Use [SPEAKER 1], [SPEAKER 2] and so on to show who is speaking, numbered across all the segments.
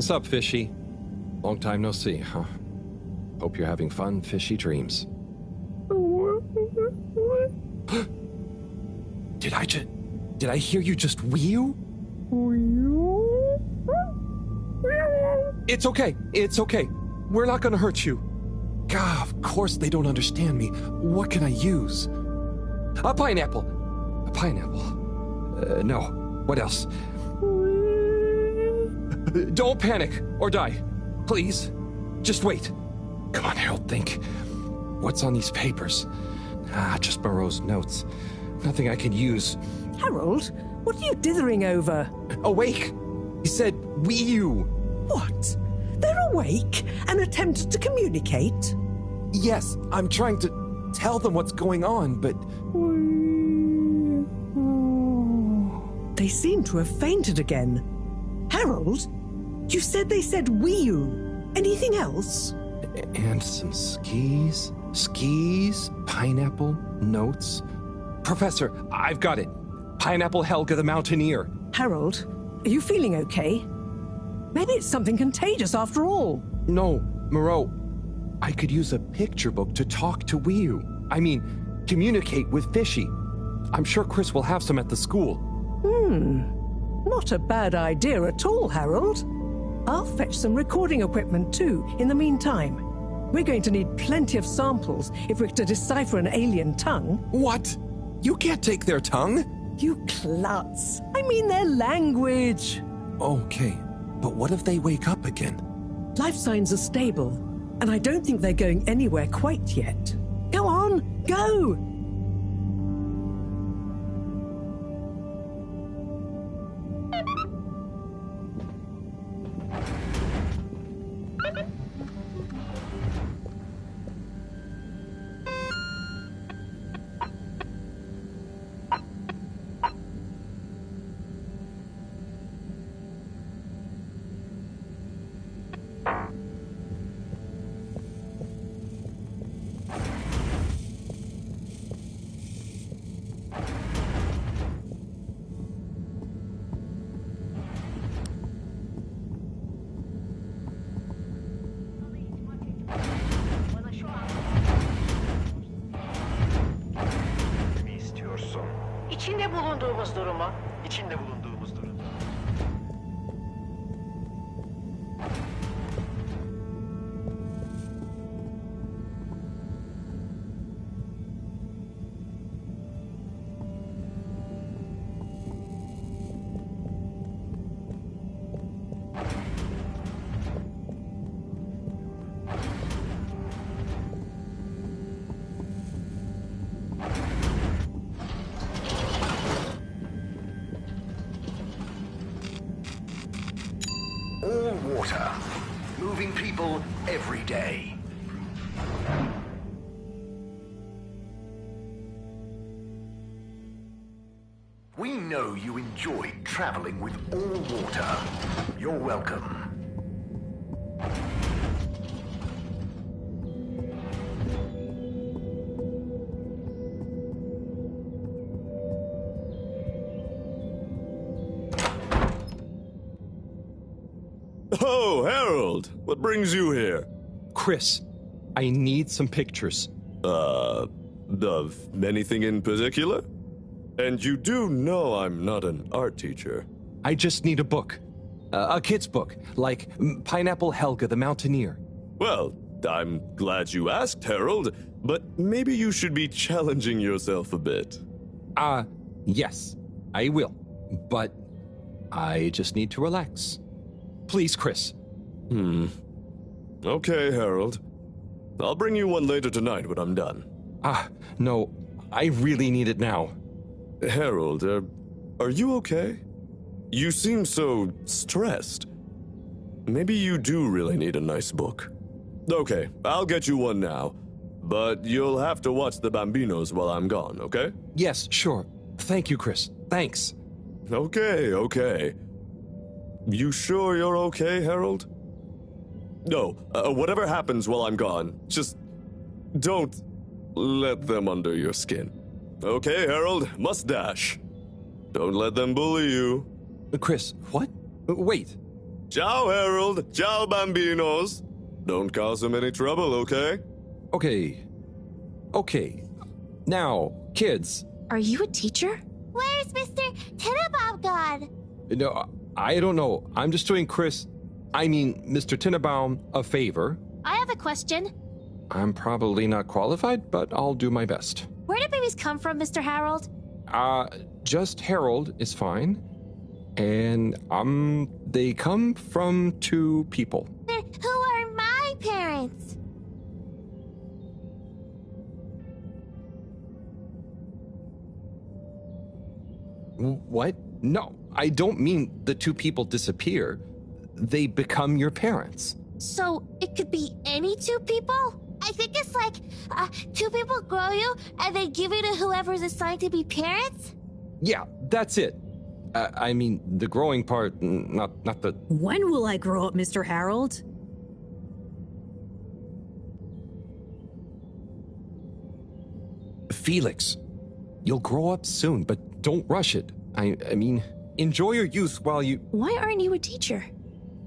[SPEAKER 1] What's up, Fishy? Long time no see, huh? Hope you're having fun, fishy dreams. Did I hear you just wee-oo? It's okay. We're not gonna hurt you. God, of course they don't understand me. What can I use? A pineapple. No. What else? Don't panic or die. Please. Just wait. Come on, Harold, think. What's on these papers? Just Moreau's notes. Nothing I can use.
[SPEAKER 2] Harold, what are you dithering over?
[SPEAKER 1] Awake! He said, wee-oo.
[SPEAKER 2] What? They're awake and attempt to communicate?
[SPEAKER 1] Yes, I'm trying to tell them what's going on, but...
[SPEAKER 2] They seem to have fainted again. Harold, you said they said wee-oo. Anything else?
[SPEAKER 1] And some skis, pineapple, notes. Professor, I've got it. Pineapple Helga the Mountaineer.
[SPEAKER 2] Harold, are you feeling okay? Maybe it's something contagious after all.
[SPEAKER 1] No, Moreau. I could use a picture book to talk to wee-oo. I mean, communicate with Fishy. I'm sure Chris will have some at the school.
[SPEAKER 2] Not a bad idea at all, Harold. I'll fetch some recording equipment too, in the meantime. We're going to need plenty of samples if we're to decipher an alien tongue.
[SPEAKER 1] What? You can't take their tongue?
[SPEAKER 2] You klutz. I mean their language.
[SPEAKER 1] Okay, but what if they wake up again?
[SPEAKER 2] Life signs are stable, and I don't think they're going anywhere quite yet. Go on, go!
[SPEAKER 3] İçinde bulunduğumuz durumu.
[SPEAKER 4] All water, moving people every day. We know you enjoy traveling with all water. You're welcome.
[SPEAKER 5] Oh, Harold! What brings you here?
[SPEAKER 1] Chris, I need some pictures.
[SPEAKER 5] Of anything in particular? And you do know I'm not an art teacher.
[SPEAKER 1] I just need a book. A kid's book, like Pineapple Helga the Mountaineer.
[SPEAKER 5] Well, I'm glad you asked, Harold, but maybe you should be challenging yourself a bit.
[SPEAKER 1] Yes, I will. But I just need to relax. Please, Chris.
[SPEAKER 5] Okay, Harold. I'll bring you one later tonight when I'm done.
[SPEAKER 1] No, I really need it now.
[SPEAKER 5] Harold, are you okay? You seem so stressed. Maybe you do really need a nice book. Okay, I'll get you one now. But you'll have to watch the Bambinos while I'm gone, okay?
[SPEAKER 1] Yes, sure. Thank you, Chris. Thanks.
[SPEAKER 5] Okay. You sure you're okay, Harold? No, whatever happens while I'm gone, just don't let them under your skin. Okay, Harold, mustache. Don't let them bully you.
[SPEAKER 1] Chris, what? Wait.
[SPEAKER 5] Ciao, Harold. Ciao, bambinos. Don't cause him any trouble, okay?
[SPEAKER 1] Okay. Now, kids.
[SPEAKER 6] Are you a teacher?
[SPEAKER 7] Where's Mr. Tinnabaum gone?
[SPEAKER 1] No, I don't know. I'm just doing Mr. Tinnabaum a favor.
[SPEAKER 6] I have a question.
[SPEAKER 1] I'm probably not qualified, but I'll do my best.
[SPEAKER 6] Where do babies come from, Mr. Harold?
[SPEAKER 1] Just Harold is fine. And, they come from two people.
[SPEAKER 7] Then who are my parents?
[SPEAKER 1] What? No, I don't mean the two people disappear. They become your parents.
[SPEAKER 6] So, it could be any two people?
[SPEAKER 7] I think it's like two people grow you and they give you to whoever's assigned to be parents.
[SPEAKER 1] Yeah, that's it. The growing part, not the...
[SPEAKER 8] When will I grow up, Mr. Harold?
[SPEAKER 1] Felix, you'll grow up soon, but don't rush it. Enjoy your youth while you...
[SPEAKER 6] Why aren't you a teacher?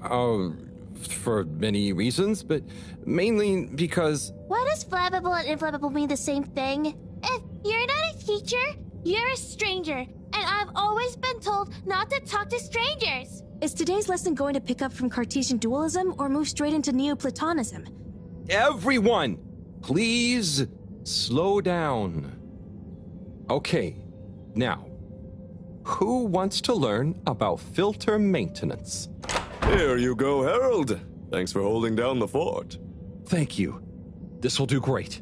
[SPEAKER 1] For many reasons, but mainly because...
[SPEAKER 7] Why does flammable and inflammable mean the same thing? If you're not a teacher, you're a stranger. And I've always been told not to talk to strangers.
[SPEAKER 6] Is today's lesson going to pick up from Cartesian dualism or move straight into Neoplatonism?
[SPEAKER 1] Everyone, please slow down. Okay, now, who wants to learn about filter maintenance?
[SPEAKER 5] Here you go, Harold. Thanks for holding down the fort.
[SPEAKER 1] Thank you. This will do great.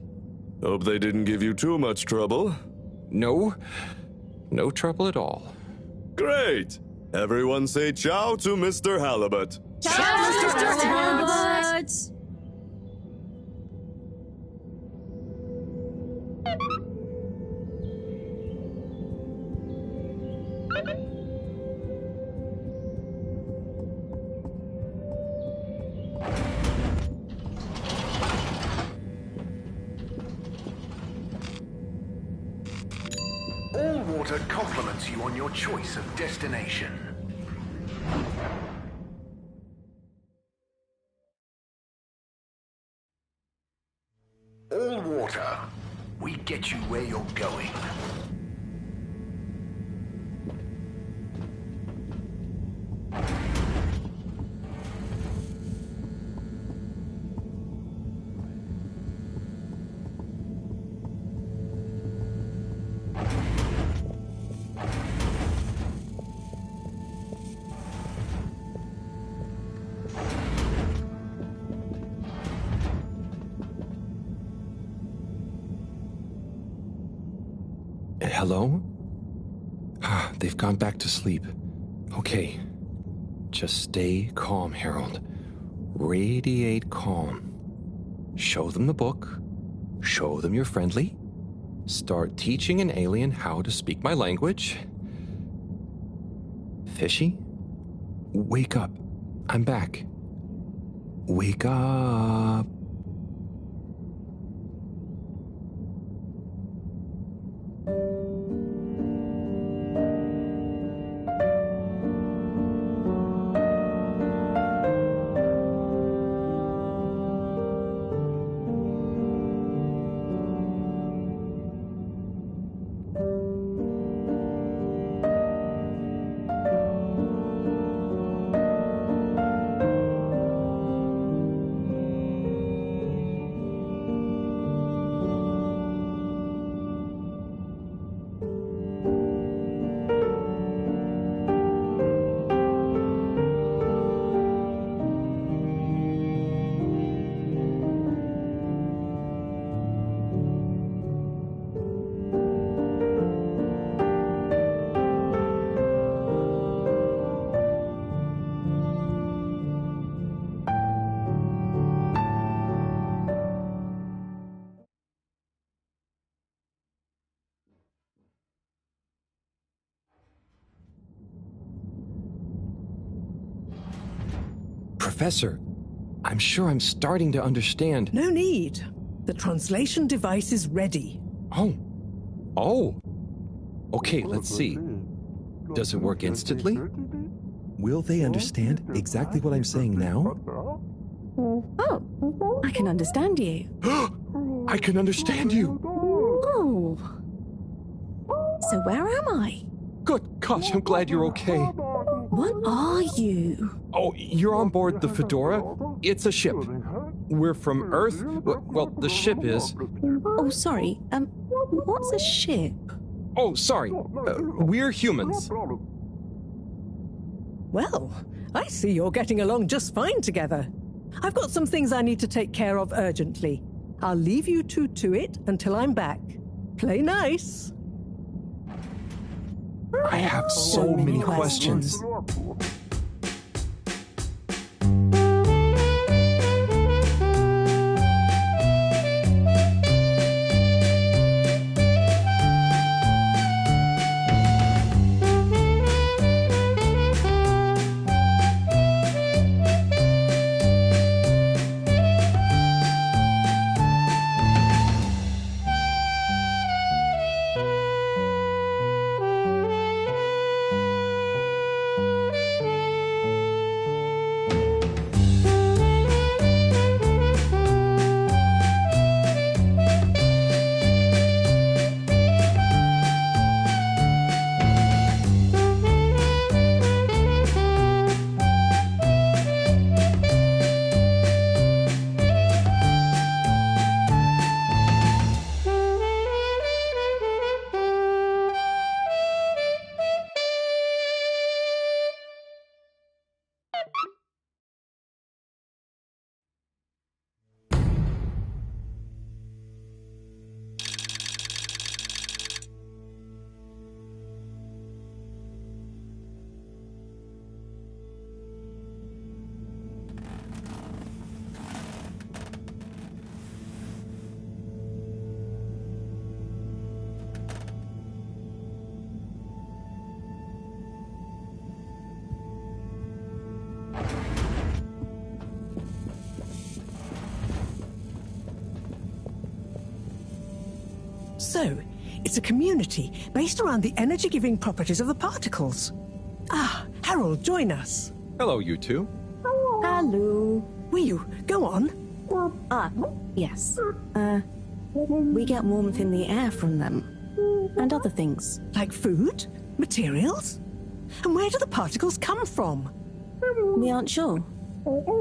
[SPEAKER 5] Hope they didn't give you too much trouble.
[SPEAKER 1] No trouble at all.
[SPEAKER 5] Great! Everyone say ciao to Mr. Halibut.
[SPEAKER 8] Ciao, Mr. Halibut!
[SPEAKER 4] All water compliments you on your choice of destination. All water. We get you where you're going.
[SPEAKER 1] Hello? They've gone back to sleep. Okay. Just stay calm, Harold. Radiate calm. Show them the book. Show them you're friendly. Start teaching an alien how to speak my language. Fishy? Wake up. I'm back. Wake up. Professor, I'm sure I'm starting to understand.
[SPEAKER 2] No need. The translation device is ready.
[SPEAKER 1] Oh. Okay, let's see. Does it work instantly? Will they understand exactly what I'm saying now?
[SPEAKER 9] Oh, I can understand you.
[SPEAKER 1] I can understand you!
[SPEAKER 9] Oh. So where am I?
[SPEAKER 1] Good gosh, I'm glad you're okay.
[SPEAKER 9] What are you?
[SPEAKER 1] Oh, you're on board the Fedora? It's a ship. We're from Earth? Well, the ship is.
[SPEAKER 9] Oh, sorry. What's a ship?
[SPEAKER 1] Oh, sorry. We're humans.
[SPEAKER 2] Well, I see you're getting along just fine together. I've got some things I need to take care of urgently. I'll leave you two to it until I'm back. Play nice.
[SPEAKER 1] I have so many questions.
[SPEAKER 2] So, it's a community based around the energy-giving properties of the particles. Ah, Harold, join us.
[SPEAKER 1] Hello, you two.
[SPEAKER 9] Hello.
[SPEAKER 2] Will you go on?
[SPEAKER 9] Yes. We get warmth in the air from them. And other things.
[SPEAKER 2] Like food? Materials? And where do the particles come from?
[SPEAKER 9] We aren't sure.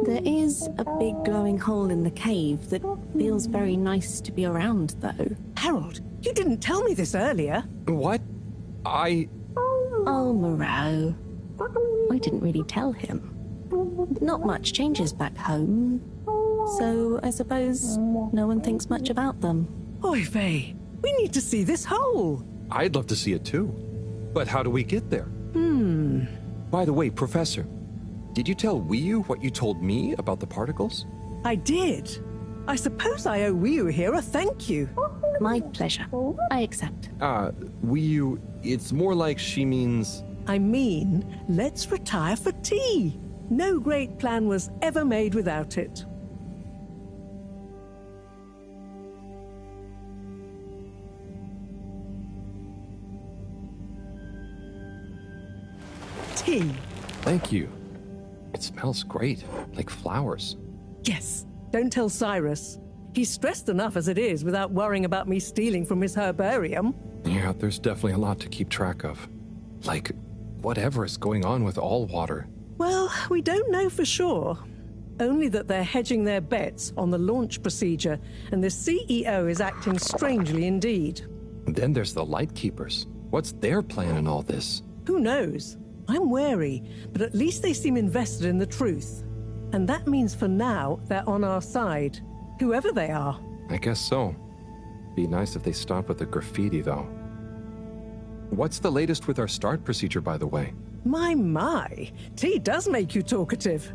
[SPEAKER 9] There is a big glowing hole in the cave that feels very nice to be around, though.
[SPEAKER 2] Harold, you didn't tell me this earlier.
[SPEAKER 1] What?
[SPEAKER 9] Oh, Moreau. I didn't really tell him. Not much changes back home. So I suppose no one thinks much about them.
[SPEAKER 2] Oy vey, we need to see this hole.
[SPEAKER 1] I'd love to see it too. But how do we get there? By the way, Professor, did you tell Wiyu what you told me about the particles?
[SPEAKER 2] I did. I suppose I owe Wiyu here a thank you.
[SPEAKER 9] My pleasure. I accept.
[SPEAKER 1] Wiyu, it's more like she means...
[SPEAKER 2] I mean, let's retire for tea. No great plan was ever made without it. Tea.
[SPEAKER 1] Thank you. It smells great, like flowers.
[SPEAKER 2] Yes, don't tell Cyrus. He's stressed enough as it is without worrying about me stealing from his herbarium.
[SPEAKER 1] Yeah, there's definitely a lot to keep track of. Like, whatever is going on with all water.
[SPEAKER 2] Well, we don't know for sure. Only that they're hedging their bets on the launch procedure, and the CEO is acting strangely indeed.
[SPEAKER 1] Then there's the Lightkeepers. What's their plan in all this?
[SPEAKER 2] Who knows? I'm wary, but at least they seem invested in the truth. And that means for now, they're on our side. Whoever they are.
[SPEAKER 1] I guess so. Be nice if they stop with the graffiti, though. What's the latest with our start procedure, by the way?
[SPEAKER 2] My. Tea does make you talkative.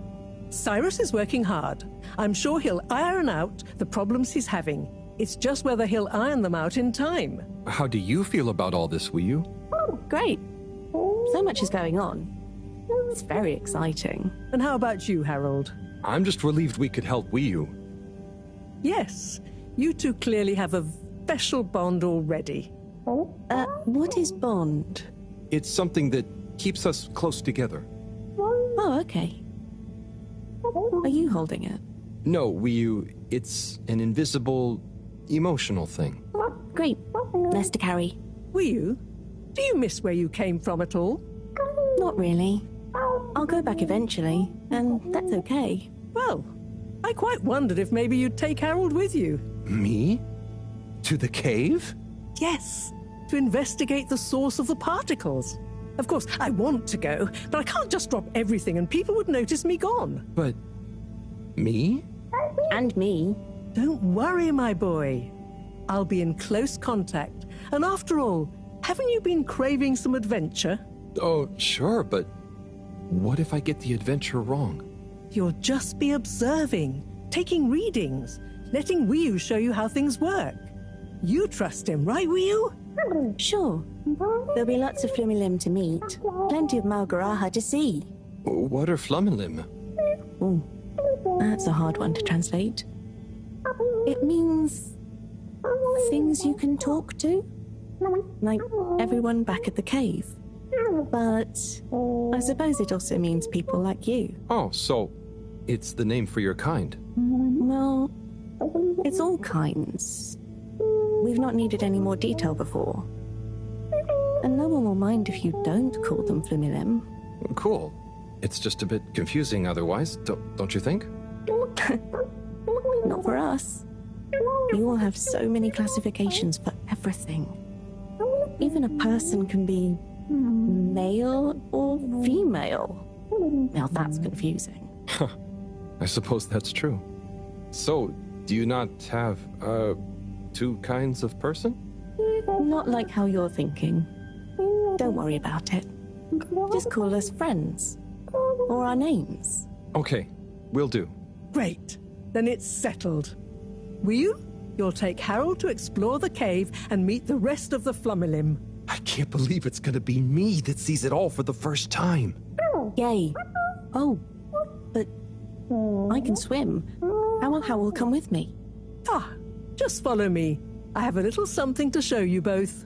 [SPEAKER 2] Cyrus is working hard. I'm sure he'll iron out the problems he's having. It's just whether he'll iron them out in time.
[SPEAKER 1] How do you feel about all this, Wiyu?
[SPEAKER 9] Great. So much is going on. It's very exciting.
[SPEAKER 2] And how about you, Harold?
[SPEAKER 1] I'm just relieved we could help Wiyu.
[SPEAKER 2] Yes, you two clearly have a special bond already.
[SPEAKER 9] What is bond?
[SPEAKER 1] It's something that keeps us close together.
[SPEAKER 9] Oh, okay. Are you holding it?
[SPEAKER 1] No, it's an invisible, emotional thing.
[SPEAKER 9] Great. Less to carry.
[SPEAKER 2] Wiyu, do you miss where you came from at all?
[SPEAKER 9] Not really. I'll go back eventually, and that's okay.
[SPEAKER 2] Well, I quite wondered if maybe you'd take Harold with you.
[SPEAKER 1] Me? To the cave?
[SPEAKER 2] Yes, to investigate the source of the particles. Of course, I want to go, but I can't just drop everything and people would notice me gone.
[SPEAKER 1] But... me?
[SPEAKER 9] And me.
[SPEAKER 2] Don't worry, my boy. I'll be in close contact. And after all, haven't you been craving some adventure?
[SPEAKER 1] Oh, sure, but what if I get the adventure wrong?
[SPEAKER 2] You'll just be observing, taking readings, letting Wiyu show you how things work. You trust him, right, Wiyu?
[SPEAKER 9] Sure. There'll be lots of Flumilim to meet. Plenty of Malgaraha to see.
[SPEAKER 1] What are Flumilim?
[SPEAKER 9] Ooh, that's a hard one to translate. It means things you can talk to. Like everyone back at the cave. But I suppose it also means people like you.
[SPEAKER 1] Oh, so it's the name for your kind.
[SPEAKER 9] Well, it's all kinds. We've not needed any more detail before. And no one will mind if you don't call them Flumilim.
[SPEAKER 1] Cool. It's just a bit confusing otherwise, don't you think?
[SPEAKER 9] Not for us. You will have so many classifications for everything. Even a person can be male or female. Now that's confusing.
[SPEAKER 1] I suppose that's true. So, do you not have, two kinds of person?
[SPEAKER 9] Not like how you're thinking. Don't worry about it. Just call us friends. Or our names.
[SPEAKER 1] Okay, will do.
[SPEAKER 2] Great. Then it's settled. Wiyu, you'll take Harold to explore the cave and meet the rest of the Flumilim.
[SPEAKER 1] I can't believe it's gonna be me that sees it all for the first time.
[SPEAKER 9] Yay. Oh, but I can swim. How will come with me?
[SPEAKER 2] Ah, just follow me. I have a little something to show you both.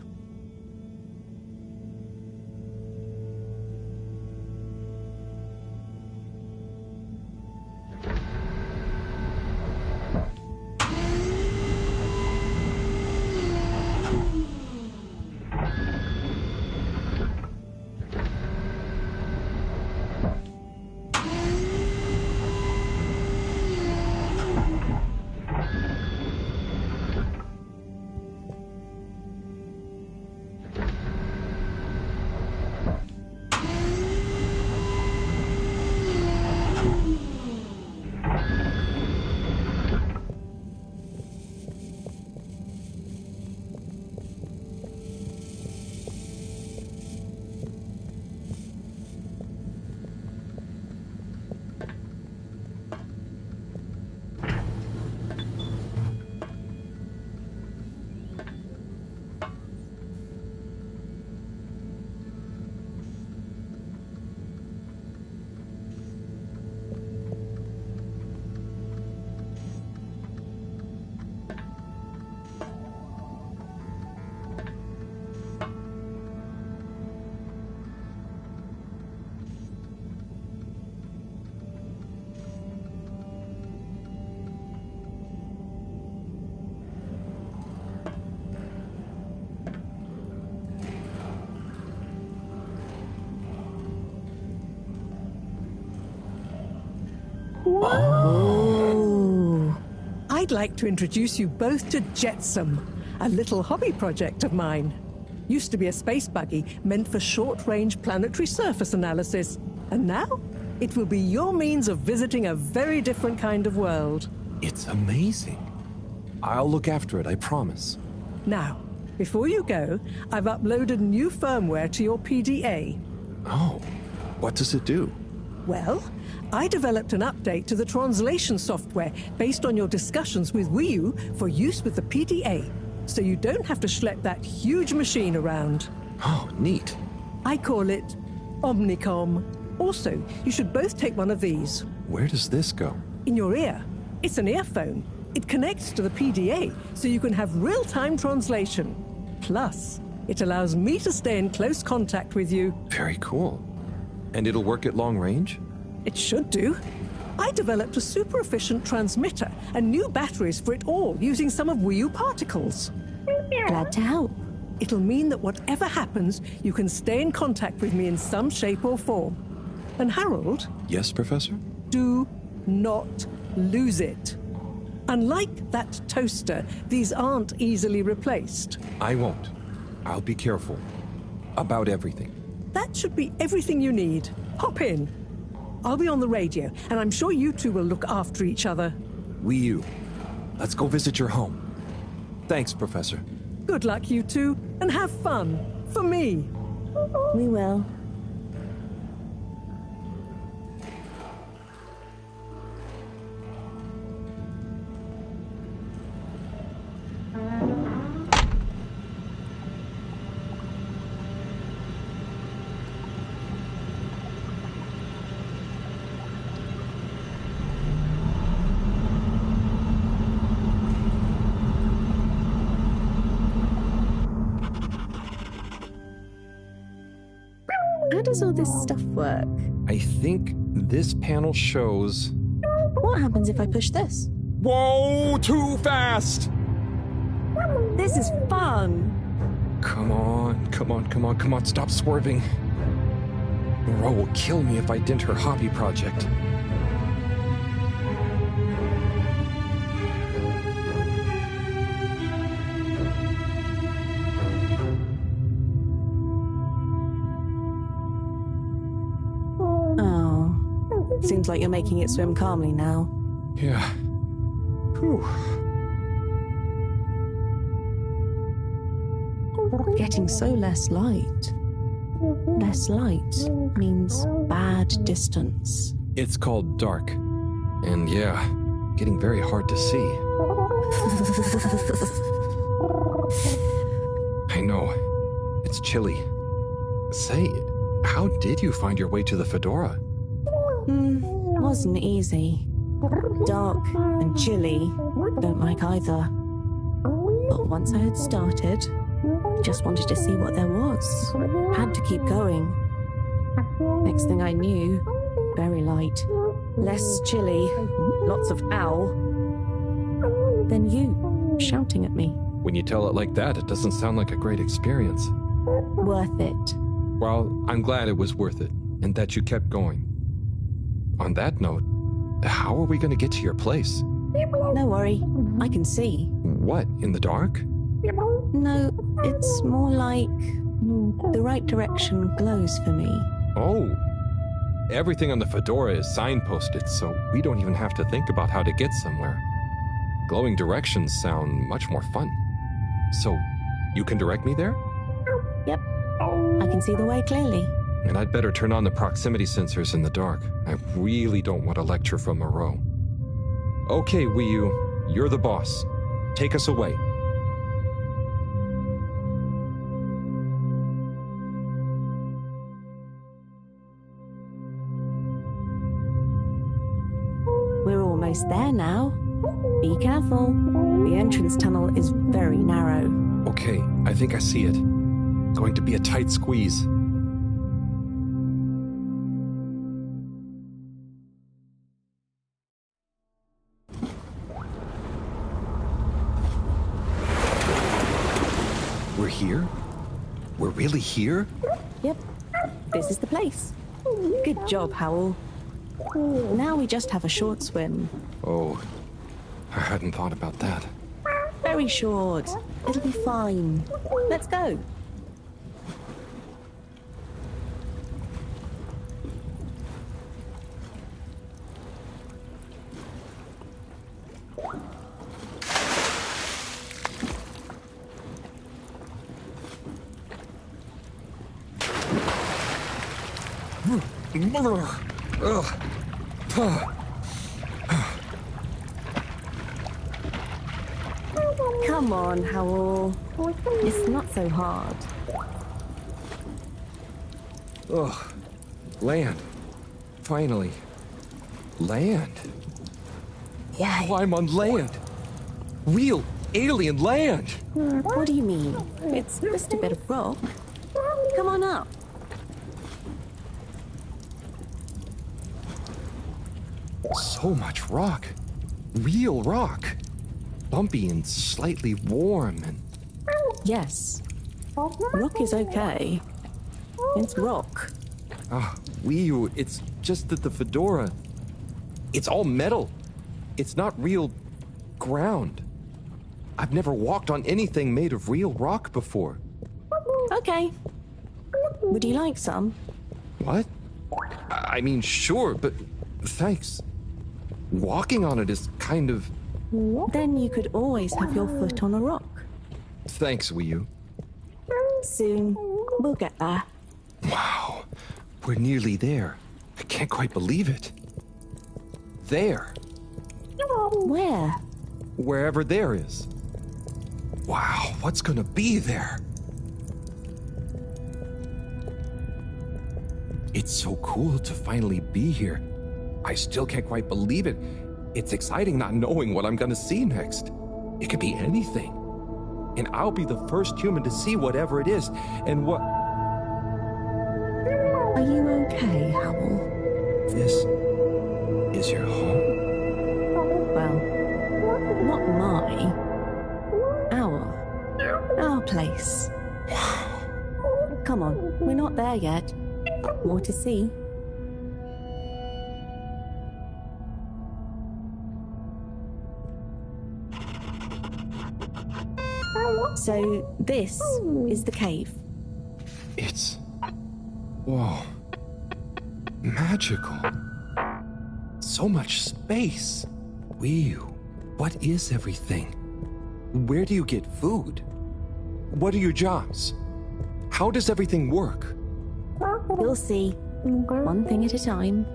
[SPEAKER 9] Oh.
[SPEAKER 2] I'd like to introduce you both to Jetsam, a little hobby project of mine. Used to be a space buggy meant for short-range planetary surface analysis. And now, it will be your means of visiting a very different kind of world.
[SPEAKER 1] It's amazing. I'll look after it, I promise.
[SPEAKER 2] Now, before you go, I've uploaded new firmware to your PDA.
[SPEAKER 1] Oh, what does it do?
[SPEAKER 2] Well, I developed an update to the translation software based on your discussions with Wiyu for use with the PDA, so you don't have to schlep that huge machine around.
[SPEAKER 1] Oh, neat.
[SPEAKER 2] I call it Omnicom. Also, you should both take one of these.
[SPEAKER 1] Where does this go?
[SPEAKER 2] In your ear. It's an earphone. It connects to the PDA, so you can have real-time translation. Plus, it allows me to stay in close contact with you.
[SPEAKER 1] Very cool. And it'll work at long range?
[SPEAKER 2] It should do. I developed a super efficient transmitter and new batteries for it all using some of Wii U particles.
[SPEAKER 9] Glad to help.
[SPEAKER 2] It'll mean that whatever happens, you can stay in contact with me in some shape or form. And Harold,
[SPEAKER 1] Yes, Professor?
[SPEAKER 2] do not lose it. Unlike that toaster, these aren't easily replaced.
[SPEAKER 1] I won't. I'll be careful. About everything.
[SPEAKER 2] That should be everything you need. Hop in. I'll be on the radio, and I'm sure you two will look after each other.
[SPEAKER 1] Wii U. Let's go visit your home. Thanks, Professor.
[SPEAKER 2] Good luck, you two, and have fun. For me.
[SPEAKER 9] We will. How does all this stuff work?
[SPEAKER 1] I think this panel shows...
[SPEAKER 9] What happens if I push this?
[SPEAKER 1] Whoa! Too fast!
[SPEAKER 9] This is fun!
[SPEAKER 1] Come on, come on, come on, come on, stop swerving. Ro will kill me if I dent her hobby project.
[SPEAKER 9] Oh. Seems like you're making it swim calmly now.
[SPEAKER 1] Yeah. Whew.
[SPEAKER 9] Getting so less light. Less light means bad distance.
[SPEAKER 1] It's called dark. And yeah, getting very hard to see. I know. It's chilly. Say, how did you find your way to the fedora?
[SPEAKER 9] Wasn't easy. Dark and chilly. Don't like either. But once I had started, just wanted to see what there was. Had to keep going. Next thing I knew, very light. Less chilly. Lots of ow. Then you, shouting at me.
[SPEAKER 1] When you tell it like that, it doesn't sound like a great experience.
[SPEAKER 9] Worth it.
[SPEAKER 1] Well, I'm glad it was worth it, and that you kept going. On that note, how are we going to get to your place?
[SPEAKER 9] No worry, I can see.
[SPEAKER 1] What, in the dark?
[SPEAKER 9] No, it's more like the right direction glows for me.
[SPEAKER 1] Oh. Everything on the fedora is signposted, so we don't even have to think about how to get somewhere. Glowing directions sound much more fun. So, you can direct me there?
[SPEAKER 9] Yep, I can see the way clearly.
[SPEAKER 1] And I'd better turn on the proximity sensors in the dark. I really don't want a lecture from Moreau. Okay, Wii U, you're the boss. Take us away.
[SPEAKER 9] We're almost there now. Be careful. The entrance tunnel is very narrow.
[SPEAKER 1] Okay, I think I see it. Going to be a tight squeeze. We're here? We're really here?
[SPEAKER 9] Yep, this is the place. Good job, Howell. Now we just have a short swim.
[SPEAKER 1] Oh, I hadn't thought about that.
[SPEAKER 9] Very short. It'll be fine. Let's go. Come on, Howell. It's not so hard.
[SPEAKER 1] Ugh. Land. Finally. Land.
[SPEAKER 9] Yeah.
[SPEAKER 1] Wow, I'm on land. Real alien land.
[SPEAKER 9] What do you mean? It's just a bit of rock. Come on up.
[SPEAKER 1] So much rock. Real rock. Bumpy and slightly warm and...
[SPEAKER 9] Yes. Rock is okay. It's rock.
[SPEAKER 1] Wii, it's just that the fedora... It's all metal. It's not real ground. I've never walked on anything made of real rock before.
[SPEAKER 9] Okay. Would you like some?
[SPEAKER 1] What? I mean, sure, but thanks. Walking on it is kind of...
[SPEAKER 9] Then you could always have your foot on a rock.
[SPEAKER 1] Thanks, Wii.
[SPEAKER 9] Soon, we'll get there.
[SPEAKER 1] Wow, we're nearly there. I can't quite believe it. There.
[SPEAKER 9] Where?
[SPEAKER 1] Wherever there is. Wow, what's gonna be there? It's so cool to finally be here. I still can't quite believe it. It's exciting not knowing what I'm gonna see next. It could be anything. And I'll be the first human to see whatever it is. And what...
[SPEAKER 9] Are you okay, Howell?
[SPEAKER 1] This is your home?
[SPEAKER 9] Well, not my. Our place. Come on, we're not there yet. More to see. So, this is the cave.
[SPEAKER 1] It's... Whoa. Magical. So much space. Whew. What is everything? Where do you get food? What are your jobs? How does everything work?
[SPEAKER 9] You'll see. One thing at a time.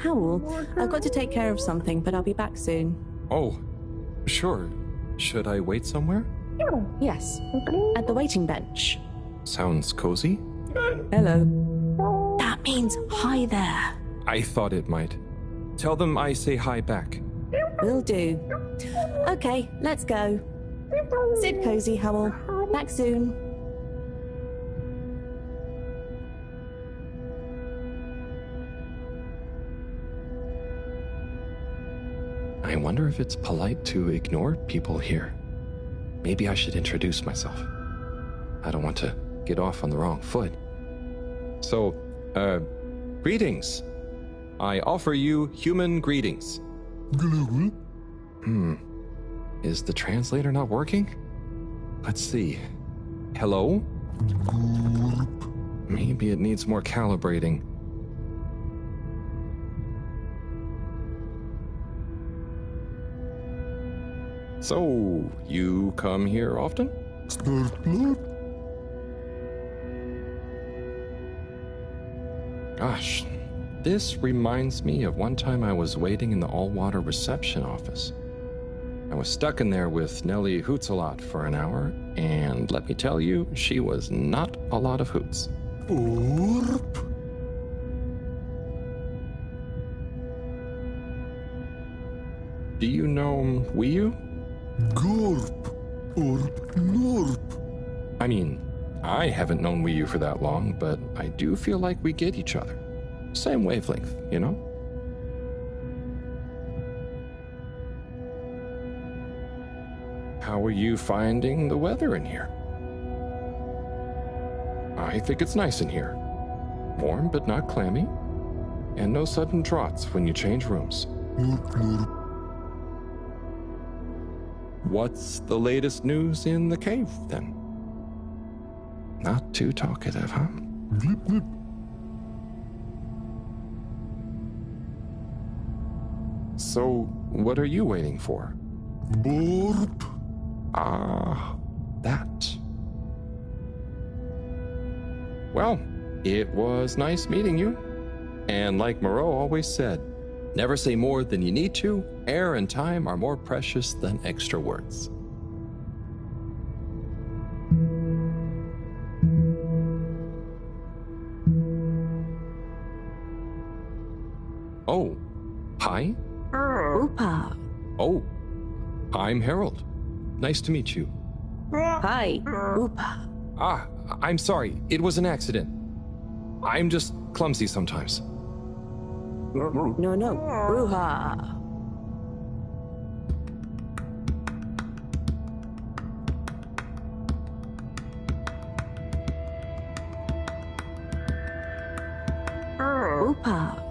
[SPEAKER 9] Howell, I've got to take care of something, but I'll be back soon.
[SPEAKER 1] Oh, sure. Should I wait somewhere?
[SPEAKER 9] Yes, at the waiting bench.
[SPEAKER 1] Sounds cozy.
[SPEAKER 9] Hello. That means hi there.
[SPEAKER 1] I thought it might. Tell them I say hi back.
[SPEAKER 9] Will do. Okay, let's go. Sit cozy, Howell. Back soon.
[SPEAKER 1] I wonder if it's polite to ignore people here. Maybe I should introduce myself. I don't want to get off on the wrong foot. So, greetings. I offer you human greetings. Is the translator not working? Let's see. Hello? Maybe it needs more calibrating. So, you come here often? Gosh, this reminds me of one time I was waiting in the all-water reception office. I was stuck in there with Nellie Hoots-a-lot for an hour, and let me tell you, she was not a lot of hoots. Do you know Wii-U?
[SPEAKER 10] Gorp or Norp?
[SPEAKER 1] I mean, I haven't known Wii-U for that long, but I do feel like we get each other. Same wavelength, you know? How are you finding the weather in here? I think it's nice in here. Warm but not clammy. And no sudden draughts when you change rooms. What's the latest news in the cave, then? Not too talkative, huh? So, what are you waiting for?
[SPEAKER 10] Borp.
[SPEAKER 1] Ah, that. Well, it was nice meeting you. And like Moreau always said, never say more than you need to. Air and time are more precious than extra words. Oh, hi.
[SPEAKER 9] Oopa.
[SPEAKER 1] Oh, I'm Harold. Nice to meet you.
[SPEAKER 9] Hi. Oopa.
[SPEAKER 1] Ah, I'm sorry. It was an accident. I'm just clumsy sometimes.
[SPEAKER 9] No. Bruha. Oopa.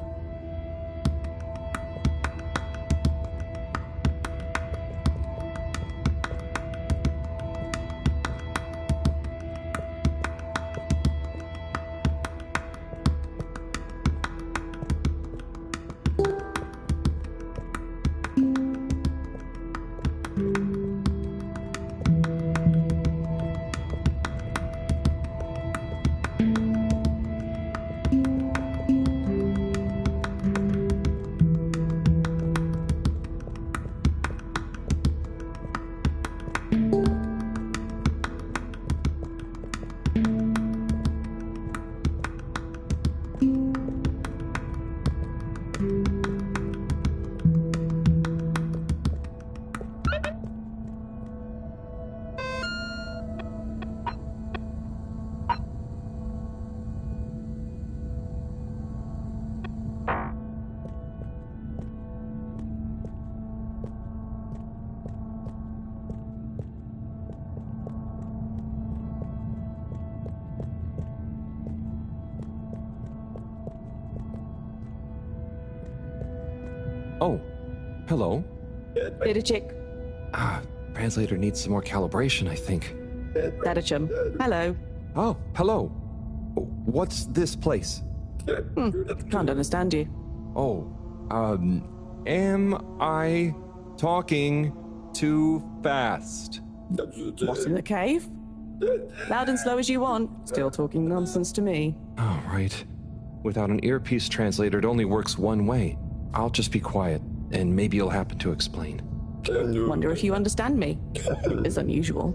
[SPEAKER 1] Oh, hello.
[SPEAKER 9] Chick.
[SPEAKER 1] Ah, translator needs some more calibration, I think.
[SPEAKER 9] Dadachum. Hello.
[SPEAKER 1] Oh, hello. What's this place?
[SPEAKER 9] Can't understand you.
[SPEAKER 1] Oh, am I talking too fast?
[SPEAKER 9] What's in the cave? Loud and slow as you want. Still talking nonsense to me.
[SPEAKER 1] Oh, right. Without an earpiece translator, it only works one way. I'll just be quiet, and maybe you'll happen to explain.
[SPEAKER 9] Wonder if you understand me. It's unusual.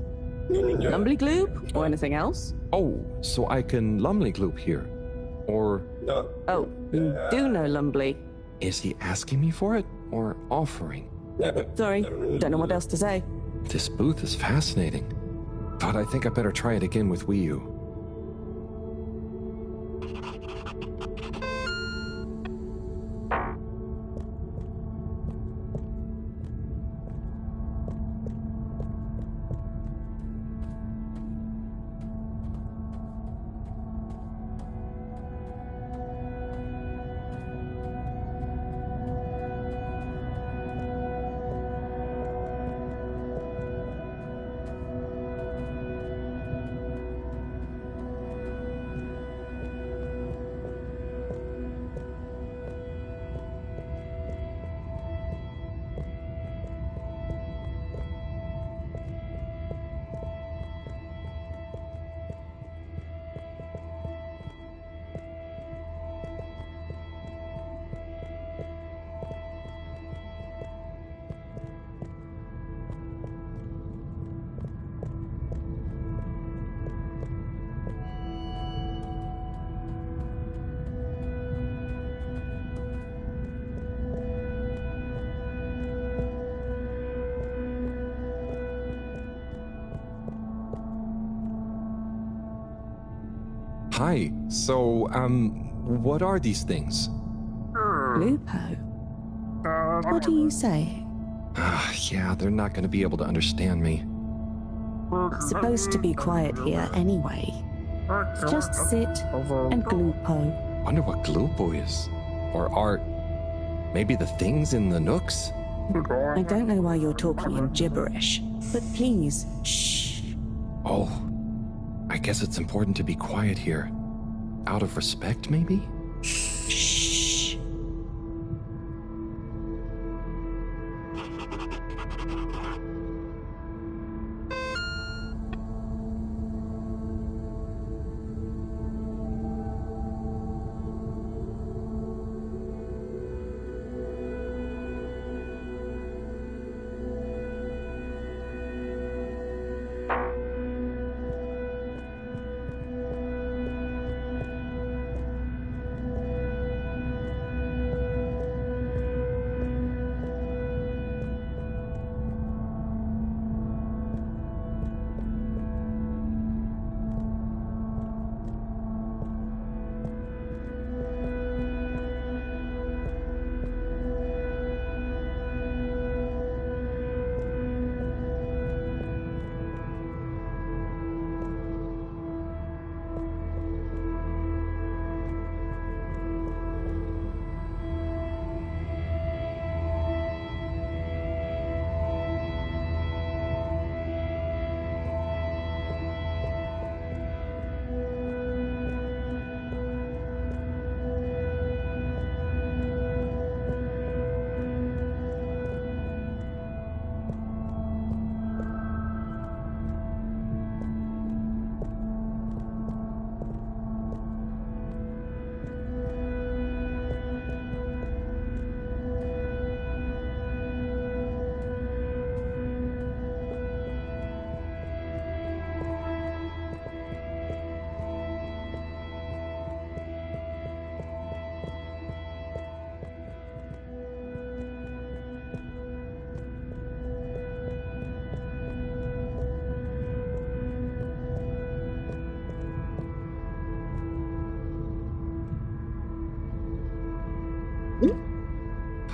[SPEAKER 9] Lumbly gloop or anything else?
[SPEAKER 1] Oh, so I can Lumley Gloop here. Or...
[SPEAKER 9] Oh, you do know Lumbly.
[SPEAKER 1] Is he asking me for it, or offering?
[SPEAKER 9] Sorry, don't know what else to say.
[SPEAKER 1] This booth is fascinating. But I think I better try it again with Wii U. Hi. So, what are these things?
[SPEAKER 9] Lupo? What are you saying?
[SPEAKER 1] Yeah, they're not going to be able to understand me.
[SPEAKER 9] It's supposed to be quiet here anyway. Just sit and glupo.
[SPEAKER 1] Wonder what Glupo is. Or art. Maybe the things in the nooks?
[SPEAKER 9] I don't know why you're talking in gibberish, but please, shh.
[SPEAKER 1] Oh, I guess it's important to be quiet here. Out of respect, maybe?
[SPEAKER 9] Shh.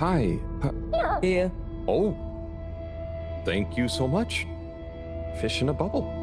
[SPEAKER 1] Hi.
[SPEAKER 9] Here.
[SPEAKER 1] Oh. Thank you so much. Fish in a bubble.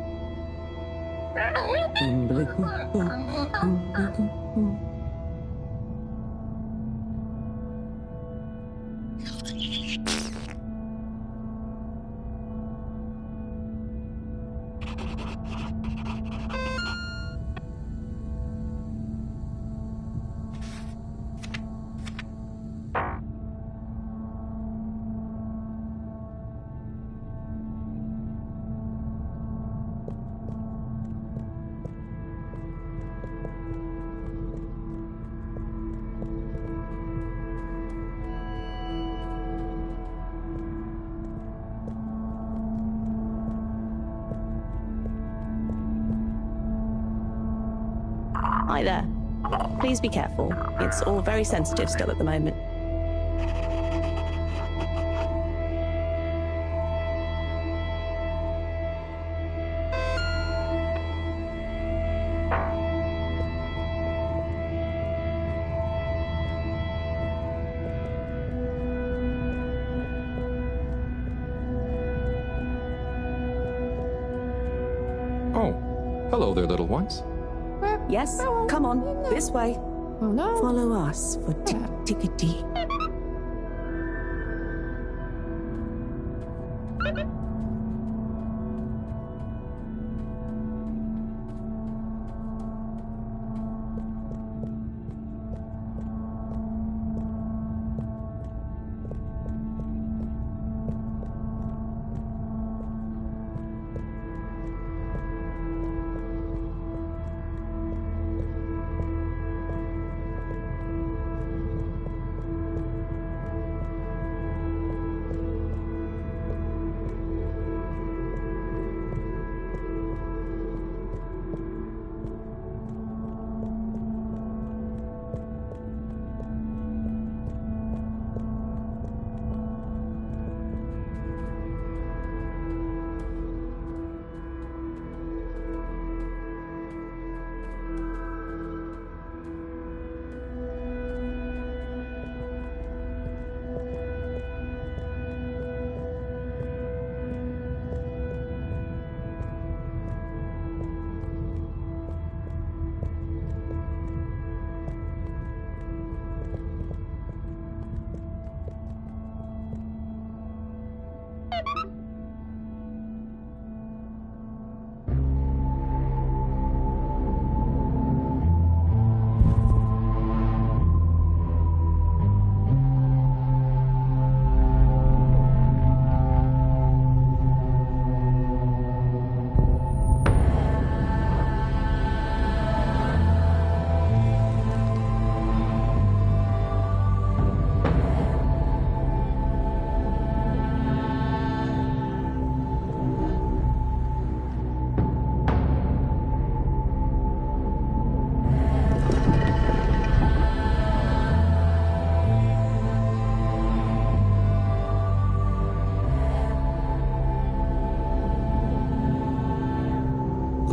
[SPEAKER 9] Hi there. Please be careful. It's all very sensitive still at the moment.
[SPEAKER 1] Oh, hello there, little ones.
[SPEAKER 9] Yes, come on, this way. Follow us for tickety.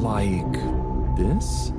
[SPEAKER 1] Like this?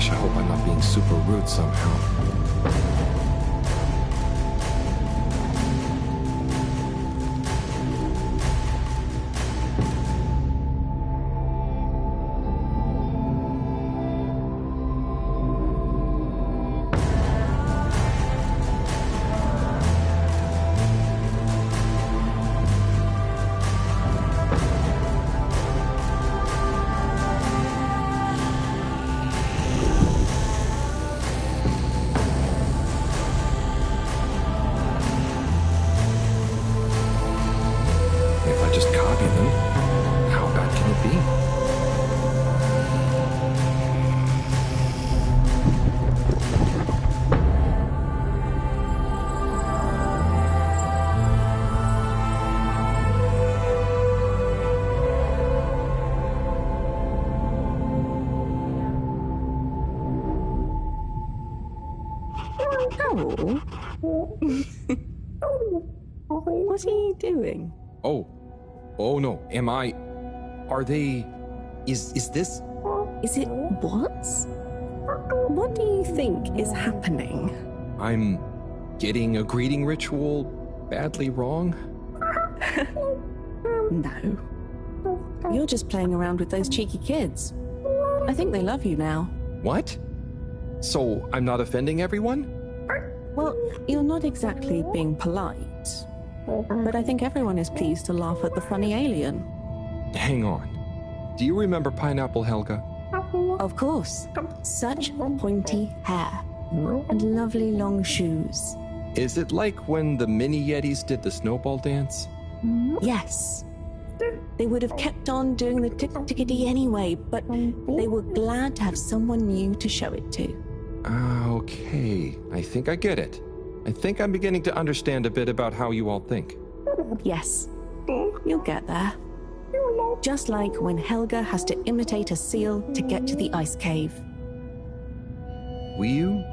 [SPEAKER 1] I hope I'm not being super rude somehow. If I just copy them, how bad can it be?
[SPEAKER 9] What are you doing?
[SPEAKER 1] Oh no, am I... Are they... Is this...
[SPEAKER 9] Is it what? What do you think is happening?
[SPEAKER 1] I'm getting a greeting ritual badly wrong?
[SPEAKER 9] No. You're just playing around with those cheeky kids. I think they love you now.
[SPEAKER 1] What? So I'm not offending everyone?
[SPEAKER 9] Well, you're not exactly being polite. But I think everyone is pleased to laugh at the funny alien.
[SPEAKER 1] Hang on. Do you remember Pineapple Helga?
[SPEAKER 9] Of course. Such pointy hair. And lovely long shoes.
[SPEAKER 1] Is it like when the mini Yetis did the snowball dance?
[SPEAKER 9] Yes. They would have kept on doing the tick-tickety anyway, but they were glad to have someone new to show it to.
[SPEAKER 1] Okay. I think I get it. I think I'm beginning to understand a bit about how you all think.
[SPEAKER 9] Yes. You'll get there. Just like when Helga has to imitate a seal to get to the ice cave.
[SPEAKER 1] Will,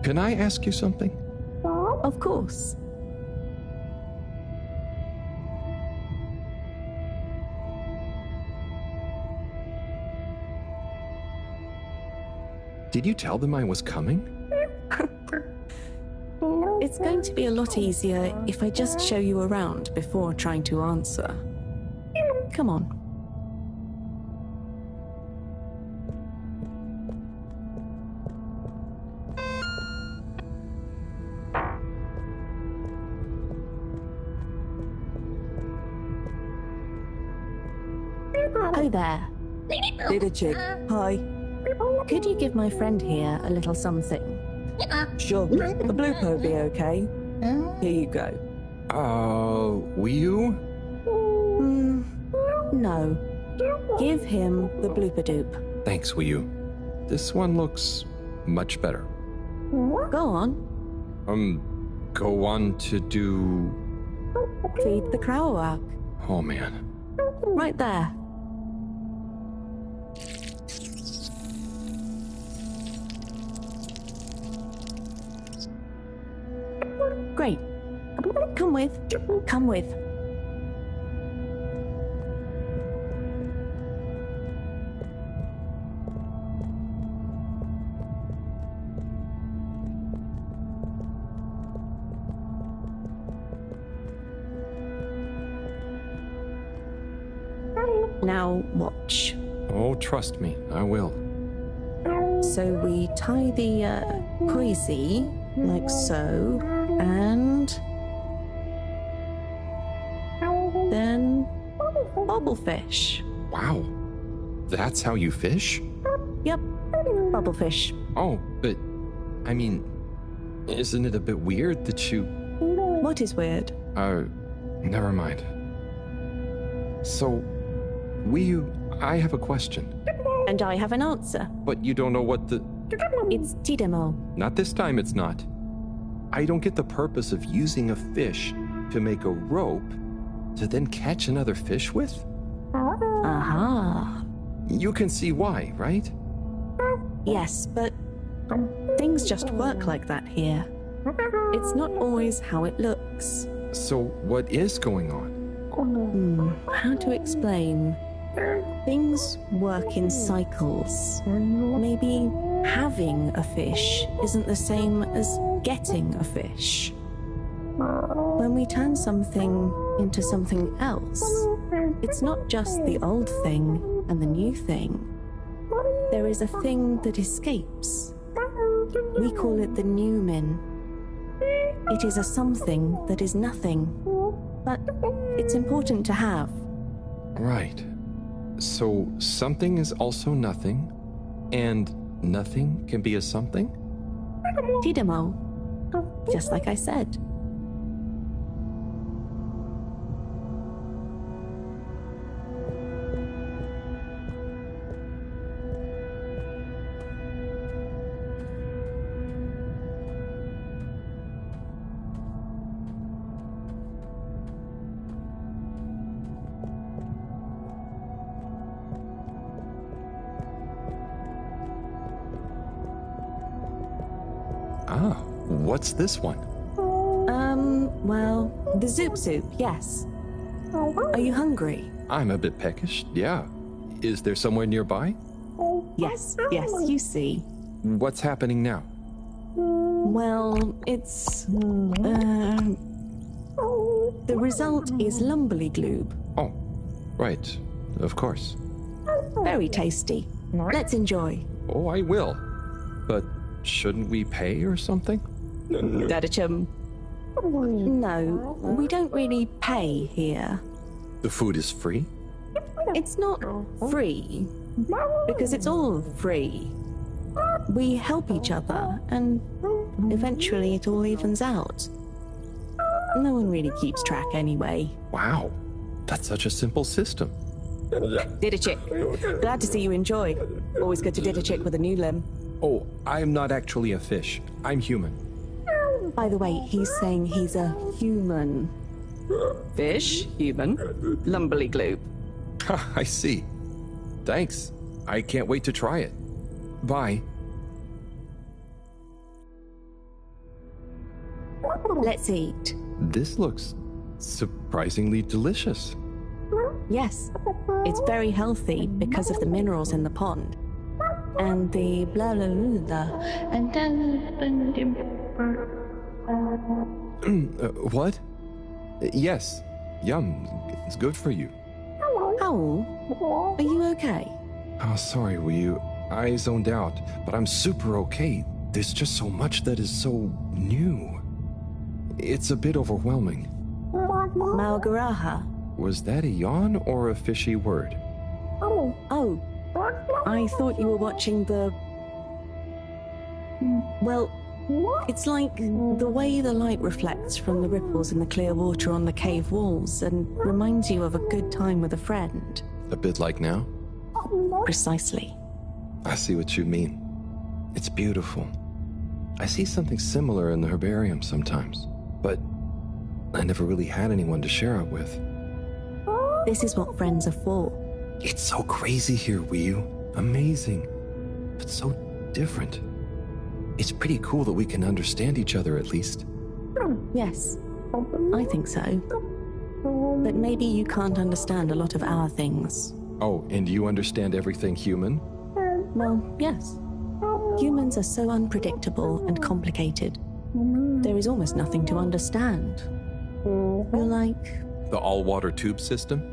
[SPEAKER 1] can I ask you something?
[SPEAKER 9] Of course.
[SPEAKER 1] Did you tell them I was coming?
[SPEAKER 9] It's going to be a lot easier if I just show you around before trying to answer. Come on. Hi there. Little chick. Hi. Could you give my friend here a little something? Sure. The blooper will be okay. Here you go.
[SPEAKER 1] Will?
[SPEAKER 9] No. Give him the blooper doop.
[SPEAKER 1] Thanks, Will. This one looks much better.
[SPEAKER 9] Go on.
[SPEAKER 1] Go on to do...
[SPEAKER 9] Feed the crowak.
[SPEAKER 1] Oh, man.
[SPEAKER 9] Right there. Great. Come with. Come with. Now watch.
[SPEAKER 1] Oh, trust me, I will.
[SPEAKER 9] So we tie the poisey like so, and then bobblefish.
[SPEAKER 1] Wow, that's how you fish?
[SPEAKER 9] Yep, bubblefish.
[SPEAKER 1] Oh, but, I mean, isn't it a bit weird that you...
[SPEAKER 9] What is weird?
[SPEAKER 1] Never mind. So, I have a question.
[SPEAKER 9] And I have an answer.
[SPEAKER 1] But you don't know what the...
[SPEAKER 9] It's Tidemo.
[SPEAKER 1] Not this time, it's not. I don't get the purpose of using a fish to make a rope to then catch another fish with?
[SPEAKER 9] Aha.
[SPEAKER 1] You can see why, right?
[SPEAKER 9] Yes, but things just work like that here. It's not always how it looks.
[SPEAKER 1] So what is going on?
[SPEAKER 9] How to explain? Things work in cycles. Maybe having a fish isn't the same as getting a fish. When we turn something into something else, it's not just the old thing and the new thing. There is a thing that escapes. We call it the Newman. It is a something that is nothing, but it's important to have.
[SPEAKER 1] Right. So something is also nothing, and nothing can be a something?
[SPEAKER 9] Tidemo. Just like I said.
[SPEAKER 1] Ah, what's this one?
[SPEAKER 9] Well, the Zoop Zoop, yes. Are you hungry?
[SPEAKER 1] I'm a bit peckish, yeah. Is there somewhere nearby?
[SPEAKER 9] Yes, you see.
[SPEAKER 1] What's happening now?
[SPEAKER 9] Well, it's... the result is Lumberly Gloob.
[SPEAKER 1] Oh, right, of course.
[SPEAKER 9] Very tasty. Let's enjoy.
[SPEAKER 1] Oh, I will. But shouldn't we pay or something?
[SPEAKER 9] Dadachum. No, we don't really pay here.
[SPEAKER 1] The food is free?
[SPEAKER 9] It's not free, because it's all free. We help each other, and eventually it all evens out. No one really keeps track anyway.
[SPEAKER 1] Wow, that's such a simple system.
[SPEAKER 9] Didachik, glad to see you enjoy. Always good to Didachik with a new limb.
[SPEAKER 1] Oh, I'm not actually a fish. I'm human.
[SPEAKER 9] By the way, he's saying he's a human. Fish, human, Lumberly Gloob.
[SPEAKER 1] I see. Thanks. I can't wait to try it. Bye.
[SPEAKER 9] Let's eat.
[SPEAKER 1] This looks surprisingly delicious.
[SPEAKER 9] Yes, it's very healthy because of the minerals in the pond. And the blah blah blah blah. And then...
[SPEAKER 1] What? Yes. Yum. It's good for you.
[SPEAKER 9] Howl, are you okay?
[SPEAKER 1] Oh, sorry, I zoned out, but I'm super okay. There's just so much that is so new. It's a bit overwhelming.
[SPEAKER 9] Malgaraha.
[SPEAKER 1] Was that a yawn or a fishy word?
[SPEAKER 9] Oh, I thought you were watching the... Well, it's like the way the light reflects from the ripples in the clear water on the cave walls and reminds you of a good time with a friend.
[SPEAKER 1] A bit like now?
[SPEAKER 9] Precisely.
[SPEAKER 1] I see what you mean. It's beautiful. I see something similar in the herbarium sometimes, but I never really had anyone to share it with.
[SPEAKER 9] This is what friends are for.
[SPEAKER 1] It's so crazy here, Wiyu. Amazing. But so different. It's pretty cool that we can understand each other at least.
[SPEAKER 9] Yes, I think so. But maybe you can't understand a lot of our things.
[SPEAKER 1] Oh, and you understand everything human?
[SPEAKER 9] Well, yes. Humans are so unpredictable and complicated. There is almost nothing to understand. You're like...
[SPEAKER 1] The all-water tube system?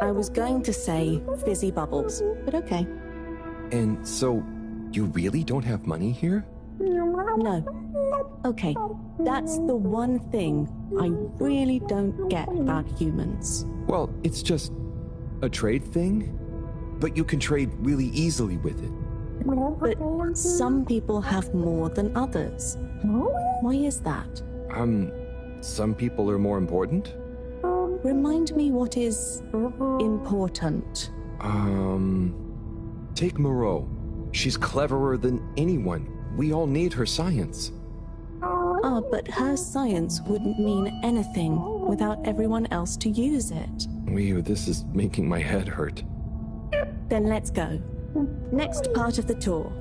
[SPEAKER 9] I was going to say fizzy bubbles, but okay.
[SPEAKER 1] And so, you really don't have money here?
[SPEAKER 9] No. Okay, that's the one thing I really don't get about humans.
[SPEAKER 1] Well, it's just a trade thing, but you can trade really easily with it.
[SPEAKER 9] But some people have more than others. Why is that?
[SPEAKER 1] Some people are more important?
[SPEAKER 9] Remind me what is important.
[SPEAKER 1] Take Moreau. She's cleverer than anyone. We all need her science.
[SPEAKER 9] But her science wouldn't mean anything without everyone else to use it.
[SPEAKER 1] This is making my head hurt.
[SPEAKER 9] Then let's go. Next part of the tour.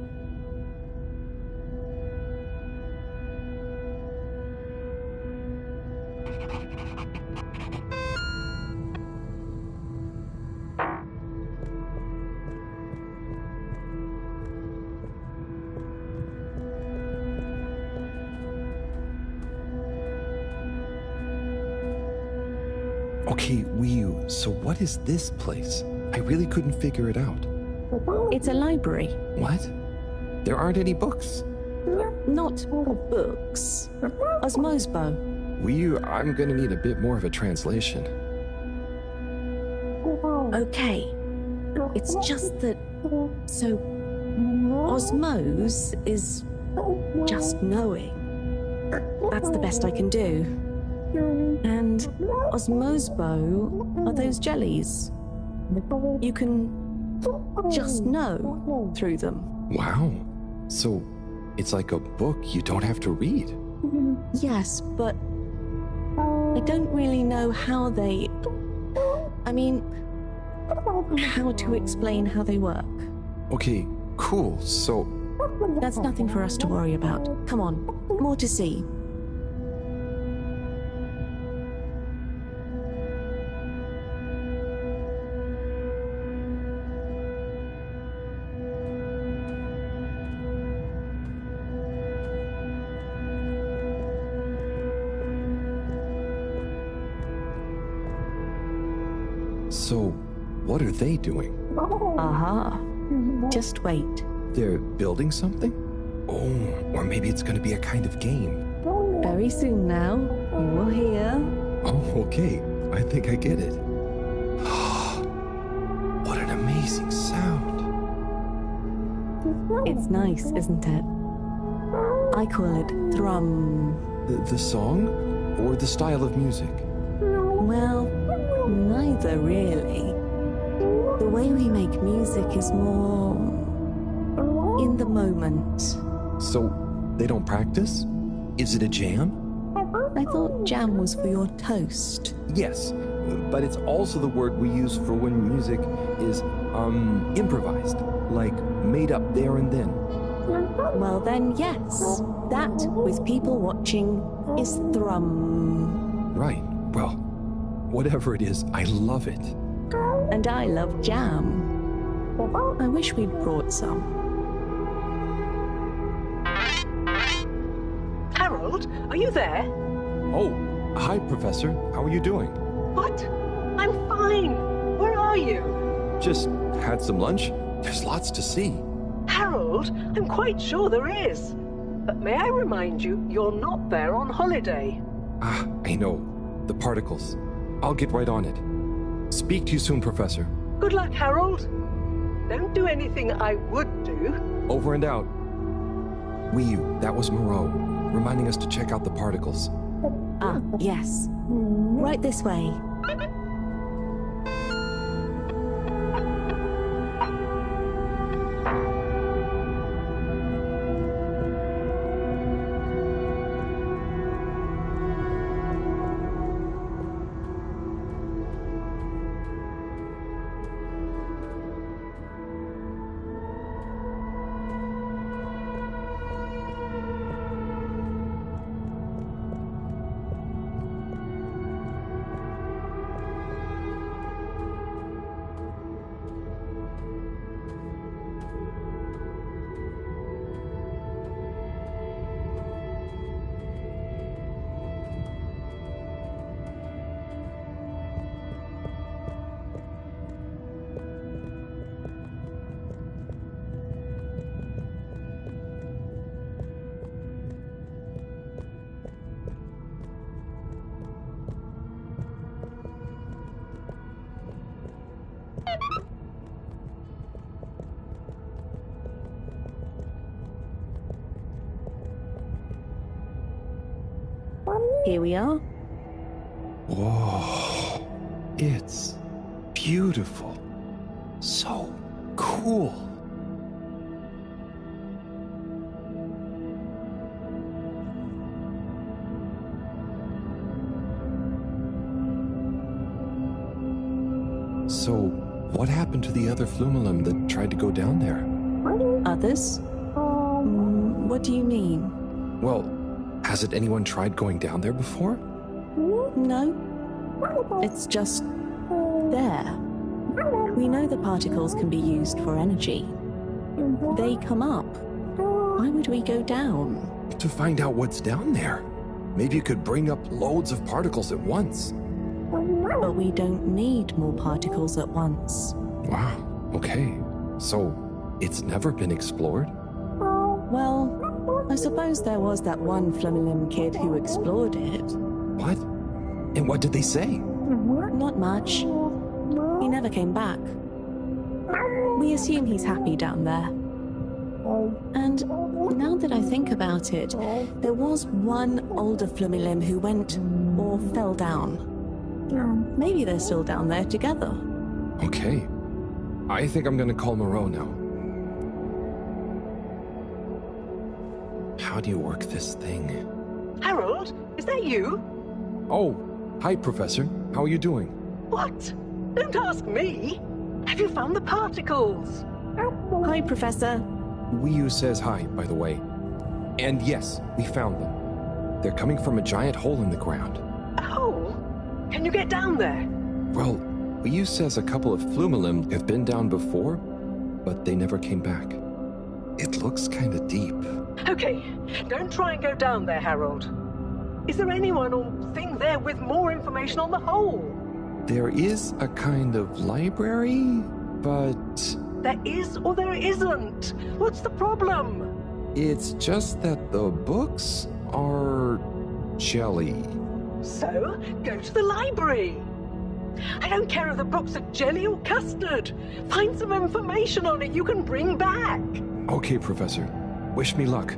[SPEAKER 1] Okay, Wiyu, so what is this place? I really couldn't figure it out.
[SPEAKER 9] It's a library.
[SPEAKER 1] What? There aren't any books.
[SPEAKER 9] Not books. Osmosbo.
[SPEAKER 1] Wiyu, I'm gonna need a bit more of a translation.
[SPEAKER 9] Okay. It's just that... So... Osmose is... just knowing. That's the best I can do. And Osmosbo are those jellies. You can just know through them.
[SPEAKER 1] Wow. So, it's like a book you don't have to read.
[SPEAKER 9] Yes, but I don't really know how they... I mean, how to explain how they work.
[SPEAKER 1] Okay, cool, so...
[SPEAKER 9] That's nothing for us to worry about. Come on, more to see.
[SPEAKER 1] So, what are they doing?
[SPEAKER 9] Aha. Just wait.
[SPEAKER 1] They're building something? Oh, or maybe it's going to be a kind of game.
[SPEAKER 9] Very soon now, you will hear.
[SPEAKER 1] Oh, okay. I think I get it. What an amazing sound.
[SPEAKER 9] It's nice, isn't it? I call it thrum.
[SPEAKER 1] The song? Or the style of music?
[SPEAKER 9] Well, neither really. The way we make music is more... in the moment.
[SPEAKER 1] So, they don't practice? Is it a jam?
[SPEAKER 9] I thought jam was for your toast.
[SPEAKER 1] Yes, but it's also the word we use for when music is, improvised. Like, made up there and then.
[SPEAKER 9] Well then, yes. That, with people watching, is thrum.
[SPEAKER 1] Right. Well, whatever it is, I love it.
[SPEAKER 9] And I love jam. I wish we'd brought some.
[SPEAKER 2] Harold, are you there?
[SPEAKER 1] Oh, hi, Professor. How are you doing?
[SPEAKER 2] What? I'm fine. Where are you?
[SPEAKER 1] Just had some lunch. There's lots to see.
[SPEAKER 2] Harold, I'm quite sure there is. But may I remind you, you're not there on holiday.
[SPEAKER 1] I know. The particles. I'll get right on it. Speak to you soon, Professor.
[SPEAKER 2] Good luck, Harold. Don't do anything I would do.
[SPEAKER 1] Over and out. Wiyu, that was Moreau, reminding us to check out the particles.
[SPEAKER 9] Ah, yes. Right this way. Here we are.
[SPEAKER 1] Whoa. It's beautiful. So cool. So, what happened to the other Flumelum that tried to go down there?
[SPEAKER 9] Others? What do you mean?
[SPEAKER 1] Well, hasn't anyone tried going down there before?
[SPEAKER 9] No. It's just there. We know the particles can be used for energy. They come up. Why would we go down?
[SPEAKER 1] To find out what's down there. Maybe you could bring up loads of particles at once.
[SPEAKER 9] But we don't need more particles at once.
[SPEAKER 1] Wow, okay. So, it's never been explored?
[SPEAKER 9] Well, I suppose there was that one Flumelum kid who explored it.
[SPEAKER 1] What? And what did they say?
[SPEAKER 9] Not much. He never came back. We assume he's happy down there. And now that I think about it, there was one older Flumelum who went or fell down. Maybe they're still down there together.
[SPEAKER 1] Okay. I think I'm gonna call Moreau now. How do you work this thing?
[SPEAKER 2] Harold, is that you?
[SPEAKER 1] Oh, hi, Professor. How are you doing?
[SPEAKER 2] What? Don't ask me. Have you found the particles?
[SPEAKER 9] Hi, Professor.
[SPEAKER 1] Wiyu says hi, by the way. And yes, we found them. They're coming from a giant hole in the ground.
[SPEAKER 2] A hole? Can you get down there?
[SPEAKER 1] Well, Wiyu says a couple of Flumelum have been down before, but they never came back. It looks kind of deep.
[SPEAKER 2] Okay, don't try and go down there, Harold. Is there anyone or thing there with more information on the hole?
[SPEAKER 1] There is a kind of library, but...
[SPEAKER 2] There is or there isn't? What's the problem?
[SPEAKER 1] It's just that the books are jelly.
[SPEAKER 2] So, go to the library. I don't care if the books are jelly or custard. Find some information on it you can bring back.
[SPEAKER 1] Okay, Professor. Wish me luck.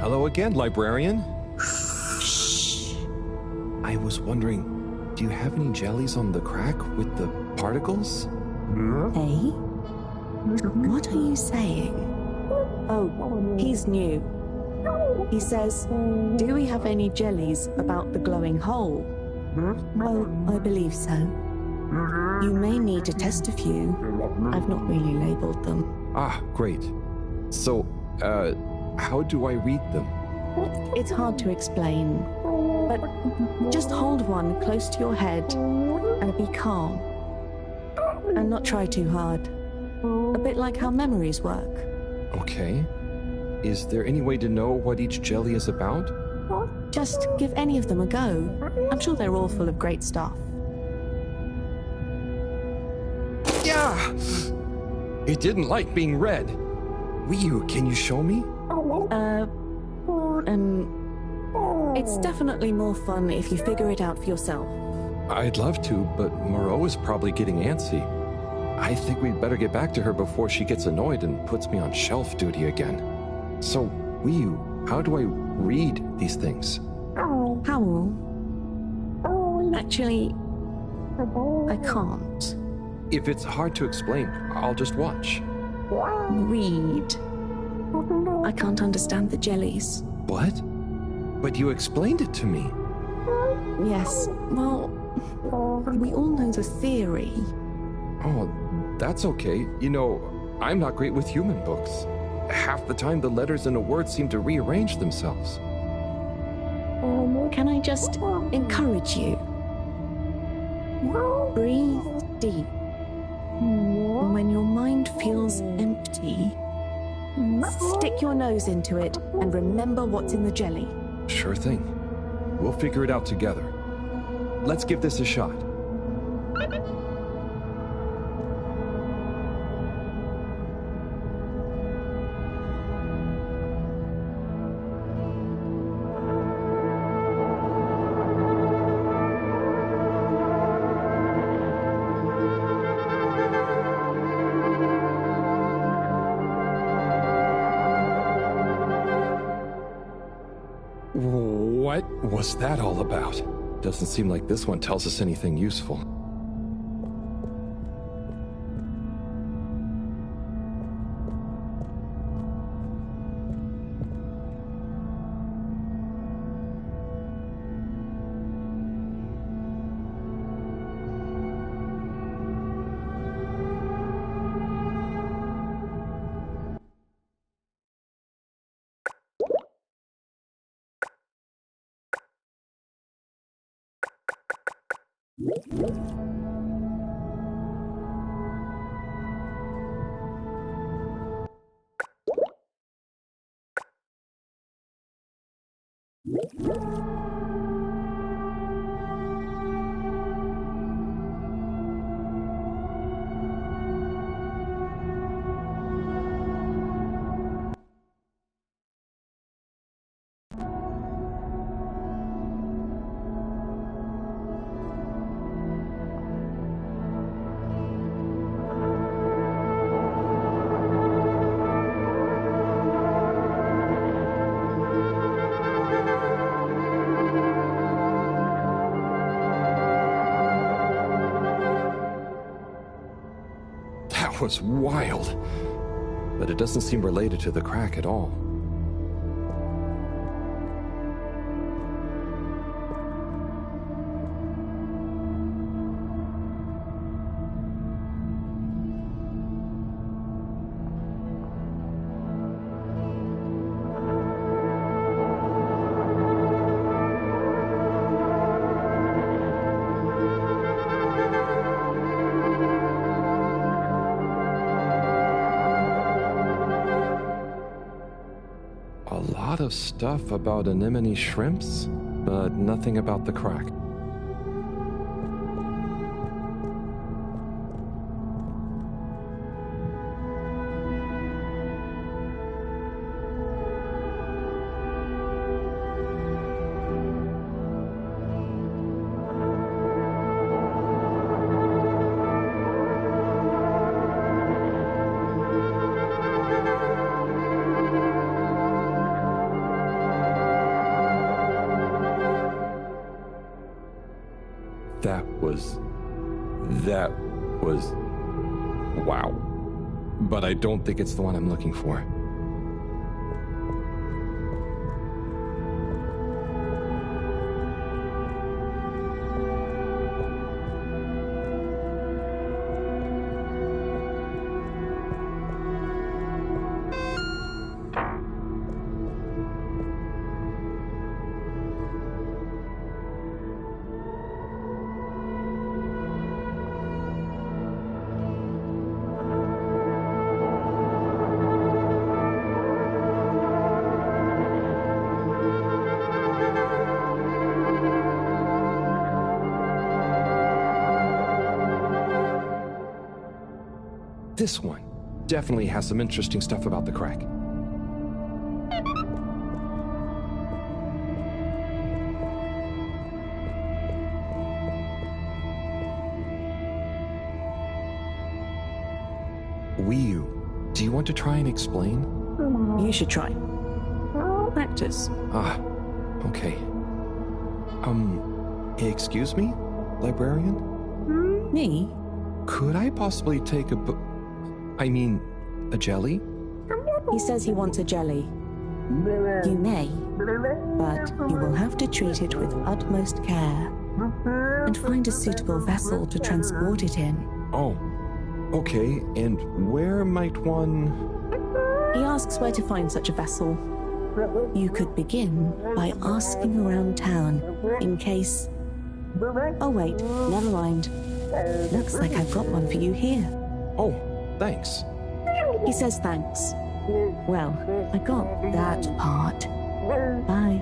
[SPEAKER 1] Hello again, librarian. Shh. I was wondering, do you have any jellies on the crack with the particles?
[SPEAKER 9] Hey? What are you saying? Oh, he's new. He says, do we have any jellies about the glowing hole? Oh, I believe so. You may need to test a few. I've not really labeled them.
[SPEAKER 1] Ah, great. So, how do I read them?
[SPEAKER 9] It's hard to explain, but just hold one close to your head and be calm. And not try too hard. A bit like how memories work.
[SPEAKER 1] Okay. Is there any way to know what each jelly is about?
[SPEAKER 9] Just give any of them a go. I'm sure they're all full of great stuff.
[SPEAKER 1] Yeah! It didn't like being read. Wiyu, can you show me?
[SPEAKER 9] It's definitely more fun if you figure it out for yourself.
[SPEAKER 1] I'd love to, but Moreau is probably getting antsy. I think we'd better get back to her before she gets annoyed and puts me on shelf duty again. So, Wiyu, how do I read these things?
[SPEAKER 9] Howl. Actually, I can't.
[SPEAKER 1] If it's hard to explain, I'll just watch.
[SPEAKER 9] Read. I can't understand the jellies.
[SPEAKER 1] What? But you explained it to me.
[SPEAKER 9] Yes, well, we all know the theory.
[SPEAKER 1] Oh, that's okay. You know, I'm not great with human books. Half the time the letters in a word seem to rearrange themselves.
[SPEAKER 9] Can I just encourage you? Breathe deep. When your mind feels empty, stick your nose into it and remember what's in the jelly.
[SPEAKER 1] Sure thing. We'll figure it out together. Let's give this a shot. What was that all about? Doesn't seem like this one tells us anything useful. That was wild. But it doesn't seem related to the crack at all. A lot of stuff about anemone shrimps, but nothing about the crack. That was... wow. But I don't think it's the one I'm looking for. This one definitely has some interesting stuff about the crack. Wiyu, do you want to try and explain?
[SPEAKER 9] You should try. Actors.
[SPEAKER 1] Ah, okay. Excuse me, librarian?
[SPEAKER 9] Me?
[SPEAKER 1] Could I possibly take a jelly?
[SPEAKER 9] He says he wants a jelly. You may, but you will have to treat it with utmost care and find a suitable vessel to transport it in.
[SPEAKER 1] Oh, okay. And where might one...
[SPEAKER 9] He asks where to find such a vessel. You could begin by asking around town in case... Oh wait, never mind. Looks like I've got one for you here.
[SPEAKER 1] Oh, thanks.
[SPEAKER 9] He says thanks. Well, I got that part. Bye.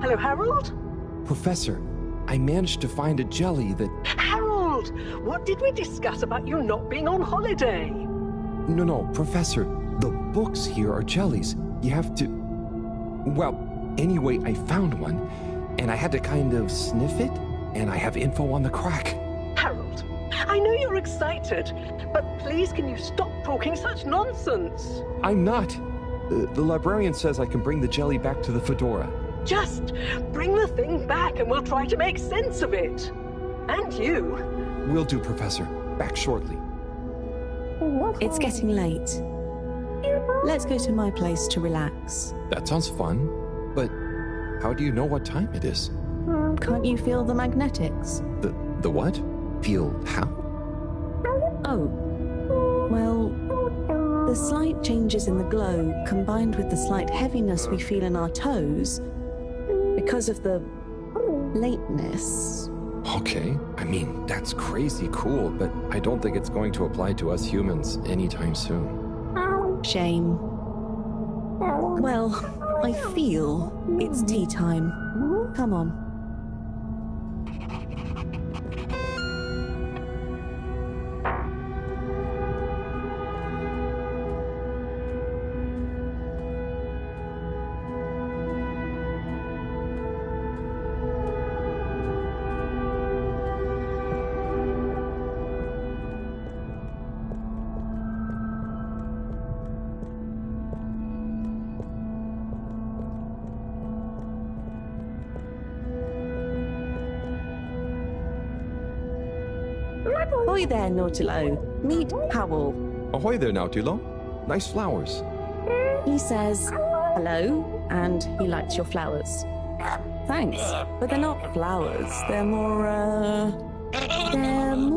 [SPEAKER 2] Hello, Harold?
[SPEAKER 1] Professor, I managed to find a jelly that...
[SPEAKER 2] Harold! What did we discuss about you not being on holiday?
[SPEAKER 1] No, Professor. The books here are jellies. You have to... Well, anyway, I found one, and I had to kind of sniff it, and I have info on the crack.
[SPEAKER 2] Harold, I know you're excited, but please can you stop talking such nonsense?
[SPEAKER 1] I'm not. The librarian says I can bring the jelly back to the fedora.
[SPEAKER 2] Just bring the thing back and we'll try to make sense of it. And you.
[SPEAKER 1] Will do, Professor. Back shortly.
[SPEAKER 9] It's getting late. Let's go to my place to relax.
[SPEAKER 1] That sounds fun, but how do you know what time it is?
[SPEAKER 9] Can't you feel the magnetics?
[SPEAKER 1] The what? Feel how?
[SPEAKER 9] Oh. Well, the slight changes in the glow combined with the slight heaviness we feel in our toes because of the lateness.
[SPEAKER 1] Okay, I mean, that's crazy cool, but I don't think it's going to apply to us humans anytime soon.
[SPEAKER 9] Shame. Well, I feel it's tea time. Come on. Ahoy there, Nautilo. Meet Powell.
[SPEAKER 1] Ahoy there, Nautilo. Nice flowers.
[SPEAKER 9] He says hello, and he likes your flowers. Thanks, but they're not flowers. They're more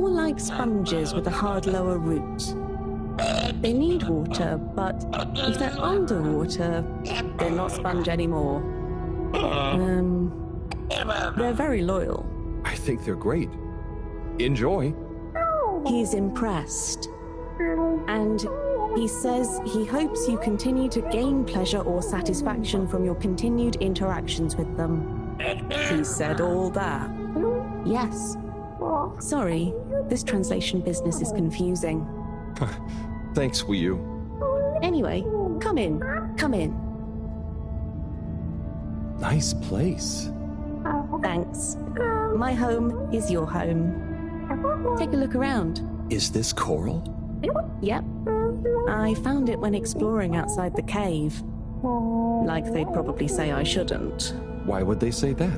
[SPEAKER 9] like sponges with a hard lower root. They need water, but if they're underwater, they're not sponge anymore. They're very loyal.
[SPEAKER 1] I think they're great. Enjoy.
[SPEAKER 9] He's impressed. And he says he hopes you continue to gain pleasure or satisfaction from your continued interactions with them.
[SPEAKER 2] He said all that.
[SPEAKER 9] Yes. Sorry, this translation business is confusing.
[SPEAKER 1] Thanks, Wii U.
[SPEAKER 9] Anyway, come in. Come in.
[SPEAKER 1] Nice place.
[SPEAKER 9] Thanks. My home is your home. Take a look around.
[SPEAKER 1] Is this coral?
[SPEAKER 9] Yep. I found it when exploring outside the cave. Like they'd probably say I shouldn't.
[SPEAKER 1] Why would they say that?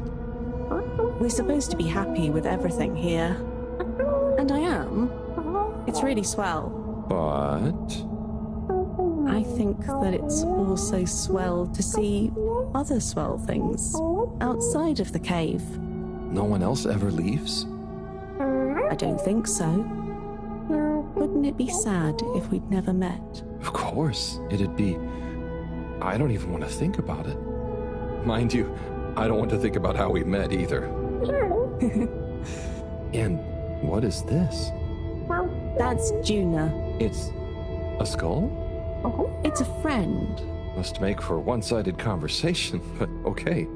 [SPEAKER 9] We're supposed to be happy with everything here. And I am. It's really swell.
[SPEAKER 1] But...
[SPEAKER 9] I think that it's also swell to see other swell things outside of the cave.
[SPEAKER 1] No one else ever leaves?
[SPEAKER 9] I don't think so. Wouldn't it be sad if we'd never met?
[SPEAKER 1] Of course, it'd be... I don't even want to think about it. Mind you, I don't want to think about how we met either. And what is this?
[SPEAKER 9] That's Juna.
[SPEAKER 1] It's a skull?
[SPEAKER 9] It's a friend.
[SPEAKER 1] Must make for one-sided conversation, but okay.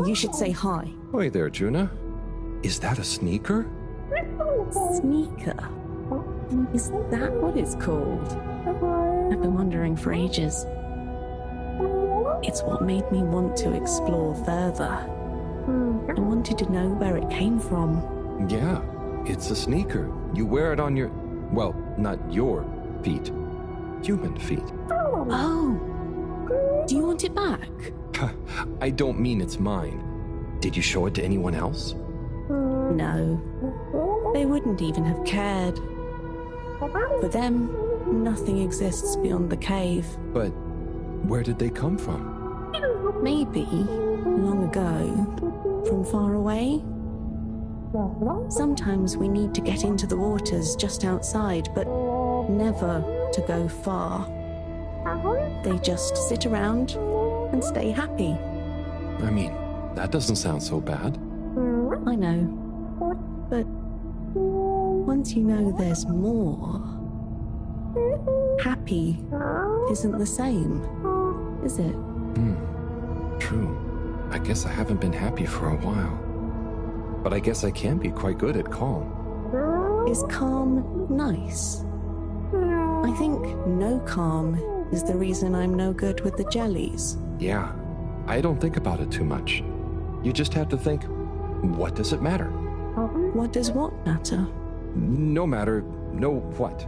[SPEAKER 9] You should say hi.
[SPEAKER 1] Hey there, Juna. Is that a sneaker?
[SPEAKER 9] Sneaker? Is that what it's called? I've been wondering for ages. It's what made me want to explore further. I wanted to know where it came from.
[SPEAKER 1] Yeah, it's a sneaker. You wear it on your... Well, not your feet. Human feet.
[SPEAKER 9] Oh! Do you want it back?
[SPEAKER 1] I don't mean it's mine. Did you show it to anyone else?
[SPEAKER 9] No. They wouldn't even have cared. For them, nothing exists beyond the cave.
[SPEAKER 1] But where did they come from?
[SPEAKER 9] Maybe, long ago, from far away. Sometimes we need to get into the waters just outside, but never to go far. They just sit around and stay happy.
[SPEAKER 1] I mean, that doesn't sound so bad.
[SPEAKER 9] I know. But once you know there's more, happy isn't the same, is it?
[SPEAKER 1] True. I guess I haven't been happy for a while. But I guess I can be quite good at calm.
[SPEAKER 9] Is calm nice? I think no calm is the reason I'm no good with the jellies.
[SPEAKER 1] Yeah, I don't think about it too much. You just have to think, what does it matter?
[SPEAKER 9] What does what matter?
[SPEAKER 1] No matter, no what.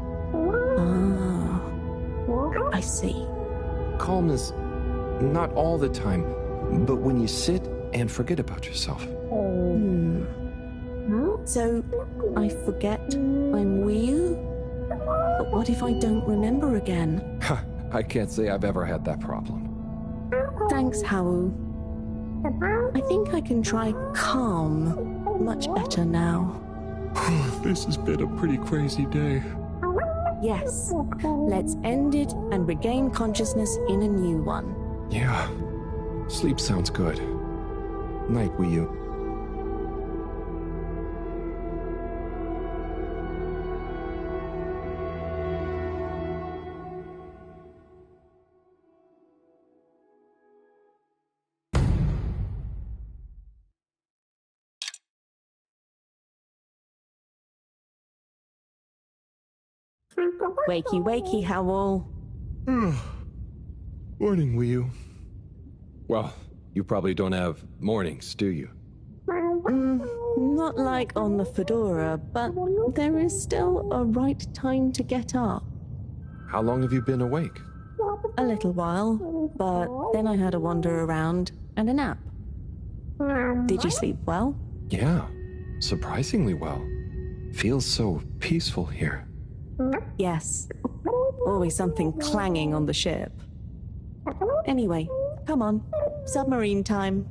[SPEAKER 9] Ah, I see.
[SPEAKER 1] Calmness, not all the time, but when you sit and forget about yourself.
[SPEAKER 9] So, I forget I'm Wii? But what if I don't remember again?
[SPEAKER 1] I can't say I've ever had that problem.
[SPEAKER 9] Thanks, Hao. I think I can try calm much better now.
[SPEAKER 10] This has been a pretty crazy day.
[SPEAKER 9] Yes, let's end it and regain consciousness in a new one.
[SPEAKER 1] Yeah, sleep sounds good. Night, Wii U.
[SPEAKER 9] Wakey, wakey, Howl.
[SPEAKER 1] Morning, Wii U. Well, you probably don't have mornings, do you?
[SPEAKER 9] Not like on the Fedora, but there is still a right time to get up.
[SPEAKER 1] How long have you been awake?
[SPEAKER 9] A little while, but then I had a wander around and a nap. Did you sleep well?
[SPEAKER 1] Yeah, surprisingly well. Feels so peaceful here.
[SPEAKER 9] Yes. Always something clanging on the ship. Anyway, come on. Submarine time.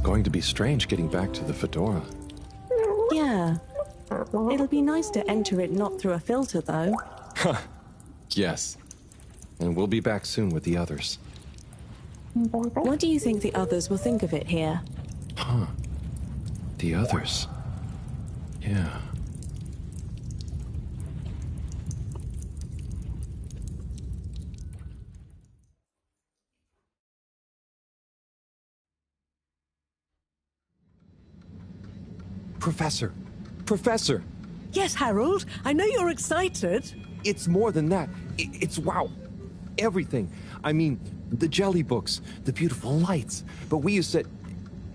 [SPEAKER 1] going to be strange getting back to the Fedora.
[SPEAKER 9] Yeah. It'll be nice to enter it not through a filter, though.
[SPEAKER 1] Yes. And we'll be back soon with the others.
[SPEAKER 9] What do you think the others will think of it here?
[SPEAKER 1] Huh. The others. Yeah.
[SPEAKER 11] Professor! Professor!
[SPEAKER 2] Yes, Harold, I know you're excited.
[SPEAKER 11] It's more than that. It's wow. Everything. I mean, the jelly books, the beautiful lights. But we used to...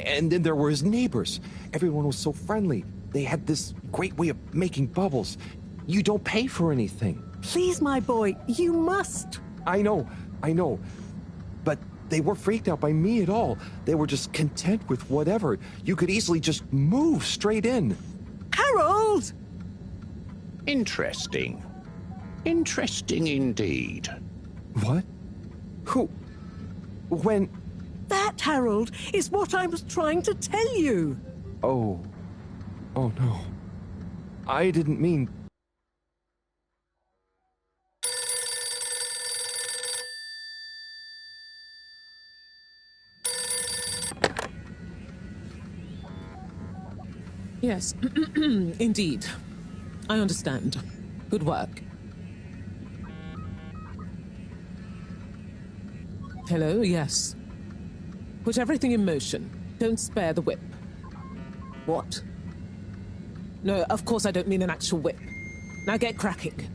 [SPEAKER 11] And then there were his neighbors. Everyone was so friendly. They had this great way of making bubbles. You don't pay for anything.
[SPEAKER 2] Please, my boy, you must.
[SPEAKER 11] I know. But they weren't freaked out by me at all. They were just content with whatever. You could easily just move straight in.
[SPEAKER 2] Harold!
[SPEAKER 12] Interesting. Interesting indeed.
[SPEAKER 11] What? Who? When?
[SPEAKER 2] That, Harold, is what I was trying to tell you.
[SPEAKER 11] Oh no. I didn't mean...
[SPEAKER 13] Yes, indeed. I understand. Good work. Hello, yes. Put everything in motion. Don't spare the whip. What? No, of course I don't mean an actual whip. Now get cracking.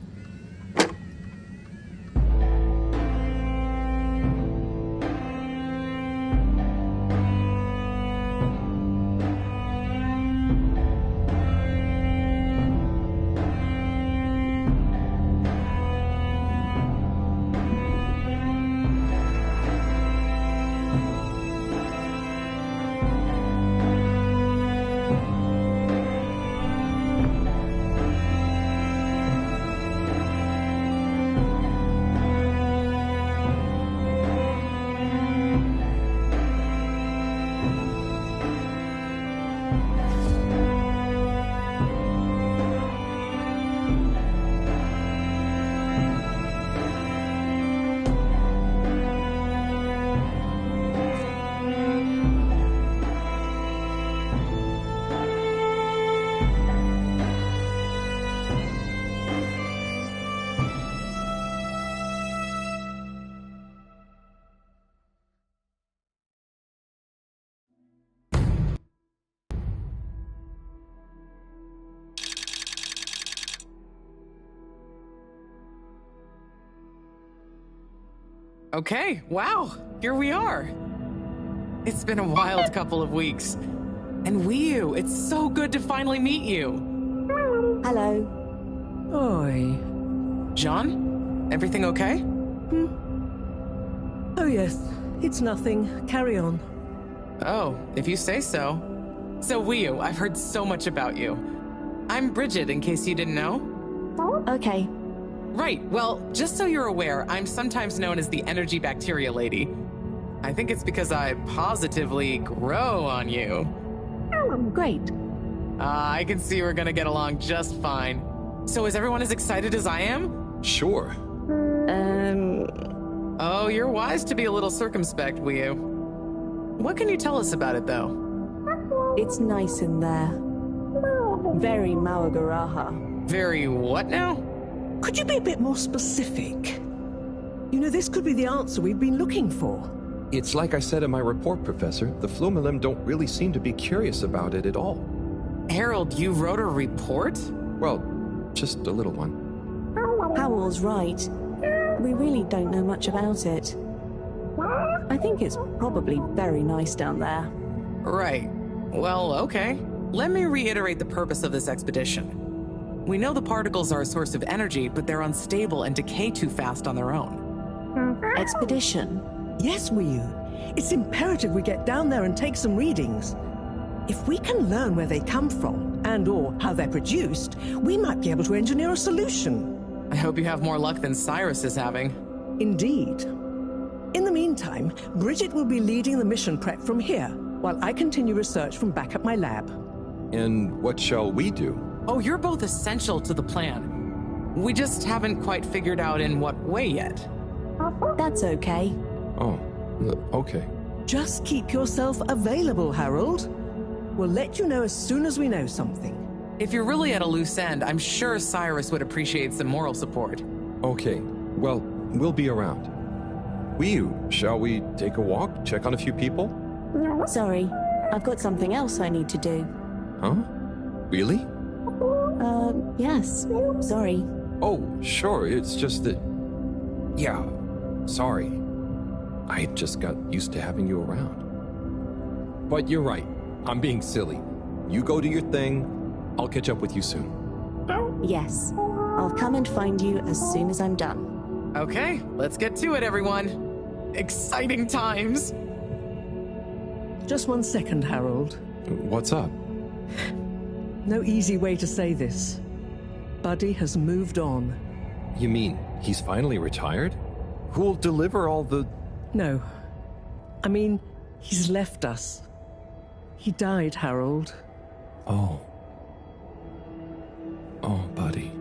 [SPEAKER 14] Okay, wow, here we are. It's been a wild couple of weeks. And Wiyu, it's so good to finally meet you.
[SPEAKER 9] Hello.
[SPEAKER 2] Oi.
[SPEAKER 14] John, everything okay?
[SPEAKER 2] Oh, yes. It's nothing. Carry on.
[SPEAKER 14] Oh, if you say so. So Wiyu, I've heard so much about you. I'm Bridget, in case you didn't know.
[SPEAKER 9] Okay.
[SPEAKER 14] Right, well, just so you're aware, I'm sometimes known as the energy bacteria lady. I think it's because I positively grow on you.
[SPEAKER 9] Great.
[SPEAKER 14] I can see we're gonna get along just fine. So is everyone as excited as I am?
[SPEAKER 1] Sure.
[SPEAKER 14] Oh, you're wise to be a little circumspect, Wiyu. What can you tell us about it, though?
[SPEAKER 9] It's nice in there. Very Mawagaraha.
[SPEAKER 14] Very what now?
[SPEAKER 2] Could you be a bit more specific? You know, this could be the answer we've been looking for.
[SPEAKER 11] It's like I said in my report, Professor. The Flumilim don't really seem to be curious about it at all.
[SPEAKER 14] Harold, you wrote a report?
[SPEAKER 11] Well, just a little one.
[SPEAKER 9] Howell's right. We really don't know much about it. I think it's probably very nice down there.
[SPEAKER 14] Right. Well, okay. Let me reiterate the purpose of this expedition. We know the particles are a source of energy, but they're unstable and decay too fast on their own.
[SPEAKER 9] Expedition?
[SPEAKER 2] Yes, Wiyu. It's imperative we get down there and take some readings. If we can learn where they come from, and/or how they're produced, we might be able to engineer a solution.
[SPEAKER 14] I hope you have more luck than Cyrus is having.
[SPEAKER 2] Indeed. In the meantime, Bridget will be leading the mission prep from here, while I continue research from back at my lab.
[SPEAKER 11] And what shall we do?
[SPEAKER 14] Oh, you're both essential to the plan. We just haven't quite figured out in what way yet.
[SPEAKER 9] That's okay.
[SPEAKER 11] Oh, okay.
[SPEAKER 2] Just keep yourself available, Harold. We'll let you know as soon as we know something.
[SPEAKER 14] If you're really at a loose end, I'm sure Cyrus would appreciate some moral support.
[SPEAKER 11] Okay, well, we'll be around. Shall we take a walk, check on a few people?
[SPEAKER 9] Sorry, I've got something else I need to do.
[SPEAKER 11] Huh? Really?
[SPEAKER 9] Yes. Sorry.
[SPEAKER 11] Oh, sure, it's just that... Yeah, sorry. I just got used to having you around. But you're right, I'm being silly. You go do your thing, I'll catch up with you soon.
[SPEAKER 9] Yes. I'll come and find you as soon as I'm done.
[SPEAKER 14] Okay, let's get to it, everyone. Exciting times.
[SPEAKER 2] Just 1 second, Harold.
[SPEAKER 11] What's up?
[SPEAKER 2] No easy way to say this. Buddy has moved on.
[SPEAKER 11] You mean he's finally retired? Who'll deliver all the...
[SPEAKER 2] No. I mean, he's left us. He died, Harold.
[SPEAKER 11] Oh. Oh, buddy.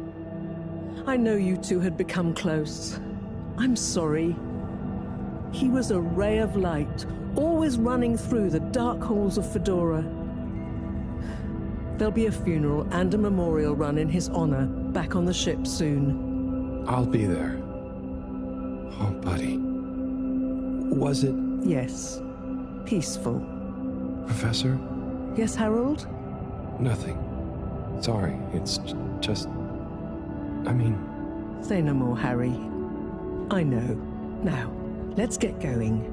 [SPEAKER 2] I know you two had become close. I'm sorry. He was a ray of light, always running through the dark halls of Fedora. There'll be a funeral and a memorial run in his honor back on the ship soon.
[SPEAKER 11] I'll be there. Oh, buddy. Was it...
[SPEAKER 2] Yes. Peaceful.
[SPEAKER 11] Professor?
[SPEAKER 2] Yes, Harold?
[SPEAKER 11] Nothing. Sorry, it's just... I mean...
[SPEAKER 2] Say no more, Harry. I know. Now, let's get going.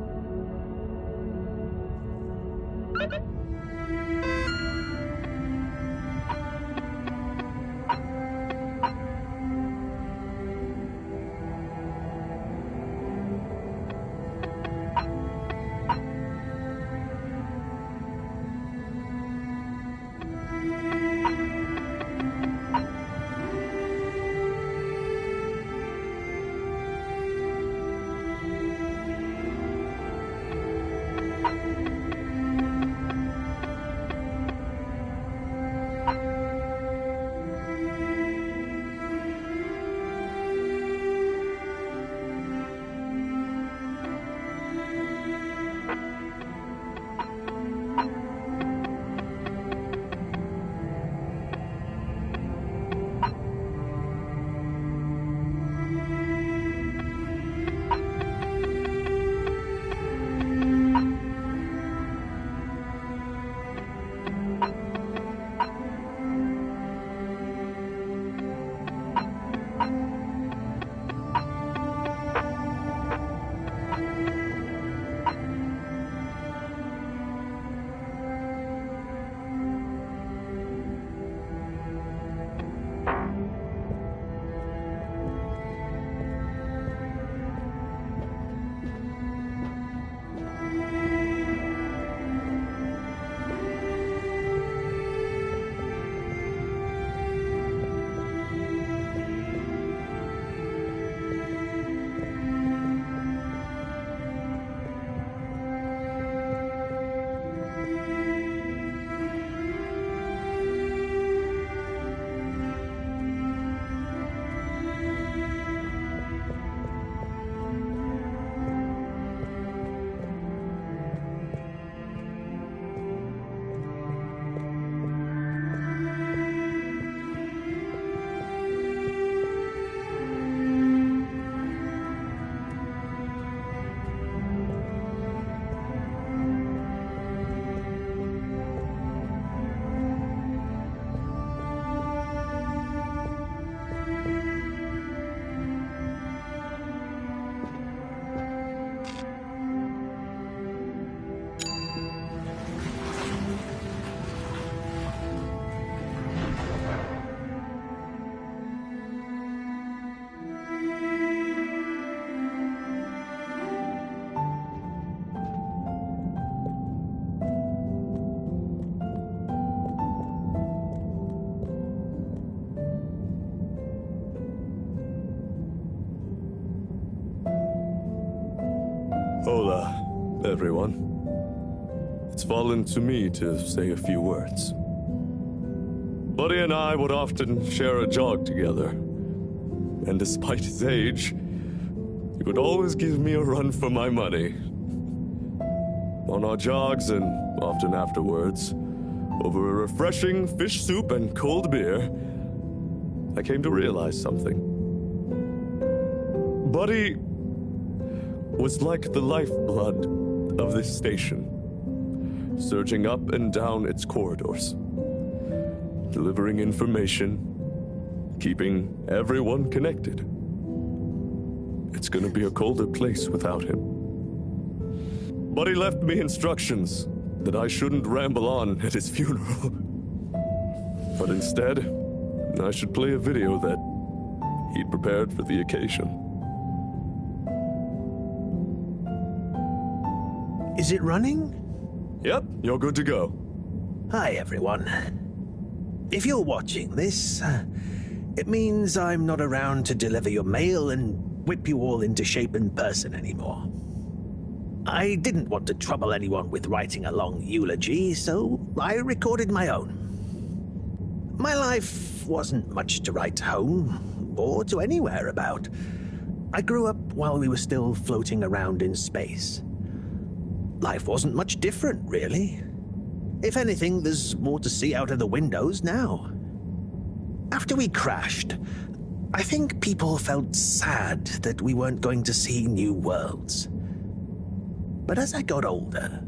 [SPEAKER 5] Hola, everyone. it's fallen to me to say a few words. Buddy and I would often share a jog together, and despite his age, he would always give me a run for my money. On our jogs, and often afterwards, over a refreshing fish soup and cold beer, I came to realize something. Buddy was like the lifeblood of this station, surging up and down its corridors, delivering information, keeping everyone connected. It's gonna be a colder place without him. Buddy left me instructions that I shouldn't ramble on at his funeral. But instead, I should play a video that he'd prepared for the occasion.
[SPEAKER 15] Is it running?
[SPEAKER 5] Yep, you're good to go.
[SPEAKER 15] Hi, everyone. If you're watching this, it means I'm not around to deliver your mail and whip you all into shape in person anymore. I didn't want to trouble anyone with writing a long eulogy, so I recorded my own. My life wasn't much to write home, or to anywhere about. I grew up while we were still floating around in space. Life wasn't much different, really. If anything, there's more to see out of the windows now. After we crashed, I think people felt sad that we weren't going to see new worlds. But as I got older,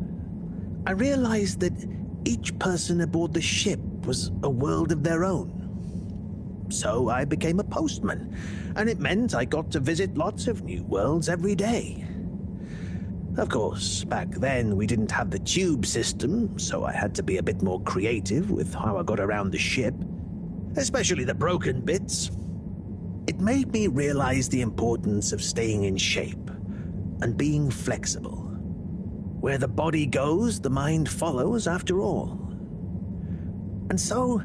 [SPEAKER 15] I realized that each person aboard the ship was a world of their own. So I became a postman, and it meant I got to visit lots of new worlds every day. Of course, back then we didn't have the tube system, so I had to be a bit more creative with how I got around the ship, especially the broken bits. It made me realize the importance of staying in shape and being flexible. Where the body goes, the mind follows after all. And so,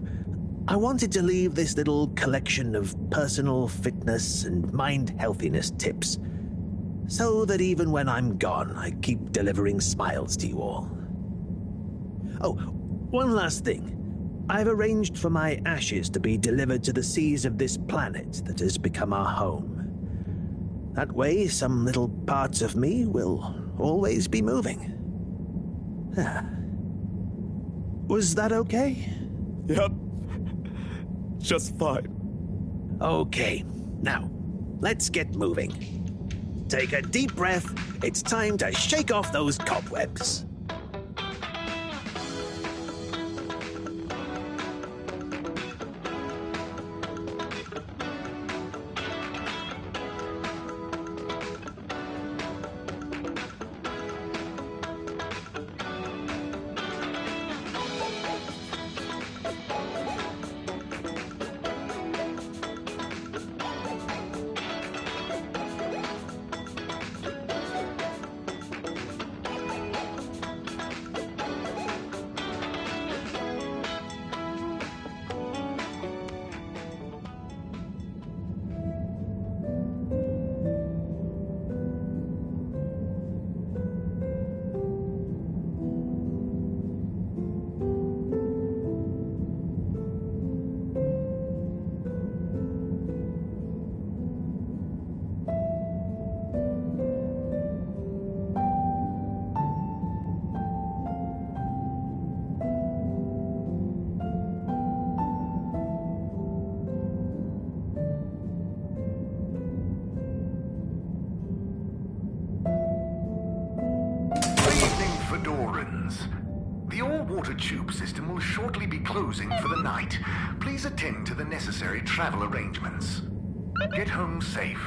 [SPEAKER 15] I wanted to leave this little collection of personal fitness and mind healthiness tips, so that even when I'm gone, I keep delivering smiles to you all. Oh, one last thing. I've arranged for my ashes to be delivered to the seas of this planet that has become our home. That way, some little parts of me will always be moving. Was that okay?
[SPEAKER 5] Yep. Just fine.
[SPEAKER 15] Okay, now, let's get moving. Take a deep breath. It's time to shake off those cobwebs.
[SPEAKER 4] The all-water tube system will shortly be closing for the night. Please attend to the necessary travel arrangements. Get home safe.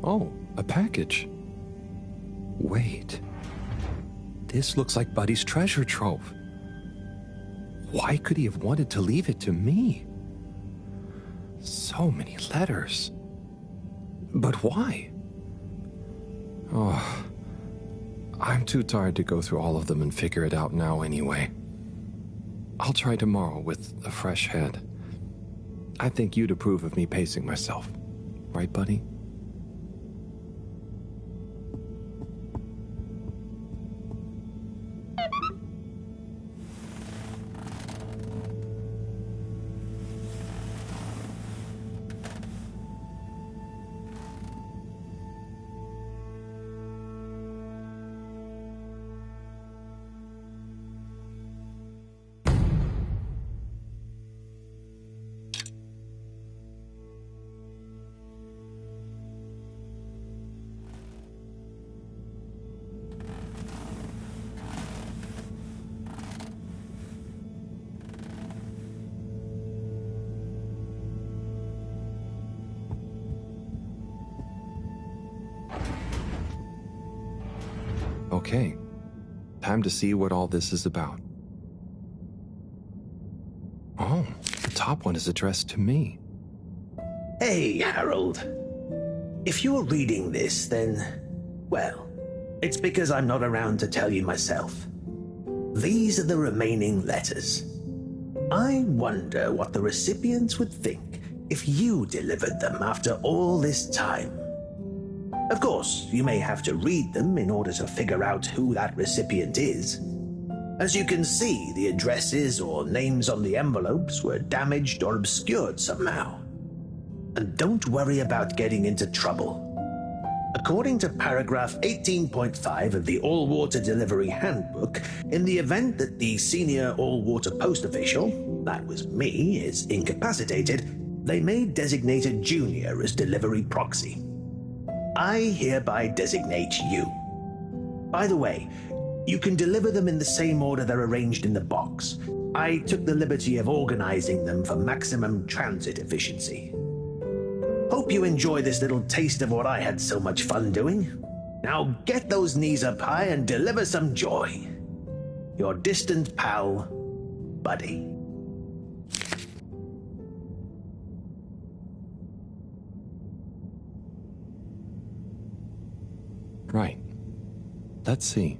[SPEAKER 11] Oh, a package. Wait. This looks like Buddy's treasure trove. Why could he have wanted to leave it to me? So many letters. But why? Oh, I'm too tired to go through all of them and figure it out now anyway. I'll try tomorrow with a fresh head. I think you'd approve of me pacing myself. Right, buddy? Okay, time to see what all this is about. Oh, the top one is addressed to me.
[SPEAKER 15] Hey, Harold. If you're reading this, then, well, it's because I'm not around to tell you myself. These are the remaining letters. I wonder what the recipients would think if you delivered them after all this time. Of course, you may have to read them in order to figure out who that recipient is. As you can see, the addresses or names on the envelopes were damaged or obscured somehow. And don't worry about getting into trouble. According to paragraph 18.5 of the All-Water Delivery Handbook, in the event that the senior all-water post official, that was me, is incapacitated, they may designate a junior as delivery proxy. I hereby designate you. By the way, you can deliver them in the same order they're arranged in the box. I took the liberty of organizing them for maximum transit efficiency. Hope you enjoy this little taste of what I had so much fun doing. Now get those knees up high and deliver some joy. Your distant pal, Buddy.
[SPEAKER 11] Right. Let's see.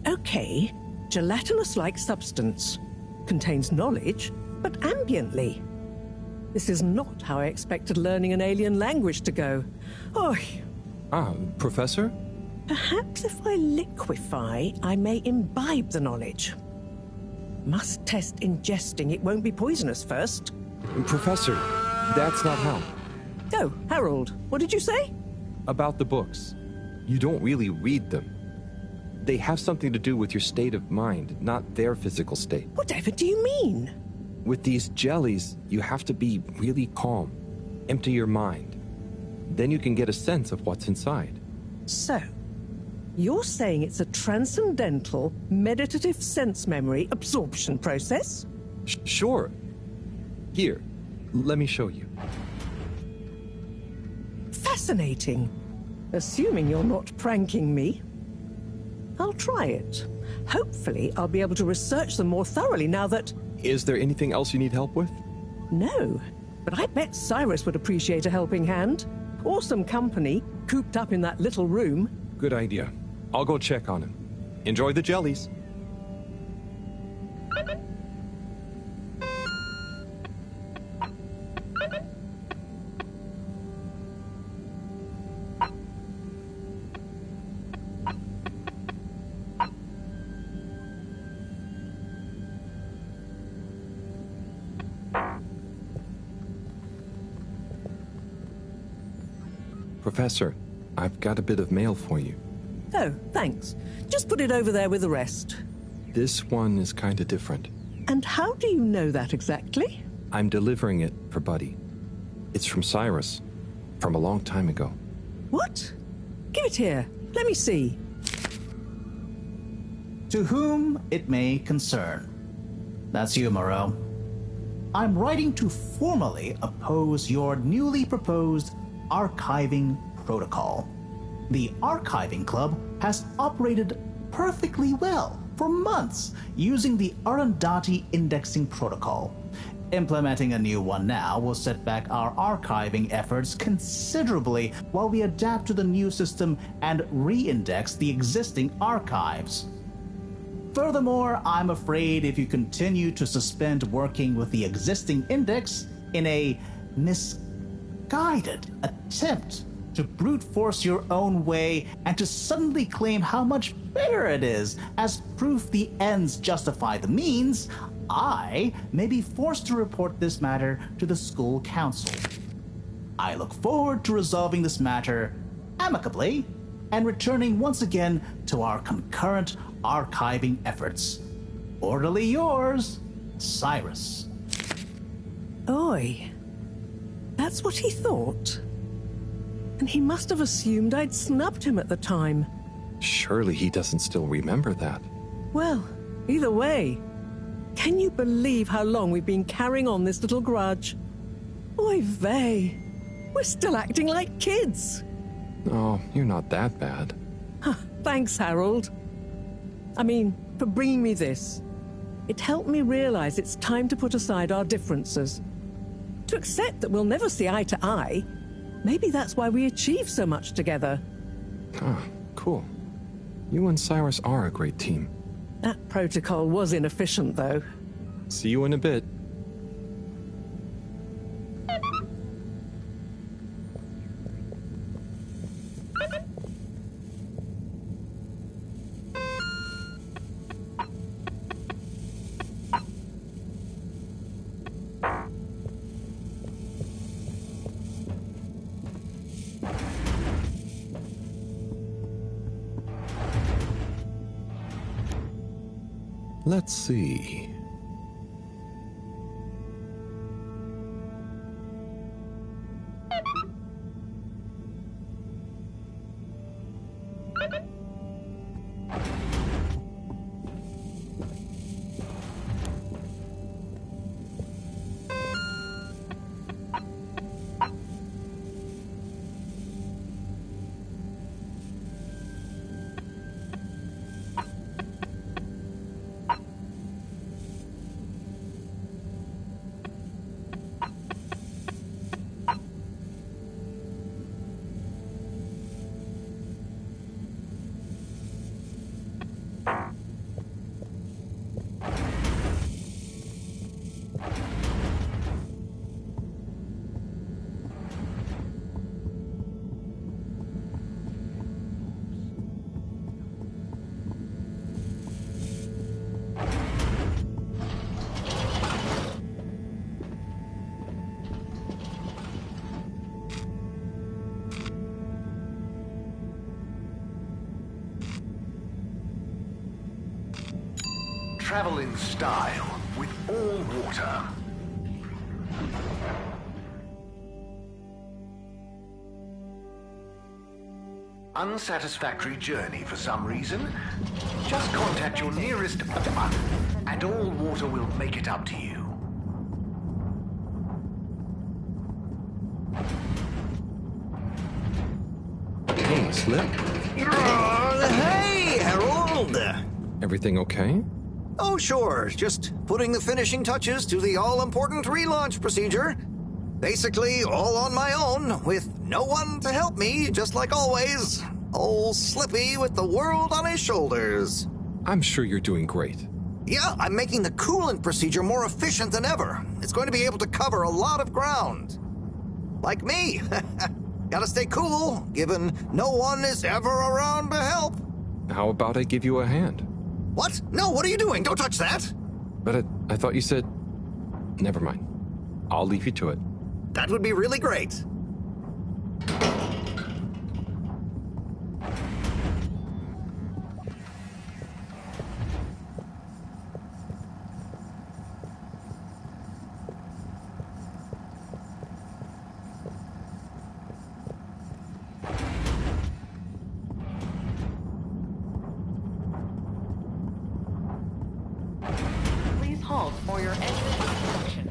[SPEAKER 2] Okay, gelatinous-like substance. Contains knowledge, but ambiently. This is not how I expected learning an alien language to go. Oh,
[SPEAKER 11] Professor?
[SPEAKER 2] perhaps if I liquefy, I may imbibe the knowledge. Must test ingesting. It won't be poisonous first.
[SPEAKER 11] Professor, that's not how.
[SPEAKER 2] Oh, Harold, what did you say?
[SPEAKER 11] About the books. You don't really read them. They have something to do with your state of mind, not their physical state.
[SPEAKER 2] Whatever do you mean?
[SPEAKER 11] With these jellies, you have to be really calm. Empty your mind. Then you can get a sense of what's inside.
[SPEAKER 2] So, you're saying it's a transcendental, meditative sense memory absorption process?
[SPEAKER 11] Sure. Here, let me show you.
[SPEAKER 2] Fascinating. Assuming you're not pranking me. I'll try it. Hopefully, I'll be able to research them more thoroughly now that...
[SPEAKER 11] Is there anything else you need help with?
[SPEAKER 2] No, but I bet Cyrus would appreciate a helping hand. Or some company, cooped up in that little room.
[SPEAKER 11] Good idea. I'll go check on him. Enjoy the jellies. Professor, I've got a bit of mail for you.
[SPEAKER 2] Oh, thanks. Just put it over there with the rest.
[SPEAKER 11] This one is kind of different.
[SPEAKER 2] And how do you know that exactly?
[SPEAKER 11] I'm delivering it for Buddy. It's from Cyrus, from a long time ago.
[SPEAKER 2] What? Give it here. Let me see.
[SPEAKER 16] To whom it may concern. That's you, Moreau. I'm writing to formally oppose your newly proposed archiving protocol. The Archiving Club has operated perfectly well for months using the Arundhati indexing protocol. Implementing a new one now will set back our archiving efforts considerably while we adapt to the new system and re-index the existing archives. Furthermore, I'm afraid if you continue to suspend working with the existing index in a misguided attempt to brute force your own way and to suddenly claim how much better it is as proof the ends justify the means, I may be forced to report this matter to the school council. I look forward to resolving this matter amicably and returning once again to our concurrent archiving efforts. Orderly yours, Cyrus.
[SPEAKER 2] Oi. That's what he thought? And he must have assumed I'd snubbed him at the time.
[SPEAKER 11] Surely he doesn't still remember that.
[SPEAKER 2] Well, either way, can you believe how long we've been carrying on this little grudge? Oy vey, we're still acting like kids.
[SPEAKER 11] Oh, you're not that bad.
[SPEAKER 2] Thanks, Harold. I mean, for bringing me this. It helped me realize it's time to put aside our differences. To accept that we'll never see eye to eye. Maybe that's why we achieve so much together.
[SPEAKER 11] Ah, cool. You and Cyrus are a great team.
[SPEAKER 2] That protocol was inefficient, though.
[SPEAKER 11] See you in a bit. Let's see.
[SPEAKER 4] Travel in style with all water. Unsatisfactory journey for some reason? Just contact your nearest and all water will make it up to you.
[SPEAKER 11] Hey, Slip.
[SPEAKER 17] Hey, Harold!
[SPEAKER 11] Everything okay?
[SPEAKER 17] Oh, sure. Just putting the finishing touches to the all-important relaunch procedure. Basically, all on my own, with no one to help me, just like always. Old Slippy with the world on his shoulders.
[SPEAKER 11] I'm sure you're doing great.
[SPEAKER 17] Yeah, I'm making the coolant procedure more efficient than ever. It's going to be able to cover a lot of ground. Like me. Gotta stay cool, given no one is ever around to help.
[SPEAKER 11] How about I give you a hand?
[SPEAKER 17] What? No, what are you doing? Don't touch that!
[SPEAKER 11] But I thought you said... Never mind. I'll leave you to it.
[SPEAKER 17] That would be really great.
[SPEAKER 14] Please halt for your exit inspection.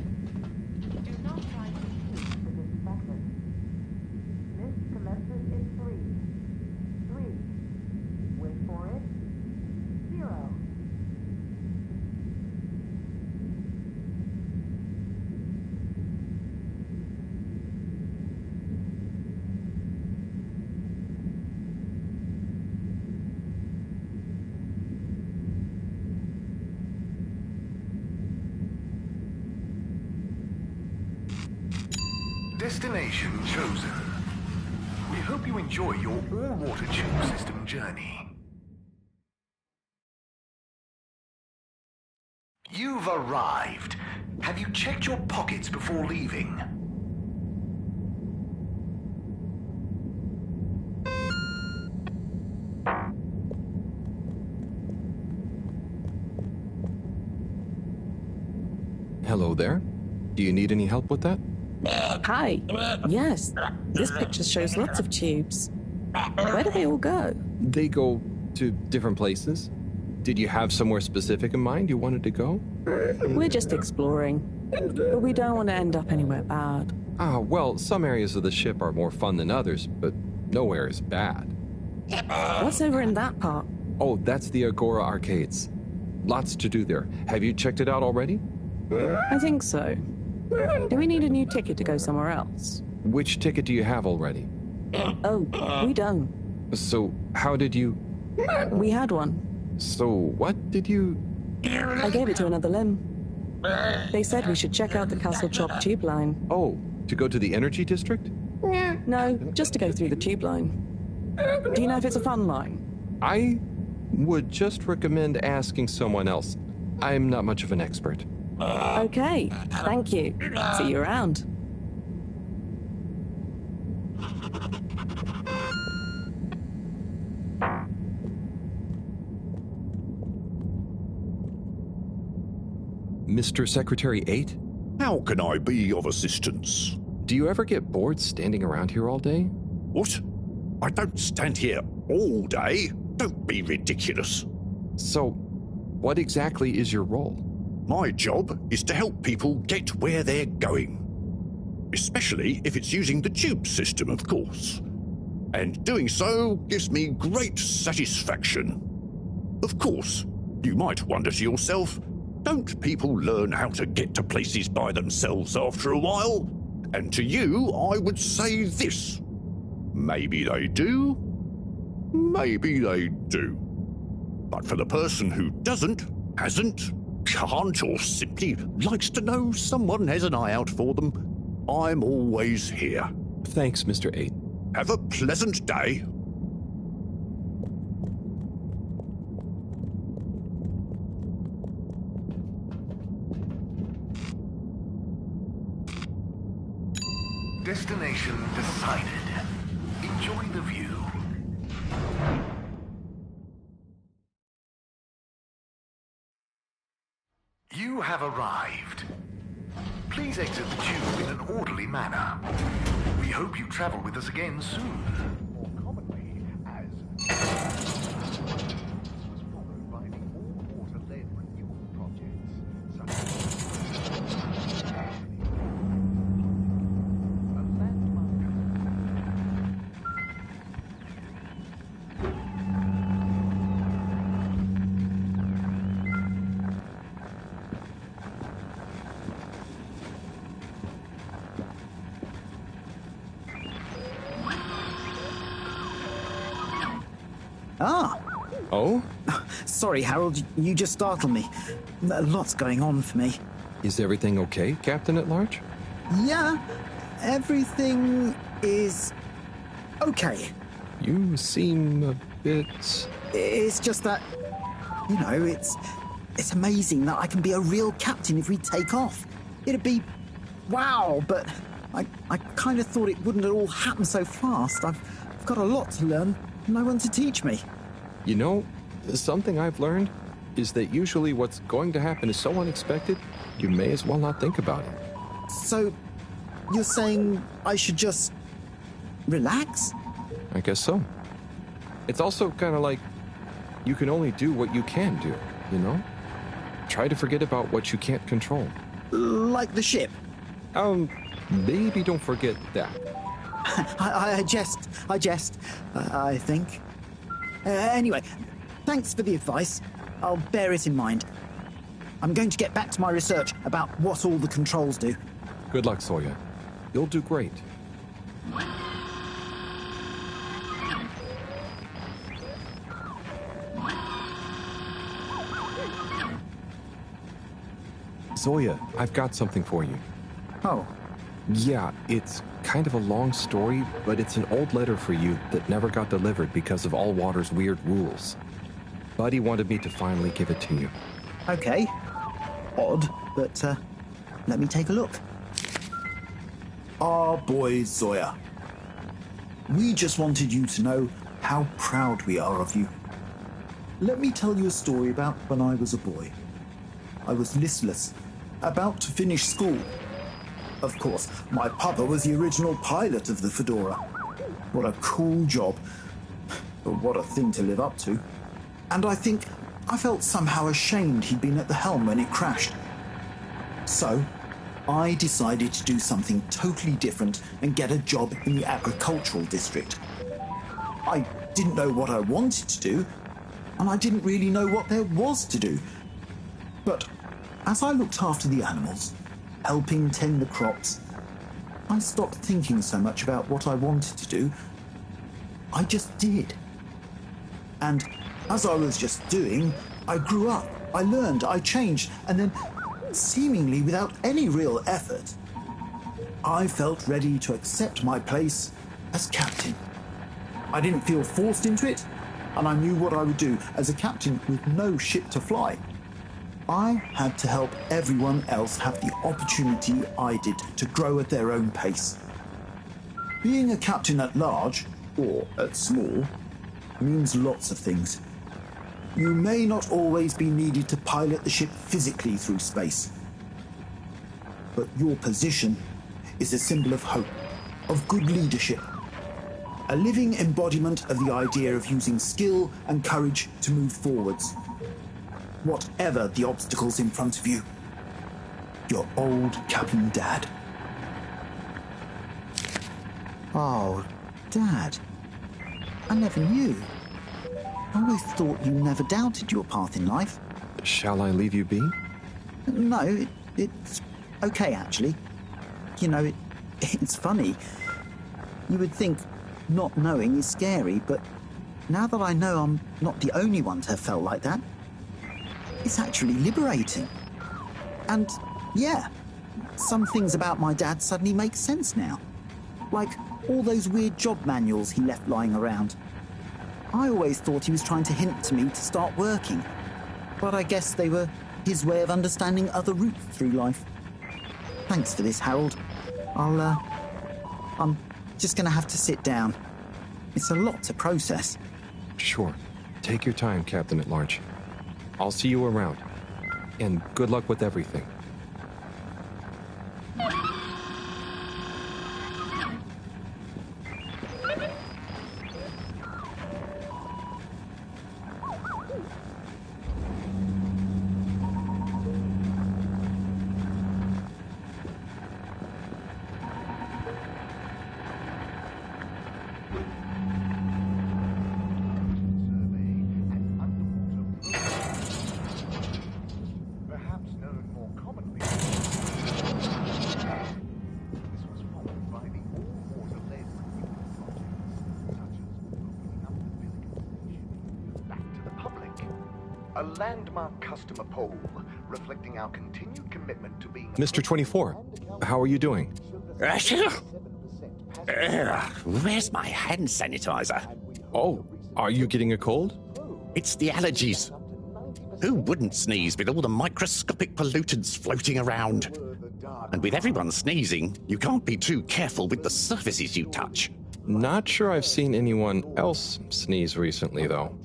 [SPEAKER 14] Do not try to use the disinfectant. This commences in 3. 3. Wait for it. 0.
[SPEAKER 4] Destination chosen. We hope you enjoy your all-water tube system journey. You've arrived. Have you checked your pockets before leaving?
[SPEAKER 11] Hello there. Do you need any help with that?
[SPEAKER 9] Hi. Yes, this picture shows lots of tubes. Where do they all go?
[SPEAKER 11] They go to different places. Did you have somewhere specific in mind you wanted to go?
[SPEAKER 9] We're just exploring, but we don't want to end up anywhere bad.
[SPEAKER 11] Ah, well, some areas of the ship are more fun than others, but nowhere is bad.
[SPEAKER 9] What's over in that part?
[SPEAKER 11] Oh, that's the Agora Arcades. Lots to do there. Have you checked it out already?
[SPEAKER 9] I think so. Do we need a new ticket to go somewhere else?
[SPEAKER 11] Which ticket do you have already?
[SPEAKER 9] Oh, we don't.
[SPEAKER 11] So, how did you...
[SPEAKER 9] We had one.
[SPEAKER 11] So, what did you...
[SPEAKER 9] I gave it to another limb. They said we should check out the Castle Chop tube line.
[SPEAKER 11] Oh, to go to the energy district?
[SPEAKER 9] No, just to go through the tube line. Do you know if it's a fun line?
[SPEAKER 11] I would just recommend asking someone else. I'm not much of an expert.
[SPEAKER 9] Okay, thank you. See you around.
[SPEAKER 11] Mr. Secretary 8?
[SPEAKER 12] How can I be of assistance?
[SPEAKER 11] Do you ever get bored standing around here all day?
[SPEAKER 12] What? I don't stand here all day. Don't be ridiculous.
[SPEAKER 11] So, what exactly is your role?
[SPEAKER 12] My job is to help people get where they're going. Especially if it's using the tube system, of course. And doing so gives me great satisfaction. Of course, you might wonder to yourself, don't people learn how to get to places by themselves after a while? And to you, I would say this. Maybe they do. Maybe they do. But for the person who doesn't, hasn't, can't, or simply likes to know someone has an eye out for them, I'm always here.
[SPEAKER 11] Thanks, Mr. 8.
[SPEAKER 12] Have a pleasant day.
[SPEAKER 4] Destination decided. Enjoy the view. You have arrived. Please exit the tube in an orderly manner. We hope you travel with us again soon. More commonly as... was followed by the all-water-led renewal projects, such as...
[SPEAKER 18] Ah!
[SPEAKER 11] Oh?
[SPEAKER 18] Sorry, Harold, you just startled me. A lot's going on for me.
[SPEAKER 11] Is everything okay, Captain at Large?
[SPEAKER 18] Yeah, everything is okay.
[SPEAKER 11] You seem a bit...
[SPEAKER 18] It's just that, you know, it's amazing that I can be a real captain if we take off. It'd be wow, but I kind of thought it wouldn't at all happen so fast. I've got a lot to learn. No one to teach me.
[SPEAKER 11] You know, something I've learned is that usually what's going to happen is so unexpected, you may as well not think about it.
[SPEAKER 18] So, you're saying I should just relax?
[SPEAKER 11] I guess so. It's also kind of like you can only do what you can do, you know? Try to forget about what you can't control.
[SPEAKER 18] Like the ship?
[SPEAKER 11] Maybe don't forget that.
[SPEAKER 18] I jest, I think. Anyway, thanks for the advice. I'll bear it in mind. I'm going to get back to my research about what all the controls do.
[SPEAKER 11] Good luck, Sawyer. You'll do great. Zoya, I've got something for you.
[SPEAKER 18] Oh.
[SPEAKER 11] Yeah, it's kind of a long story, but it's an old letter for you that never got delivered because of Allwater's weird rules. Buddy wanted me to finally give it to you.
[SPEAKER 18] Okay. Odd, but let me take a look.
[SPEAKER 19] Our boy Zoya. We just wanted you to know how proud we are of you. Let me tell you a story about when I was a boy. I was listless, about to finish school. Of course, my papa was the original pilot of the Fedora. What a cool job. But what a thing to live up to. And I think I felt somehow ashamed he'd been at the helm when it crashed. So, I decided to do something totally different and get a job in the agricultural district. I didn't know what I wanted to do, and I didn't really know what there was to do. But as I looked after the animals, helping tend the crops, I stopped thinking so much about what I wanted to do. I just did. And as I was just doing, I grew up, I learned, I changed, and then, seemingly without any real effort, I felt ready to accept my place as captain. I didn't feel forced into it, and I knew what I would do as a captain with no ship to fly. I had to help everyone else have the opportunity I did to grow at their own pace. Being a captain at large, or at small, means lots of things. You may not always be needed to pilot the ship physically through space. But your position is a symbol of hope, of good leadership, a living embodiment of the idea of using skill and courage to move forwards. Whatever the obstacles in front of you, your old Captain Dad.
[SPEAKER 18] Oh, Dad. I never knew. I always thought you never doubted your path in life.
[SPEAKER 11] Shall I leave you be?
[SPEAKER 18] No, it's okay, actually. You know, it's funny. You would think not knowing is scary, but now that I know I'm not the only one to have felt like that, it's actually liberating. And, yeah, some things about my dad suddenly make sense now. Like all those weird job manuals he left lying around. I always thought he was trying to hint to me to start working, but I guess they were his way of understanding other routes through life. Thanks for this, Harold. I'm just gonna have to sit down. It's a lot to process.
[SPEAKER 11] Sure. Take your time, Captain at Large. I'll see you around. and good luck with everything.
[SPEAKER 4] A landmark customer poll reflecting our continued commitment to being...
[SPEAKER 11] Mr. 24, how are you doing?
[SPEAKER 12] Where's my hand sanitizer?
[SPEAKER 11] Oh, are you getting a cold?
[SPEAKER 12] It's the allergies. Who wouldn't sneeze with all the microscopic pollutants floating around? And with everyone sneezing, you can't be too careful with the surfaces you touch.
[SPEAKER 11] Not sure I've seen anyone else sneeze recently, though.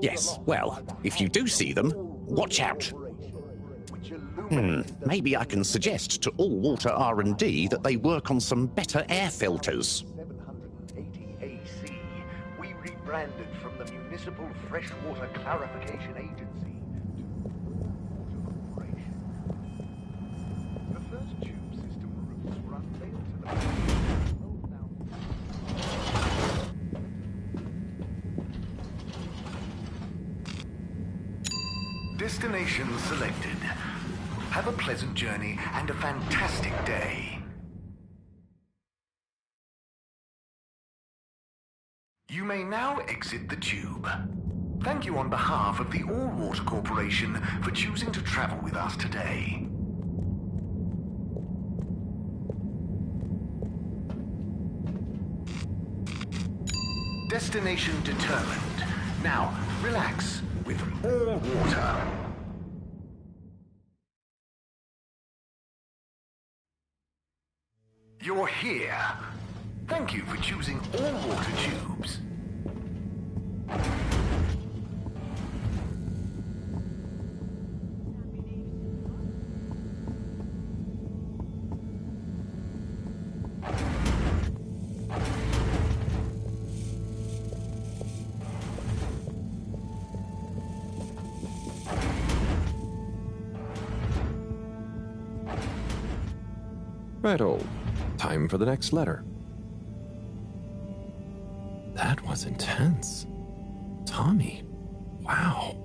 [SPEAKER 12] Yes, well, if you do see them, watch out. Maybe I can suggest to All Water R&D that they work on some better air filters.
[SPEAKER 4] 780 AC, we rebranded from the Municipal Freshwater Clarification Agency to Water Corporation. The first tube system routes were unveiled to the... Destination selected. Have a pleasant journey and a fantastic day. You may now exit the tube. Thank you on behalf of the All Water Corporation for choosing to travel with us today. Destination determined. Now, relax with All Water. You're here. Thank you for choosing All Water Tubes.
[SPEAKER 11] Righto. Time for the next letter. That was intense. Tommy. Wow.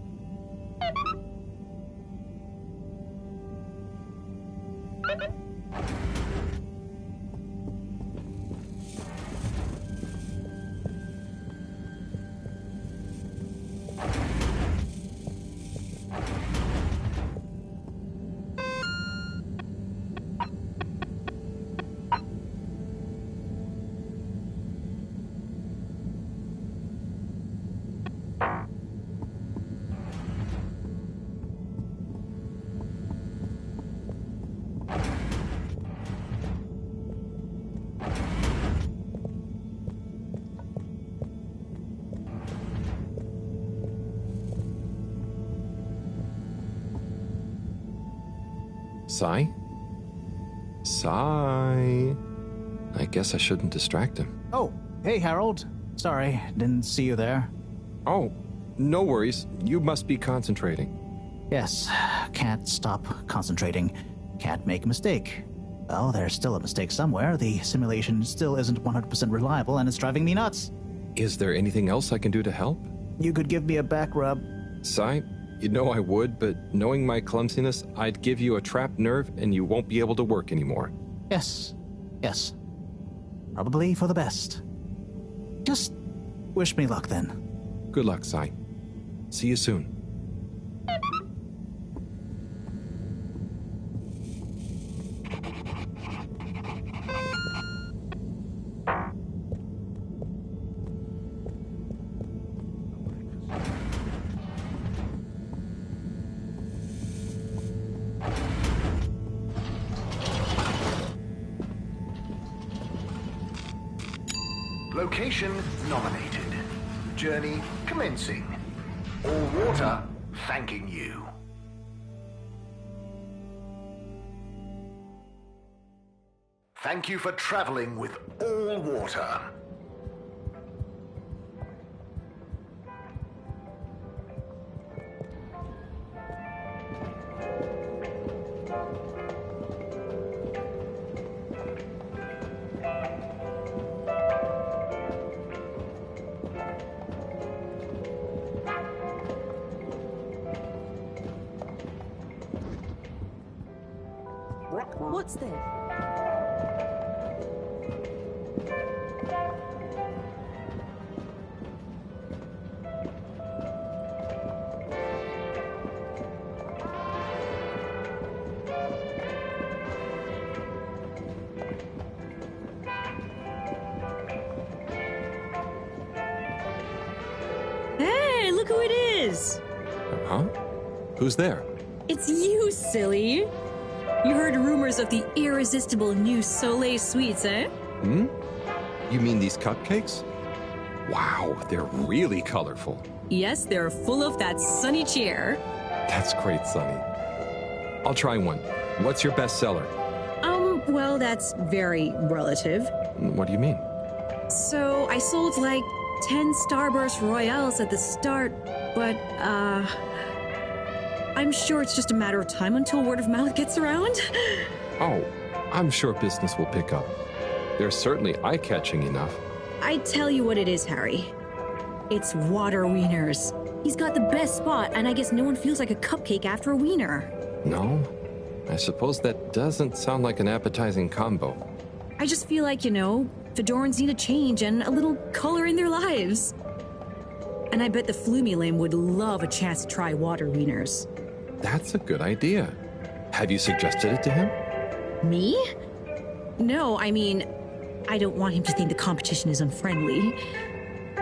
[SPEAKER 11] Sai? Sai? I guess I shouldn't distract him.
[SPEAKER 16] Oh, hey, Harold. Sorry, didn't see you there.
[SPEAKER 11] Oh, no worries. You must be concentrating.
[SPEAKER 16] Yes, can't stop concentrating. Can't make a mistake. Well, there's still a mistake somewhere. The simulation still isn't 100% reliable, and it's driving me nuts.
[SPEAKER 11] Is there anything else I can do to help?
[SPEAKER 16] You could give me a back rub.
[SPEAKER 11] Sai, you know I would, but knowing my clumsiness, I'd give you a trapped nerve and you won't be able to work anymore.
[SPEAKER 16] Yes. Probably for the best. Just wish me luck then.
[SPEAKER 11] Good luck, Sai. See you soon.
[SPEAKER 4] Location nominated. Journey commencing. All Water thanking you. Thank you for traveling with all water.
[SPEAKER 8] What's there? Hey, look who it is!
[SPEAKER 11] Huh? Who's there?
[SPEAKER 8] It's you, silly! You heard rumors of the irresistible new Soleil sweets, eh?
[SPEAKER 11] Hmm? You mean these cupcakes? Wow, they're really colorful.
[SPEAKER 8] Yes, they're full of that sunny cheer.
[SPEAKER 11] That's great, Sonny. I'll try one. What's your bestseller?
[SPEAKER 8] Well, that's very relative.
[SPEAKER 11] What do you mean?
[SPEAKER 8] So, I sold like 10 Starburst Royales at the start, but, I'm sure it's just a matter of time until word of mouth gets around.
[SPEAKER 11] Oh, I'm sure business will pick up. They're certainly eye-catching enough.
[SPEAKER 8] I tell you what it is, Harry. It's water wieners. He's got the best spot, and I guess no one feels like a cupcake after a wiener.
[SPEAKER 11] No? I suppose that doesn't sound like an appetizing combo.
[SPEAKER 8] I just feel like, Fedorans need a change and a little color in their lives. And I bet the Flumilim would love a chance to try water wieners.
[SPEAKER 11] That's a good idea. Have you suggested it to him?
[SPEAKER 8] Me? No, I mean, I don't want him to think the competition is unfriendly.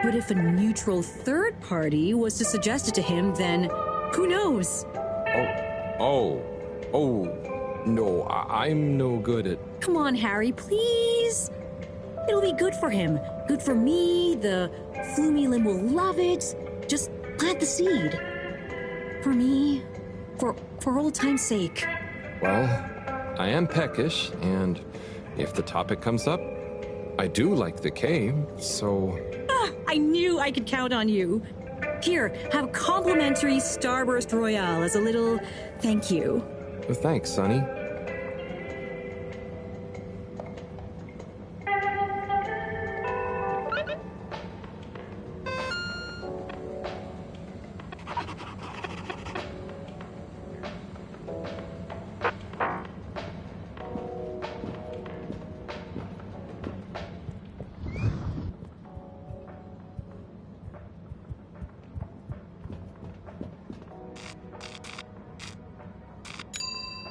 [SPEAKER 8] But if a neutral third party was to suggest it to him, then who knows?
[SPEAKER 11] No, I'm no good at...
[SPEAKER 8] Come on, Harry, please. It'll be good for him. Good for me. The Flumilim will love it. Just plant the seed. For me. For old time's sake.
[SPEAKER 11] Well, I am peckish, and if the topic comes up, I do like the cave, so...
[SPEAKER 8] I knew I could count on you. Here, have complimentary Starburst Royale as a little thank you.
[SPEAKER 11] Well, thanks, Sonny.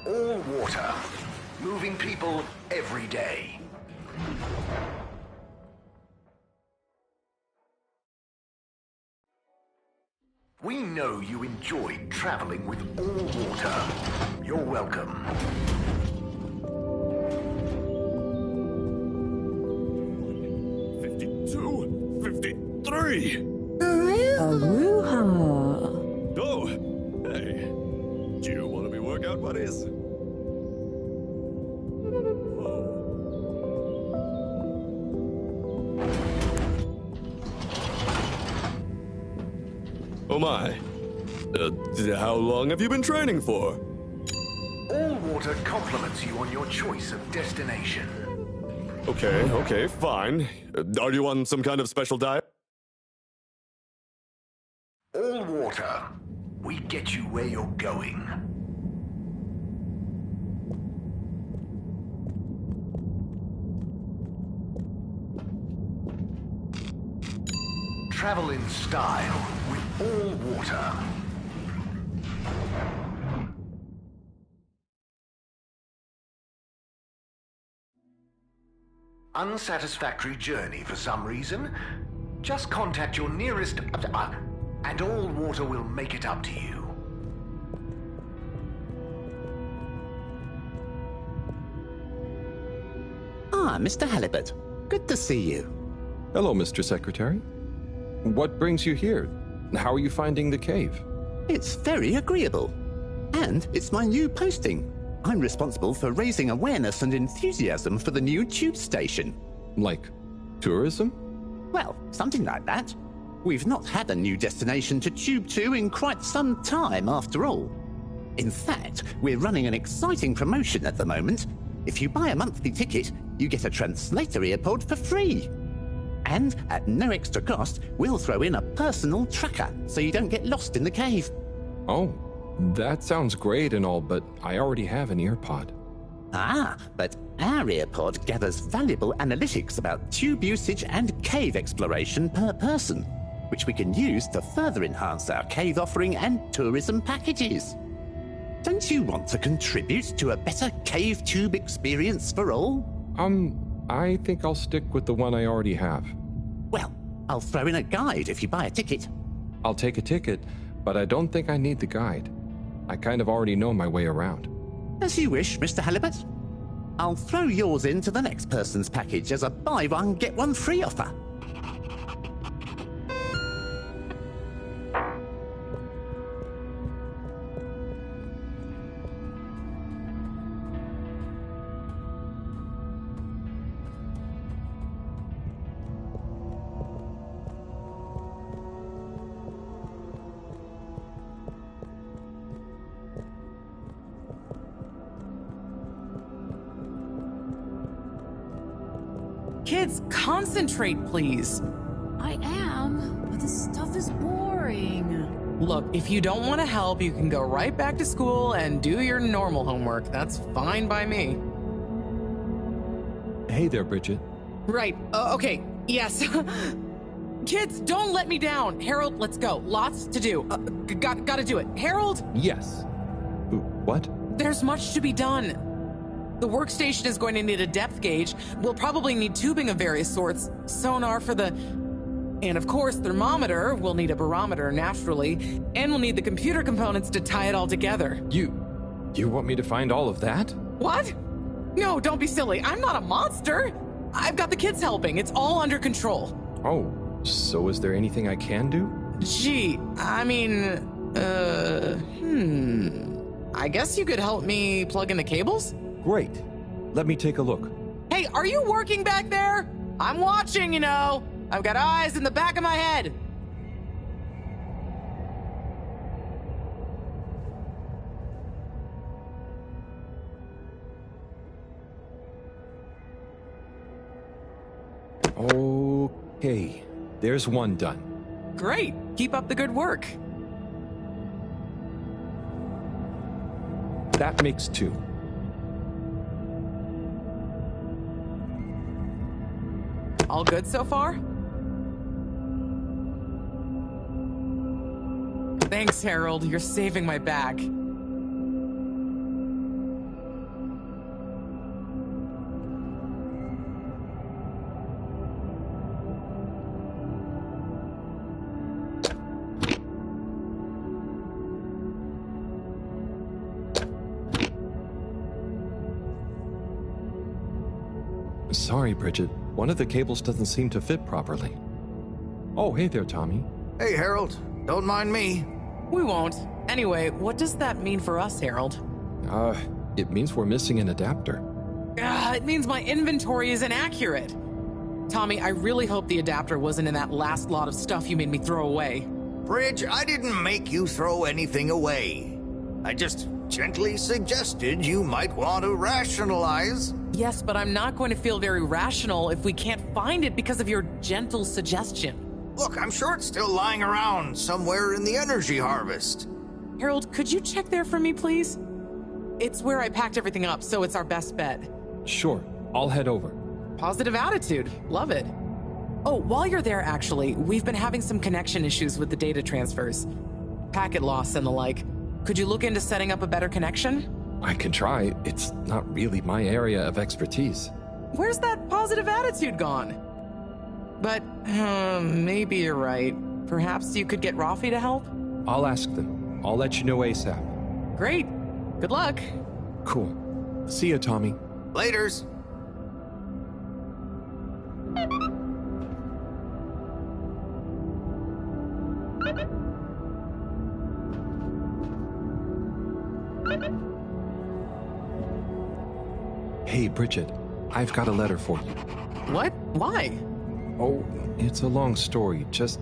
[SPEAKER 4] All water. Moving people every day. We know you enjoyed traveling with all water. You're welcome.
[SPEAKER 8] Aruha.
[SPEAKER 5] Oh, hey. Do you want to be workout buddies? Oh my. How long have you been training for?
[SPEAKER 4] All water compliments you on your choice of destination.
[SPEAKER 5] Okay, fine. Are you on some kind of special diet?
[SPEAKER 4] All water. We get you where you're going. Travel in style with all water. Unsatisfactory journey for some reason? Just contact your nearest... and all water will make it up to you.
[SPEAKER 20] Ah, Mr. Halibut. Good to see you.
[SPEAKER 11] Hello, Mr. Secretary. What brings you here? How are you finding the cave?
[SPEAKER 20] It's very agreeable. And it's my new posting. I'm responsible for raising awareness and enthusiasm for the new tube station.
[SPEAKER 1] Like tourism?
[SPEAKER 20] Well, something like that. We've not had a new destination to tube to in quite some time, after all. In fact, we're running an exciting promotion at the moment. If you buy a monthly ticket, you get a translator earpod for free. And at no extra cost, we'll throw in a personal tracker so you don't get lost in the cave.
[SPEAKER 1] Oh, that sounds great and all, but I already have an earpod.
[SPEAKER 20] Ah, but our earpod gathers valuable analytics about tube usage and cave exploration per person, which we can use to further enhance our cave offering and tourism packages. Don't you want to contribute to a better cave tube experience for all?
[SPEAKER 1] I think I'll stick with the one I already have.
[SPEAKER 20] Well, I'll throw in a guide if you buy a ticket.
[SPEAKER 1] I'll take a ticket, but I don't think I need the guide. I kind of already know my way around.
[SPEAKER 20] As you wish, Mr. Halibut. I'll throw yours into the next person's package as a buy one, get one free offer.
[SPEAKER 21] Kids, concentrate, please.
[SPEAKER 22] I am, but this stuff is boring.
[SPEAKER 21] Look, if you don't want to help, you can go right back to school and do your normal homework. That's fine by me.
[SPEAKER 1] Hey there, Bridget.
[SPEAKER 21] Right, okay, yes. Kids, don't let me down. Harold, let's go. Lots to do. Gotta do it. Harold?
[SPEAKER 1] Yes. What?
[SPEAKER 21] There's much to be done. The workstation is going to need a depth gauge. We'll probably need tubing of various sorts. Sonar for the... And of course, thermometer. We'll need a barometer, naturally. And we'll need the computer components to tie it all together.
[SPEAKER 1] You want me to find all of that?
[SPEAKER 21] What? No, don't be silly. I'm not a monster. I've got the kids helping. It's all under control.
[SPEAKER 1] Oh, so is there anything I can do?
[SPEAKER 21] Gee, I mean... I guess you could help me plug in the cables?
[SPEAKER 1] Great. Let me take a look.
[SPEAKER 21] Hey, are you working back there? I'm watching, you know. I've got eyes in the back of my head.
[SPEAKER 1] Okay, there's one done.
[SPEAKER 21] Great. Keep up the good work.
[SPEAKER 1] That makes two.
[SPEAKER 21] All good so far? Thanks, Harold. You're saving my back.
[SPEAKER 1] Sorry, Bridget. One of the cables doesn't seem to fit properly. Oh, hey there, Tommy.
[SPEAKER 17] Hey, Harold. Don't mind me.
[SPEAKER 21] We won't. Anyway, what does that mean for us, Harold?
[SPEAKER 1] It means we're missing an adapter.
[SPEAKER 21] It means my inventory is inaccurate. Tommy, I really hope the adapter wasn't in that last lot of stuff you made me throw away.
[SPEAKER 17] Bridge, I didn't make you throw anything away. I just gently suggested you might want to rationalize.
[SPEAKER 21] Yes, but I'm not going to feel very rational if we can't find it because of your gentle suggestion.
[SPEAKER 17] Look, I'm sure it's still lying around somewhere in the energy harvest.
[SPEAKER 21] Harold, could you check there for me, please? It's where I packed everything up, so it's our best bet.
[SPEAKER 1] Sure, I'll head over.
[SPEAKER 21] Positive attitude. Love it. Oh, while you're there, actually, we've been having some connection issues with the data transfers. Packet loss and the like. Could you look into setting up a better connection?
[SPEAKER 1] I can try. It's not really my area of expertise.
[SPEAKER 21] Where's that positive attitude gone? But, maybe you're right. Perhaps you could get Rafi to help?
[SPEAKER 1] I'll ask them. I'll let you know ASAP.
[SPEAKER 21] Great. Good luck.
[SPEAKER 1] Cool. See ya, Tommy.
[SPEAKER 17] Laters.
[SPEAKER 11] Hey, Bridget, I've got a letter for you.
[SPEAKER 21] What? Why?
[SPEAKER 11] Oh, it's a long story. Just...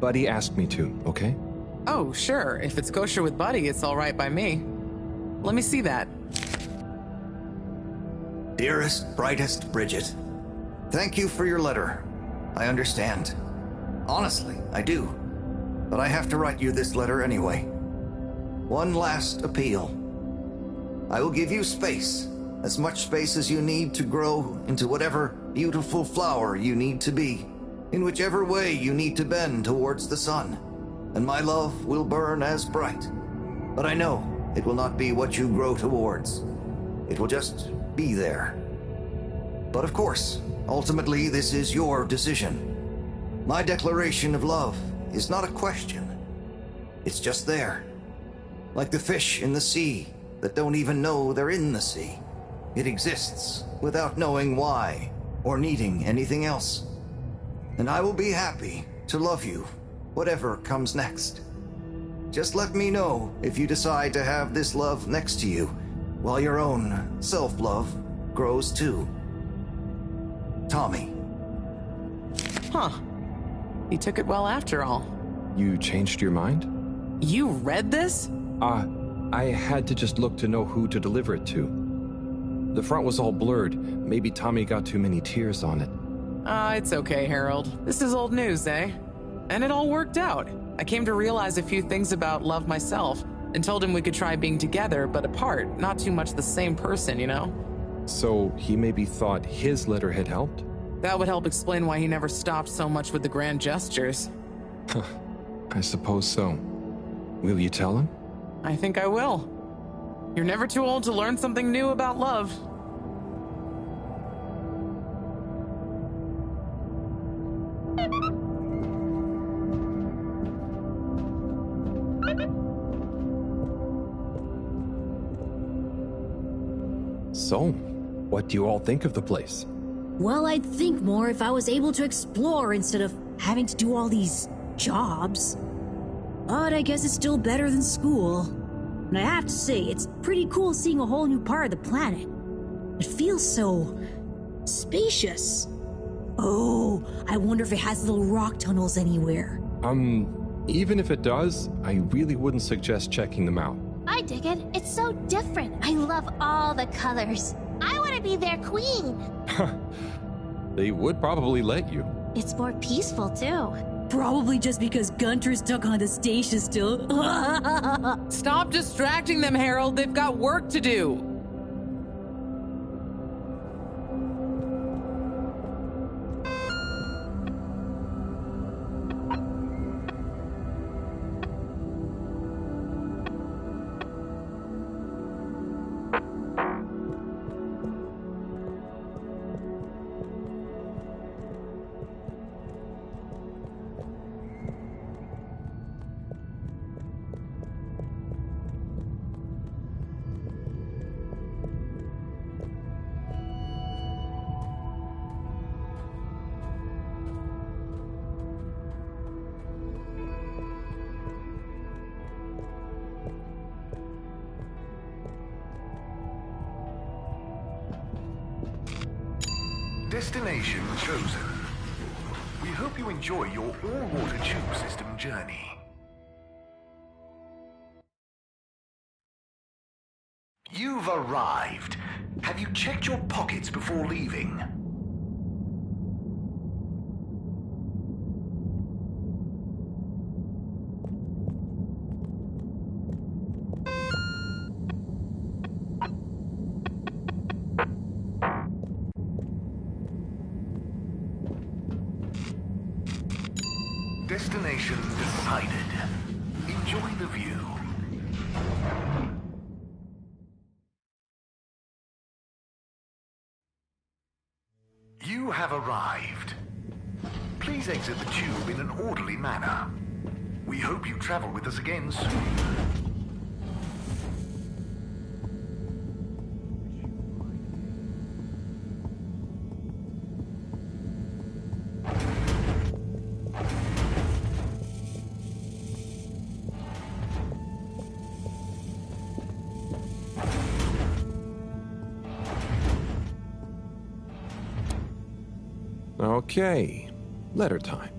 [SPEAKER 11] Buddy asked me to, okay?
[SPEAKER 21] Oh, sure. If it's kosher with Buddy, it's all right by me. Let me see that.
[SPEAKER 17] Dearest, brightest Bridget, thank you for your letter. I understand. Honestly, I do. But I have to write you this letter anyway. One last appeal. I will give you space, as much space as you need to grow into whatever beautiful flower you need to be, in whichever way you need to bend towards the sun, and my love will burn as bright. But I know it will not be what you grow towards. It will just be there. But of course, ultimately this is your decision. My declaration of love is not a question. It's just there. Like the fish in the sea that don't even know they're in the sea. It exists without knowing why or needing anything else. And I will be happy to love you, whatever comes next. Just let me know if you decide to have this love next to you, while your own self-love grows too. Tommy.
[SPEAKER 21] Huh. He took it well after all.
[SPEAKER 11] You changed your mind?
[SPEAKER 21] You read this?
[SPEAKER 11] I had to just look to know who to deliver it to. The front was all blurred. Maybe Tommy got too many tears on it.
[SPEAKER 21] It's okay, Harold. This is old news, eh? And it all worked out. I came to realize a few things about love myself, and told him we could try being together, but apart, not too much the same person, you know?
[SPEAKER 11] So he maybe thought his letter had helped?
[SPEAKER 21] That would help explain why he never stopped so much with the grand gestures.
[SPEAKER 11] I suppose so. Will you tell him?
[SPEAKER 21] I think I will. You're never too old to learn something new about love.
[SPEAKER 11] So, what do you all think of the place?
[SPEAKER 8] Well, I'd think more if I was able to explore instead of having to do all these jobs. But I guess it's still better than school. And I have to say, it's pretty cool seeing a whole new part of the planet. It feels so spacious. Oh, I wonder if it has little rock tunnels anywhere.
[SPEAKER 11] Even if it does, I really wouldn't suggest checking them out.
[SPEAKER 3] I dig it. It's so different. I love all the colors. I want to be their queen.
[SPEAKER 11] They would probably let you.
[SPEAKER 3] It's more peaceful, too.
[SPEAKER 8] Probably just because Gunter's stuck on the station still.
[SPEAKER 21] Stop distracting them, Harold. They've got work to do.
[SPEAKER 4] Destination chosen. We hope you enjoy your all-water tube system journey. You've arrived. Have you checked your pockets before leaving? Destination decided. Enjoy the view. You have arrived. Please exit the tube in an orderly manner. We hope you travel with us again soon.
[SPEAKER 1] Okay, letter time.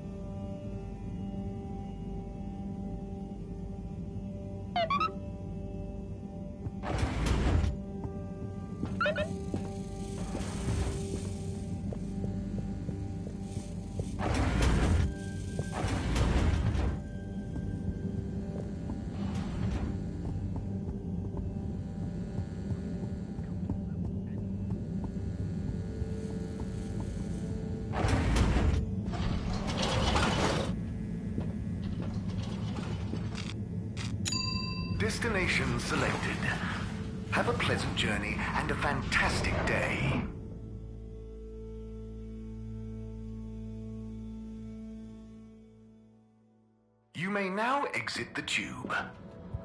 [SPEAKER 4] Destination selected. Have a pleasant journey and a fantastic day. You may now exit the tube.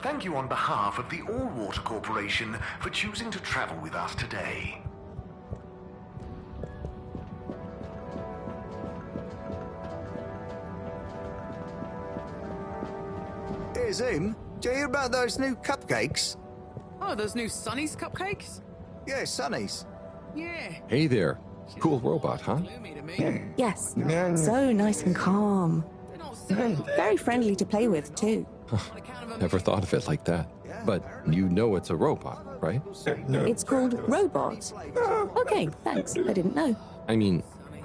[SPEAKER 4] Thank you on behalf of the All Water Corporation for choosing to travel with us today.
[SPEAKER 17] Hey, Zoom, do you hear about those new cupcakes?
[SPEAKER 21] Oh, those new Sunny's cupcakes?
[SPEAKER 17] Yeah, Sunny's.
[SPEAKER 21] Yeah.
[SPEAKER 1] Hey there. Cool robot, huh?
[SPEAKER 9] Yes, so nice and calm. Very friendly to play with, too.
[SPEAKER 1] Never thought of it like that. But you know it's a robot, right?
[SPEAKER 9] It's called Robot. Okay, thanks. I didn't know.
[SPEAKER 1] I mean,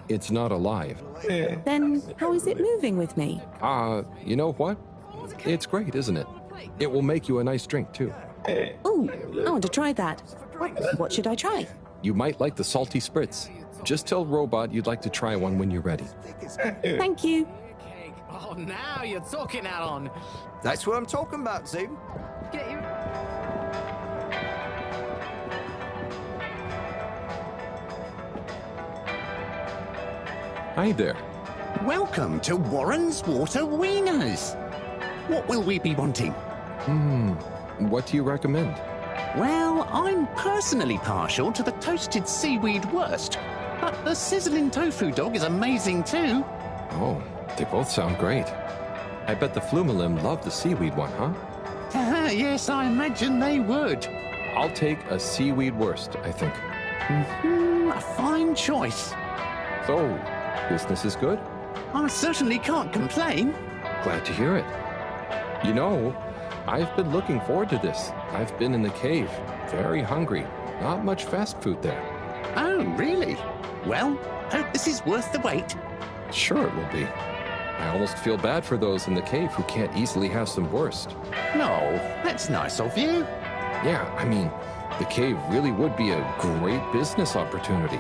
[SPEAKER 1] it's not alive.
[SPEAKER 9] Then how is it moving with me?
[SPEAKER 1] You know what? It's great, isn't it? It will make you a nice drink, too.
[SPEAKER 9] Ooh, I want to try that. What should I try?
[SPEAKER 1] You might like the salty spritz. Just tell Robot you'd like to try one when you're ready.
[SPEAKER 9] Thank you.
[SPEAKER 21] Oh, now you're talking out on.
[SPEAKER 17] That's what I'm talking about, Zoom.
[SPEAKER 21] Get you.
[SPEAKER 1] Hi there.
[SPEAKER 20] Welcome to Warren's Water Wieners. What will we be wanting?
[SPEAKER 1] What do you recommend?
[SPEAKER 20] Well, I'm personally partial to the toasted seaweed wurst, but the sizzling tofu dog is amazing too.
[SPEAKER 1] Oh, they both sound great. I bet the Flumalim love the seaweed one, huh?
[SPEAKER 20] Yes, I imagine they would.
[SPEAKER 1] I'll take a seaweed wurst, I think.
[SPEAKER 20] A fine choice.
[SPEAKER 1] So, business is good?
[SPEAKER 20] I certainly can't complain.
[SPEAKER 1] Glad to hear it. You know, I've been looking forward to this. I've been in the cave, very hungry. Not much fast food there.
[SPEAKER 20] Oh, really? Well, hope this is worth the wait.
[SPEAKER 1] Sure it will be. I almost feel bad for those in the cave who can't easily have some wurst.
[SPEAKER 20] No, that's nice of you.
[SPEAKER 1] Yeah, I mean, the cave really would be a great business opportunity.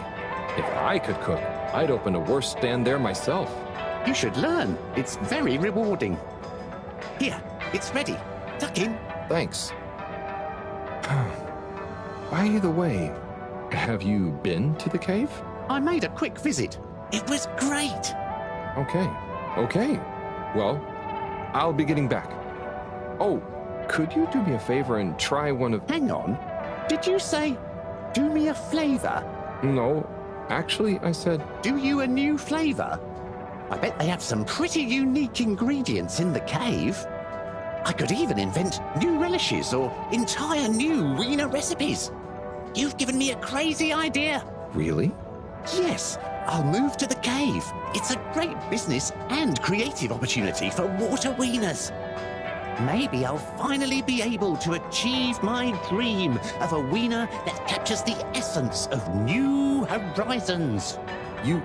[SPEAKER 1] If I could cook, I'd open a wurst stand there myself.
[SPEAKER 20] You should learn. It's very rewarding. Here, it's ready. Tuck in.
[SPEAKER 1] Thanks. By the way, have you been to the cave?
[SPEAKER 20] I made a quick visit. It was great.
[SPEAKER 1] Okay. Well, I'll be getting back. Oh, could you do me a favor and try one of...
[SPEAKER 20] Hang on. Did you say, do me a flavor?
[SPEAKER 1] No, actually, I said...
[SPEAKER 20] Do you a new flavor? I bet they have some pretty unique ingredients in the cave. I could even invent new relishes or entire new wiener recipes. You've given me a crazy idea.
[SPEAKER 1] Really?
[SPEAKER 20] Yes, I'll move to the cave. It's a great business and creative opportunity for water wieners. Maybe I'll finally be able to achieve my dream of a wiener that captures the essence of new horizons.
[SPEAKER 1] You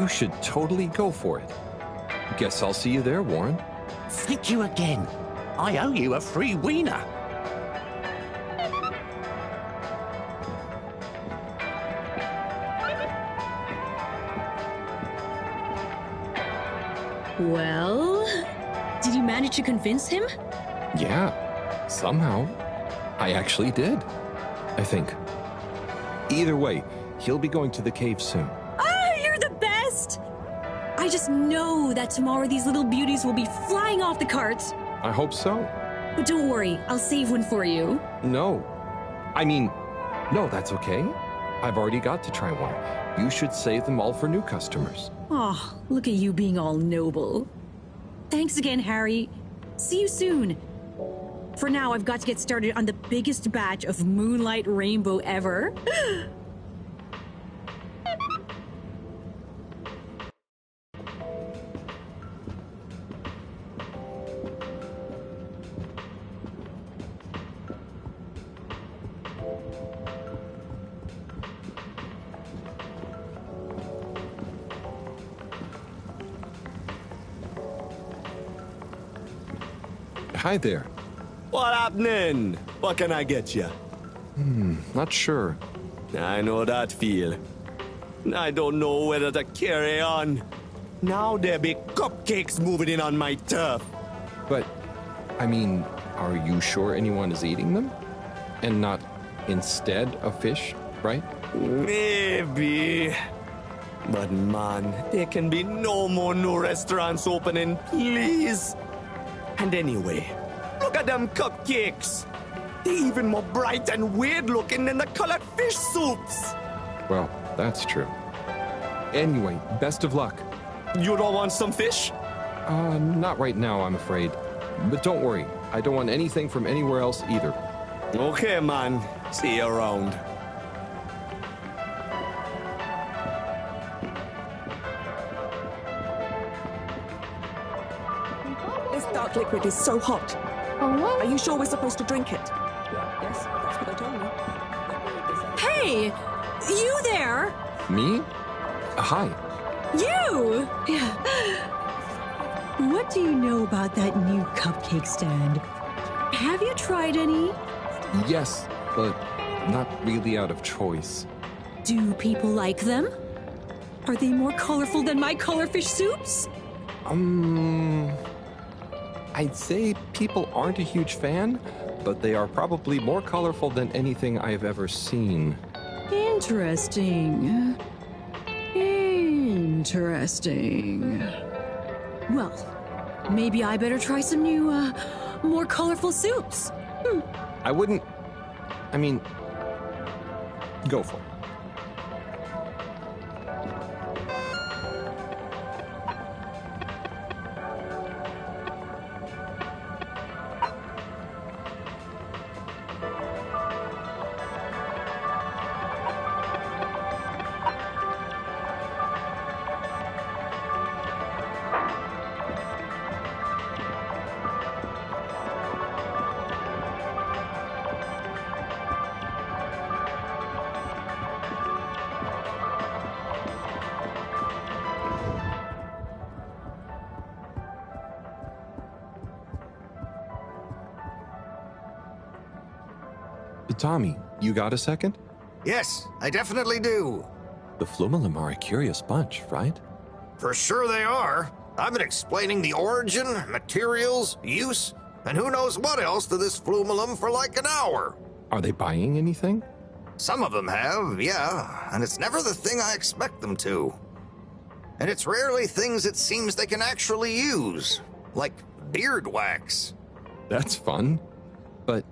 [SPEAKER 1] should totally go for it. Guess I'll see you there, Warren.
[SPEAKER 20] Thank you again. I owe you a free wiener.
[SPEAKER 8] Well, did you manage to convince him?
[SPEAKER 1] Yeah, somehow. I actually did. I think. Either way, he'll be going to the cave soon.
[SPEAKER 8] You're the best! I just know that tomorrow these little beauties will be flying off the carts.
[SPEAKER 1] I hope so.
[SPEAKER 8] But don't worry, I'll save one for you.
[SPEAKER 1] No, that's okay. I've already got to try one. You should save them all for new customers.
[SPEAKER 8] Oh, look at you being all noble. Thanks again, Harry. See you soon. For now, I've got to get started on the biggest batch of Moonlight Rainbow ever.
[SPEAKER 11] Hi there.
[SPEAKER 5] What happening? What can I get you?
[SPEAKER 11] Not sure.
[SPEAKER 5] I know that feel. I don't know whether to carry on. Now there be cupcakes moving in on my turf.
[SPEAKER 11] But, I mean, are you sure anyone is eating them? And not instead of fish, right?
[SPEAKER 5] Maybe. But man, there can be no more new restaurants opening, please. And anyway, look at them cupcakes. They're even more bright and weird looking than the colored fish soups.
[SPEAKER 11] Well, that's true. Anyway, best of luck.
[SPEAKER 5] You don't want some fish?
[SPEAKER 11] Not right now, I'm afraid. But don't worry, I don't want anything from anywhere else either.
[SPEAKER 5] Okay, man. See you around.
[SPEAKER 6] This dark liquid is so hot. Are you sure we're supposed to drink it? Yes, that's what they told me.
[SPEAKER 8] Hey! You there?
[SPEAKER 11] Me? Hi.
[SPEAKER 8] You! What do you know about that new cupcake stand? Have you tried any?
[SPEAKER 11] Yes, but not really out of choice.
[SPEAKER 8] Do people like them? Are they more colorful than my colorfish soups?
[SPEAKER 11] I'd say people aren't a huge fan, but they are probably more colorful than anything I've ever seen.
[SPEAKER 8] Interesting. Interesting. Well, maybe I better try some new, more colorful soups.
[SPEAKER 11] I wouldn't... I mean... Go for it. Tommy, you got a second?
[SPEAKER 17] Yes, I definitely do.
[SPEAKER 11] The Flumelum are a curious bunch, right?
[SPEAKER 17] For sure they are. I've been explaining the origin, materials, use, and who knows what else to this Flumelum for like an hour.
[SPEAKER 11] Are they buying anything?
[SPEAKER 17] Some of them have, yeah, and it's never the thing I expect them to. And it's rarely things it seems they can actually use, like beard wax.
[SPEAKER 11] That's fun. But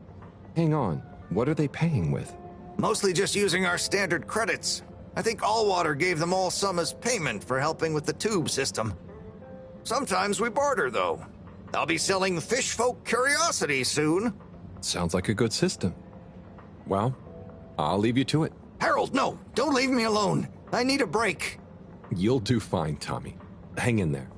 [SPEAKER 11] hang on, what are they paying with?
[SPEAKER 17] Mostly just using our standard credits. I think Allwater gave them all some as payment for helping with the tube system. Sometimes we barter, though. I'll be selling fish folk curiosities soon.
[SPEAKER 11] Sounds like a good system. Well, I'll leave you to it.
[SPEAKER 17] Harold, no! Don't leave me alone! I need a break.
[SPEAKER 11] You'll do fine, Tommy. Hang in there.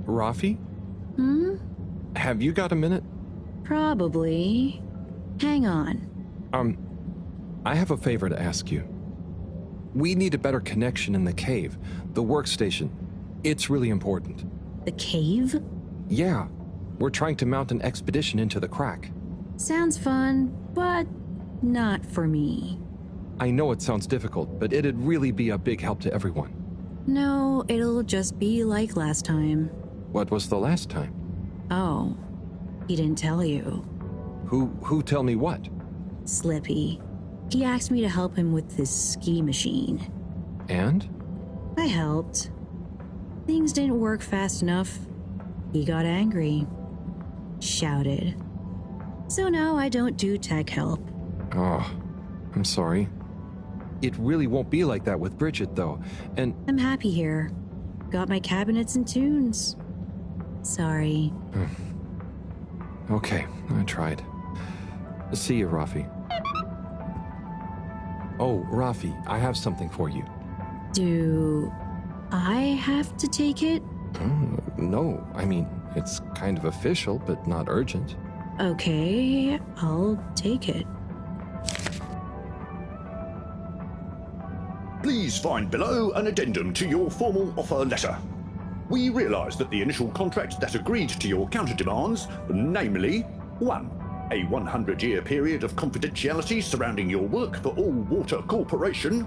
[SPEAKER 11] Rafi? Have you got a minute?
[SPEAKER 8] Probably. Hang on.
[SPEAKER 11] I have a favor to ask you. We need a better connection in the cave. The workstation. It's really important.
[SPEAKER 8] The cave?
[SPEAKER 11] Yeah. We're trying to mount an expedition into the crack.
[SPEAKER 8] Sounds fun, but not for me.
[SPEAKER 11] I know it sounds difficult, but it'd really be a big help to everyone.
[SPEAKER 8] No, it'll just be like last time.
[SPEAKER 11] What was the last time?
[SPEAKER 8] Oh, he didn't tell you.
[SPEAKER 11] Who tell me what?
[SPEAKER 8] Slippy. He asked me to help him with this ski machine.
[SPEAKER 11] And?
[SPEAKER 8] I helped. Things didn't work fast enough. He got angry. Shouted. So now I don't do tech help.
[SPEAKER 11] Oh, I'm sorry. It really won't be like that with Bridget, though, and...
[SPEAKER 8] I'm happy here. Got my cabinets and tunes. Sorry.
[SPEAKER 11] Okay, I tried. See you, Rafi. Oh, Rafi, I have something for you.
[SPEAKER 8] Do I have to take it?
[SPEAKER 11] No, I mean, it's kind of official, but not urgent.
[SPEAKER 8] Okay, I'll take it.
[SPEAKER 12] Please find below an addendum to your formal offer letter. We realise that the initial contract that agreed to your counter-demands, namely 1. A 100-year period of confidentiality surrounding your work for All Water Corporation.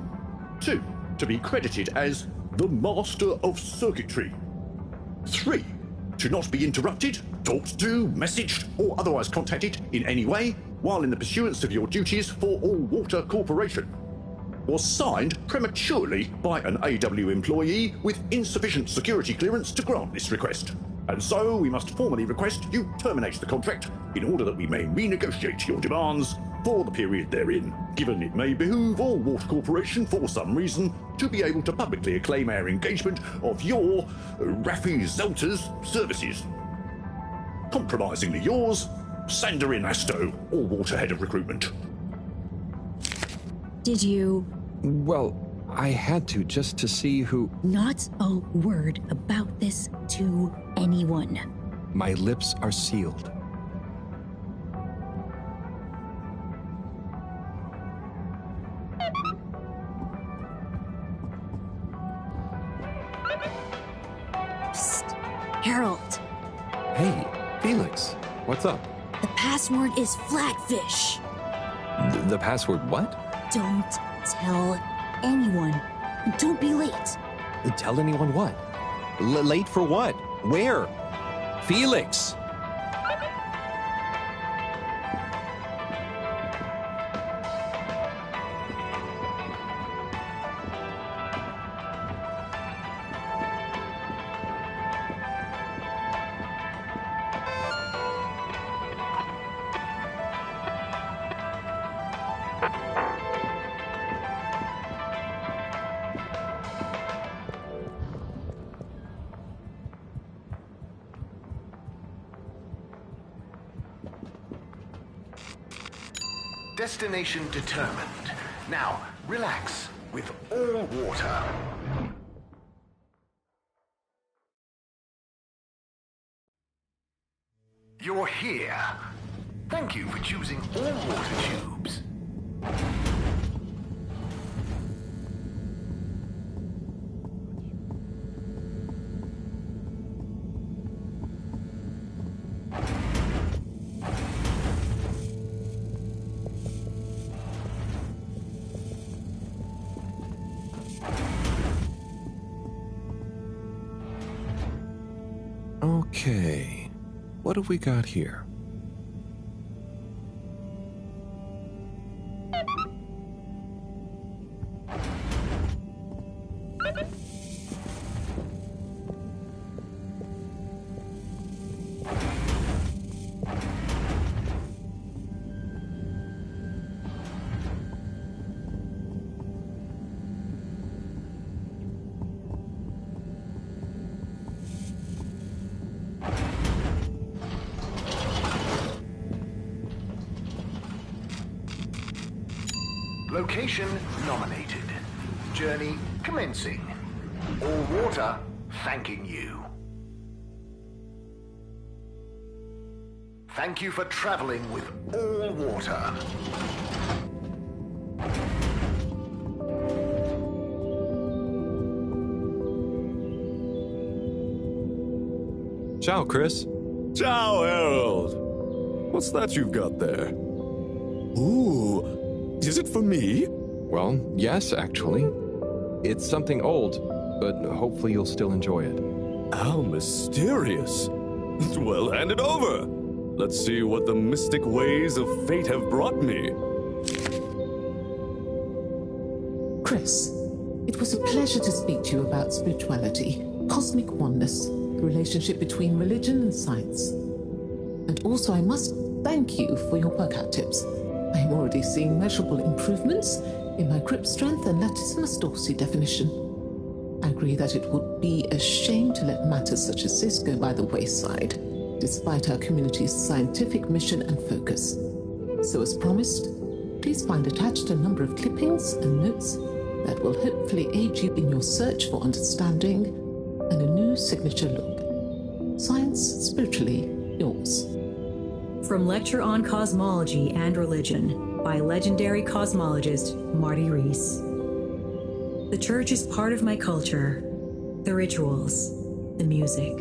[SPEAKER 12] 2. To be credited as the Master of Circuitry. 3. To not be interrupted, talked to, messaged, or otherwise contacted in any way while in the pursuance of your duties for All Water Corporation. Was signed prematurely by an AW employee with insufficient security clearance to grant this request. And so we must formally request you terminate the contract in order that we may renegotiate your demands for the period therein, given it may behoove All Water Corporation for some reason to be able to publicly acclaim our engagement of your Raffi Zelter's services. Compromisingly yours, Sandorin Asto, All Water Head of Recruitment.
[SPEAKER 8] Did you...
[SPEAKER 11] Well, I had to just to see who...
[SPEAKER 8] Not a word about this to anyone.
[SPEAKER 11] My lips are sealed.
[SPEAKER 8] Psst. Harold.
[SPEAKER 11] Hey, Felix. What's up?
[SPEAKER 8] The password is Flatfish.
[SPEAKER 11] The password what?
[SPEAKER 8] Don't tell anyone. And don't be late.
[SPEAKER 11] Tell anyone what? Late for what? Where? Felix!
[SPEAKER 4] Destination determined. Now, relax with All Water. You're here. Thank you for choosing All Water Tubes.
[SPEAKER 11] Okay, what have we got here?
[SPEAKER 4] Location nominated. Journey commencing. All Water thanking you. Thank you for traveling with All Water.
[SPEAKER 11] Ciao, Chris.
[SPEAKER 5] Ciao, Harold. What's that you've got there? Ooh. Is it for me?
[SPEAKER 11] Well, yes, actually. It's something old, but hopefully you'll still enjoy it.
[SPEAKER 5] How mysterious. Well, hand it over. Let's see what the mystic ways of fate have brought me.
[SPEAKER 13] Chris, it was a pleasure to speak to you about spirituality, cosmic oneness, the relationship between religion and science. And also, I must thank you for your workout tips. I'm already seeing measurable improvements in my grip strength and latissimus dorsi definition. I agree that it would be a shame to let matters such as this go by the wayside, despite our community's scientific mission and focus. So as promised, please find attached a number of clippings and notes that will hopefully aid you in your search for understanding and a new signature look.
[SPEAKER 7] Science spiritually yours.
[SPEAKER 8] From Lecture on Cosmology and Religion by legendary cosmologist Marty Rees. The church is part of my culture. The rituals, the music,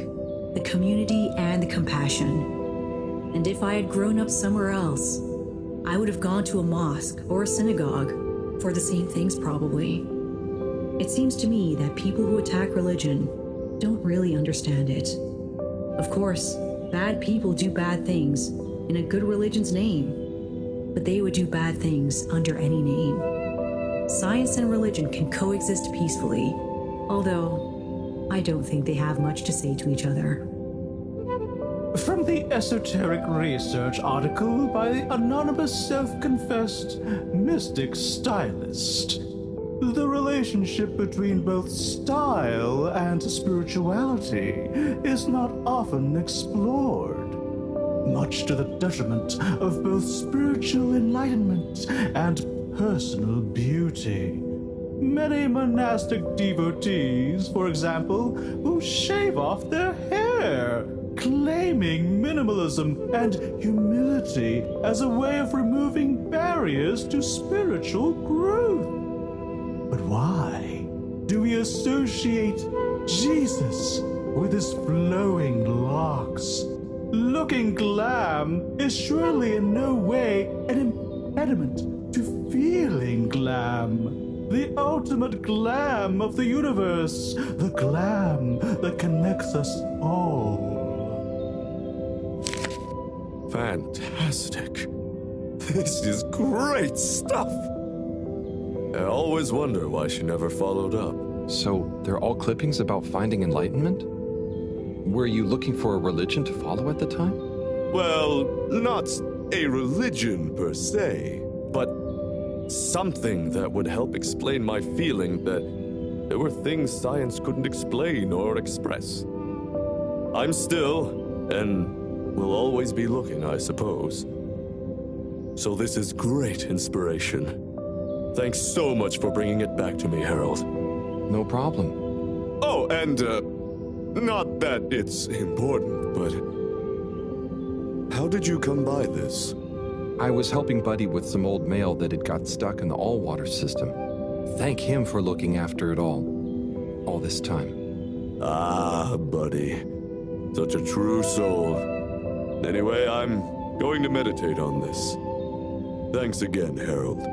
[SPEAKER 8] the community, and the compassion. And if I had grown up somewhere else, I would have gone to a mosque or a synagogue for the same things probably. It seems to me that people who attack religion don't really understand it. Of course, bad people do bad things in a good religion's name, but they would do bad things under any name. Science and religion can coexist peacefully, although I don't think they have much to say to each other.
[SPEAKER 10] From the esoteric research article by the anonymous self-confessed mystic stylist, the relationship between both style and spirituality is not often explored, much to the detriment of both spiritual enlightenment and personal beauty. Many monastic devotees, for example, will shave off their hair, claiming minimalism and humility as a way of removing barriers to spiritual growth. But why do we associate Jesus with his flowing locks? Looking glam is surely in no way an impediment to feeling glam. The ultimate glam of the universe, the glam that connects us all.
[SPEAKER 5] Fantastic. This is great stuff. I always wonder why she never followed up.
[SPEAKER 11] So, they're all clippings about finding enlightenment? Were you looking for a religion to follow at the time?
[SPEAKER 5] Well, not a religion per se, but something that would help explain my feeling that there were things science couldn't explain or express. I'm still, and will always be looking, I suppose. So this is great inspiration. Thanks so much for bringing it back to me, Harold.
[SPEAKER 11] No problem.
[SPEAKER 5] Oh, and, not that it's important, but how did you come by this?
[SPEAKER 11] I was helping Buddy with some old mail that had got stuck in the all-water system. Thank him for looking after it all this time.
[SPEAKER 5] Ah, Buddy. Such a true soul. Anyway, I'm going to meditate on this. Thanks again, Harold.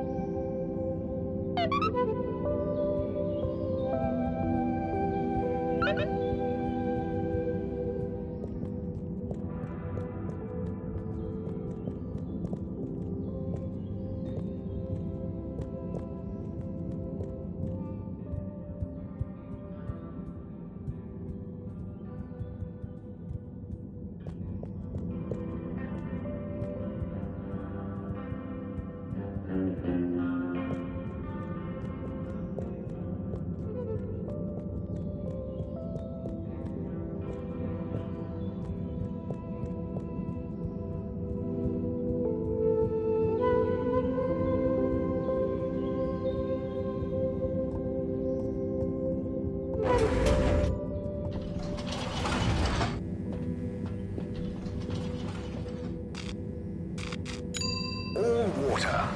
[SPEAKER 4] All water,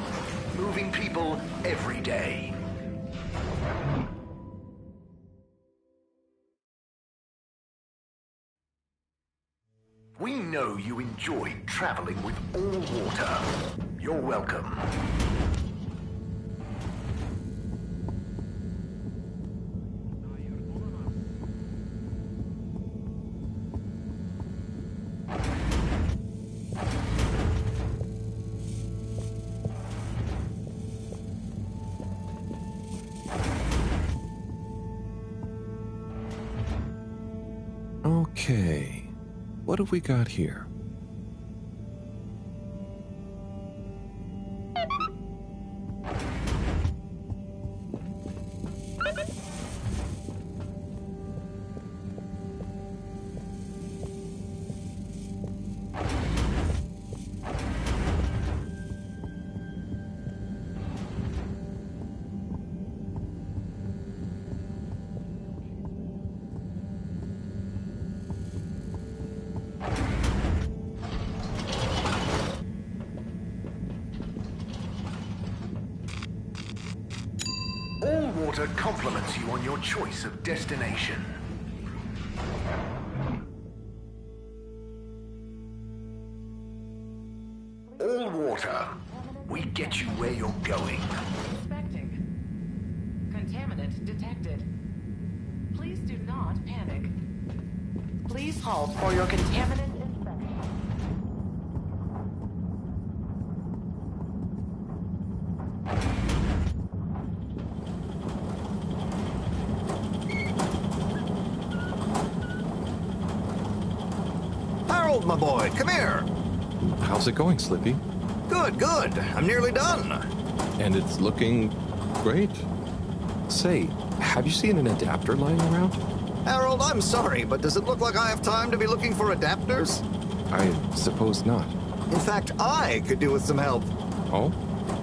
[SPEAKER 4] moving people every day. We know you enjoyed traveling with all water. You're welcome.
[SPEAKER 11] Okay, what have we got here?
[SPEAKER 4] All water compliments you on your choice of destination. All water. We get you where you're going.
[SPEAKER 14] Inspecting. Contaminant detected. Please do not panic. Please halt for your contaminant inspection.
[SPEAKER 17] Harold, my boy, come here.
[SPEAKER 11] How's it going, Slippy?
[SPEAKER 17] Good, good. I'm nearly done.
[SPEAKER 11] And it's looking great. Say, have you seen an adapter lying around?
[SPEAKER 17] Harold, I'm sorry, but does it look like I have time to be looking for adapters?
[SPEAKER 11] I suppose not.
[SPEAKER 17] In fact, I could do with some help.
[SPEAKER 11] Oh?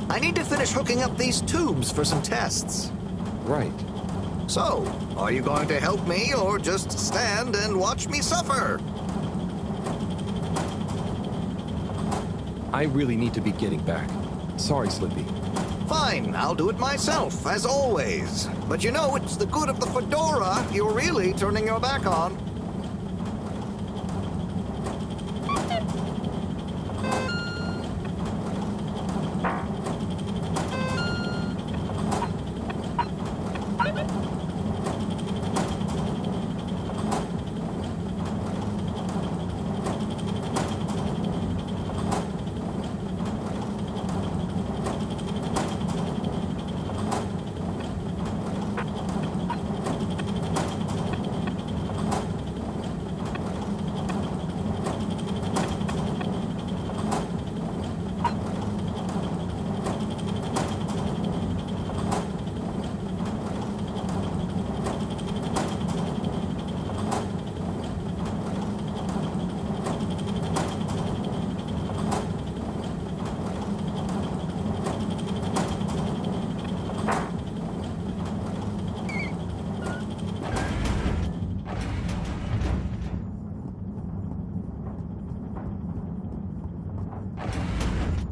[SPEAKER 17] I need to finish hooking up these tubes for some tests.
[SPEAKER 11] Right.
[SPEAKER 17] So, are you going to help me or just stand and watch me suffer?
[SPEAKER 11] I really need to be getting back. Sorry, Slippy.
[SPEAKER 17] Fine, I'll do it myself, as always. But you know, it's the good of the fedora you're really turning your back on.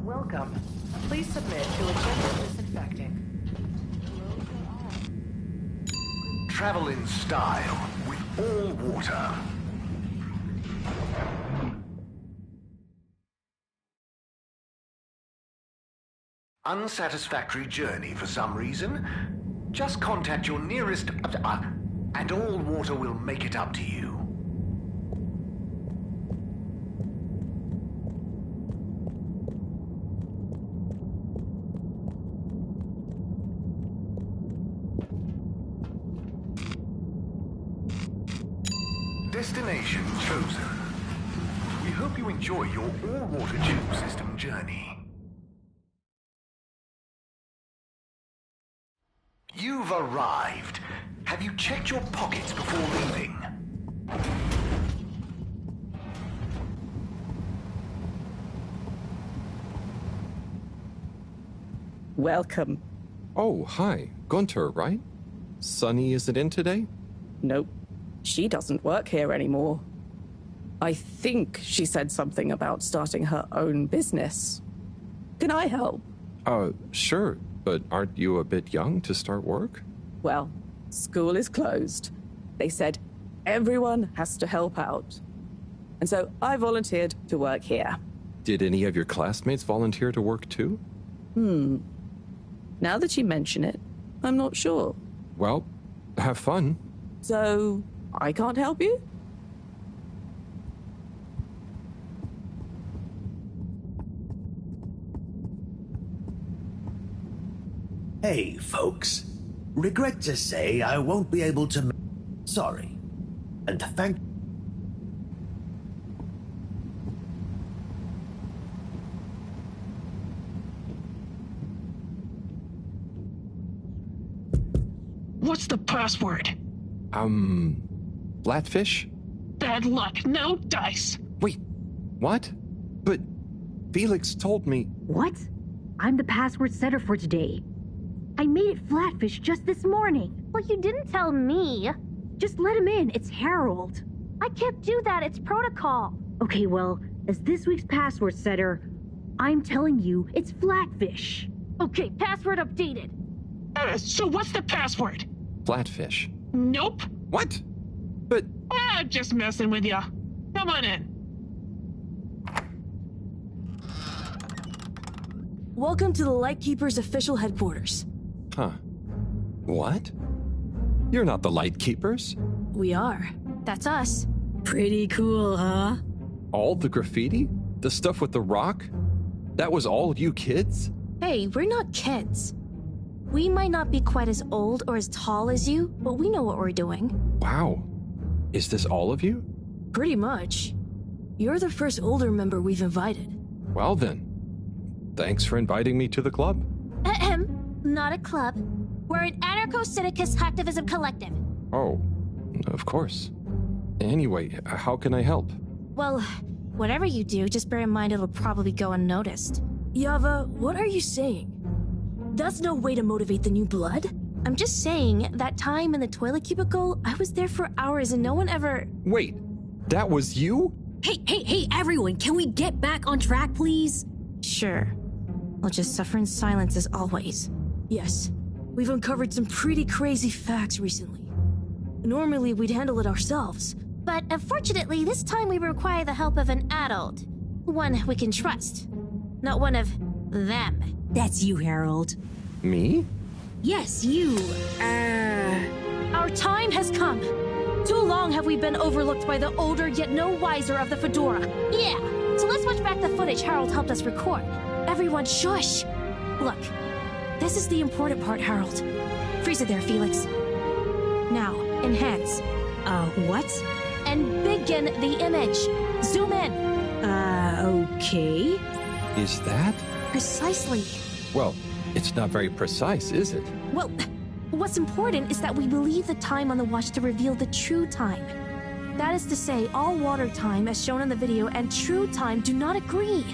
[SPEAKER 14] Welcome. Please submit to agenda disinfecting.
[SPEAKER 4] Travel in style with all water. Unsatisfactory journey for some reason? Just contact your nearest... and all water will make it up to you. Destination chosen. We hope you enjoy your all-water tube system journey. You've arrived. Have you checked your pockets before leaving?
[SPEAKER 6] Welcome.
[SPEAKER 11] Oh, hi. Gunter, right? Sunny isn't in today?
[SPEAKER 6] Nope. She doesn't work here anymore. I think she said something about starting her own business. Can I help?
[SPEAKER 11] Sure. But aren't you a bit young to start work?
[SPEAKER 6] Well, school is closed. They said everyone has to help out. And so I volunteered to work here.
[SPEAKER 11] Did any of your classmates volunteer to work too?
[SPEAKER 6] Now that you mention it, I'm not sure.
[SPEAKER 11] Well, have fun.
[SPEAKER 6] So, I can't help you?
[SPEAKER 2] Hey, folks. Regret to say I won't be able to... Sorry. And thank...
[SPEAKER 15] What's the password?
[SPEAKER 11] Flatfish?
[SPEAKER 15] Bad luck, no dice.
[SPEAKER 11] Wait, what? But Felix told me...
[SPEAKER 23] What? I'm the password setter for today. I made it Flatfish just this morning.
[SPEAKER 3] Well, you didn't tell me.
[SPEAKER 23] Just let him in, it's Harold.
[SPEAKER 3] I can't do that, it's protocol.
[SPEAKER 23] Okay, well, as this week's password setter, I'm telling you it's Flatfish.
[SPEAKER 3] Okay, password updated.
[SPEAKER 15] So what's the password?
[SPEAKER 11] Flatfish.
[SPEAKER 15] Nope.
[SPEAKER 11] What? But...
[SPEAKER 15] Just messing with ya. Come on in.
[SPEAKER 16] Welcome to the Lightkeeper's official headquarters.
[SPEAKER 11] Huh. What? You're not the Lightkeepers?
[SPEAKER 16] We are.
[SPEAKER 3] That's us.
[SPEAKER 8] Pretty cool, huh?
[SPEAKER 11] All the graffiti? The stuff with the rock? That was all you kids?
[SPEAKER 3] Hey, we're not kids. We might not be quite as old or as tall as you, but we know what we're doing.
[SPEAKER 11] Wow. Is this all of you?
[SPEAKER 16] Pretty much. You're the first older member we've invited.
[SPEAKER 11] Well then. Thanks for inviting me to the club.
[SPEAKER 3] Not a club. We're an anarcho-syndicist hacktivism collective.
[SPEAKER 11] Oh, of course. Anyway, how can I help?
[SPEAKER 3] Well, whatever you do, just bear in mind it'll probably go unnoticed.
[SPEAKER 16] Yava, what are you saying? That's no way to motivate the new blood?
[SPEAKER 3] I'm just saying, that time in the toilet cubicle, I was there for hours and no one ever...
[SPEAKER 11] Wait, that was you?
[SPEAKER 8] Hey, everyone, can we get back on track, please?
[SPEAKER 3] Sure. I'll just suffer in silence as always.
[SPEAKER 16] Yes, we've uncovered some pretty crazy facts recently. Normally, we'd handle it ourselves.
[SPEAKER 3] But unfortunately, this time we require the help of an adult. One we can trust. Not one of them.
[SPEAKER 8] That's you, Harold.
[SPEAKER 11] Me?
[SPEAKER 8] Yes, you.
[SPEAKER 3] Our time has come.
[SPEAKER 16] Too long have we been overlooked by the older yet no wiser of the fedora.
[SPEAKER 3] Yeah, so let's watch back the footage Harold helped us record.
[SPEAKER 16] Everyone shush! Look, this is the important part, Harold.
[SPEAKER 3] Freeze it there, Felix. Now, enhance.
[SPEAKER 8] What?
[SPEAKER 3] And begin the image. Zoom in.
[SPEAKER 8] Okay.
[SPEAKER 11] Is that?
[SPEAKER 3] Precisely.
[SPEAKER 11] Well, it's not very precise, is it?
[SPEAKER 3] Well, what's important is that we believe the time on the watch to reveal the true time. That is to say, all water time, as shown in the video, and true time do not agree.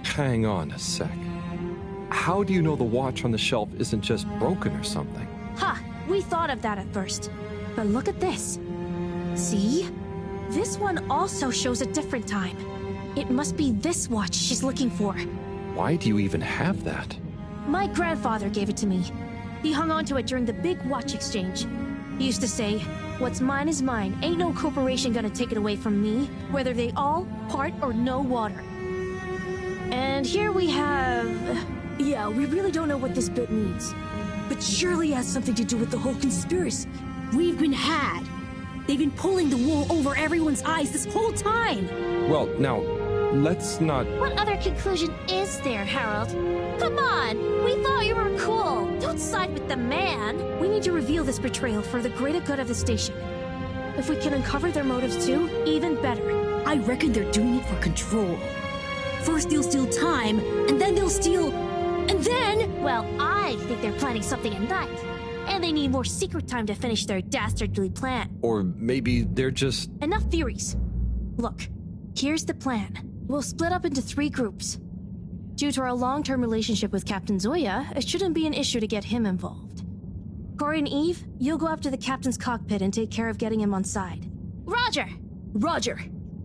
[SPEAKER 11] Hang on a sec. How do you know the watch on the shelf isn't just broken or something?
[SPEAKER 3] Ha! We thought of that at first. But look at this. See? This one also shows a different time. It must be this watch she's looking for.
[SPEAKER 11] Why do you even have that?
[SPEAKER 3] My grandfather gave it to me. He hung on to it during the big watch exchange. He used to say, "What's mine is mine. Ain't no corporation gonna take it away from me, whether they all, part, or no water." And here we have...
[SPEAKER 16] Yeah, we really don't know what this bit means. But surely it has something to do with the whole conspiracy.
[SPEAKER 8] We've been had. They've been pulling the wool over everyone's eyes this whole time.
[SPEAKER 11] Well, now, let's not...
[SPEAKER 3] What other conclusion is there, Harold? Come on! We thought you were cool! Don't side with the man!
[SPEAKER 16] We need to reveal this betrayal for the greater good of the station. If we can uncover their motives too, even better.
[SPEAKER 8] I reckon they're doing it for control. First they'll steal time, and then they'll steal... And then...
[SPEAKER 3] Well, I think they're planning something at night. And they need more secret time to finish their dastardly plan.
[SPEAKER 11] Or maybe they're just...
[SPEAKER 3] Enough theories. Look, here's the plan. We'll split up into 3 groups. Due to our long-term relationship with Captain Zoya, it shouldn't be an issue to get him involved. Corey and Eve, you'll go up to the captain's cockpit and take care of getting him on side. Roger!
[SPEAKER 16] Roger!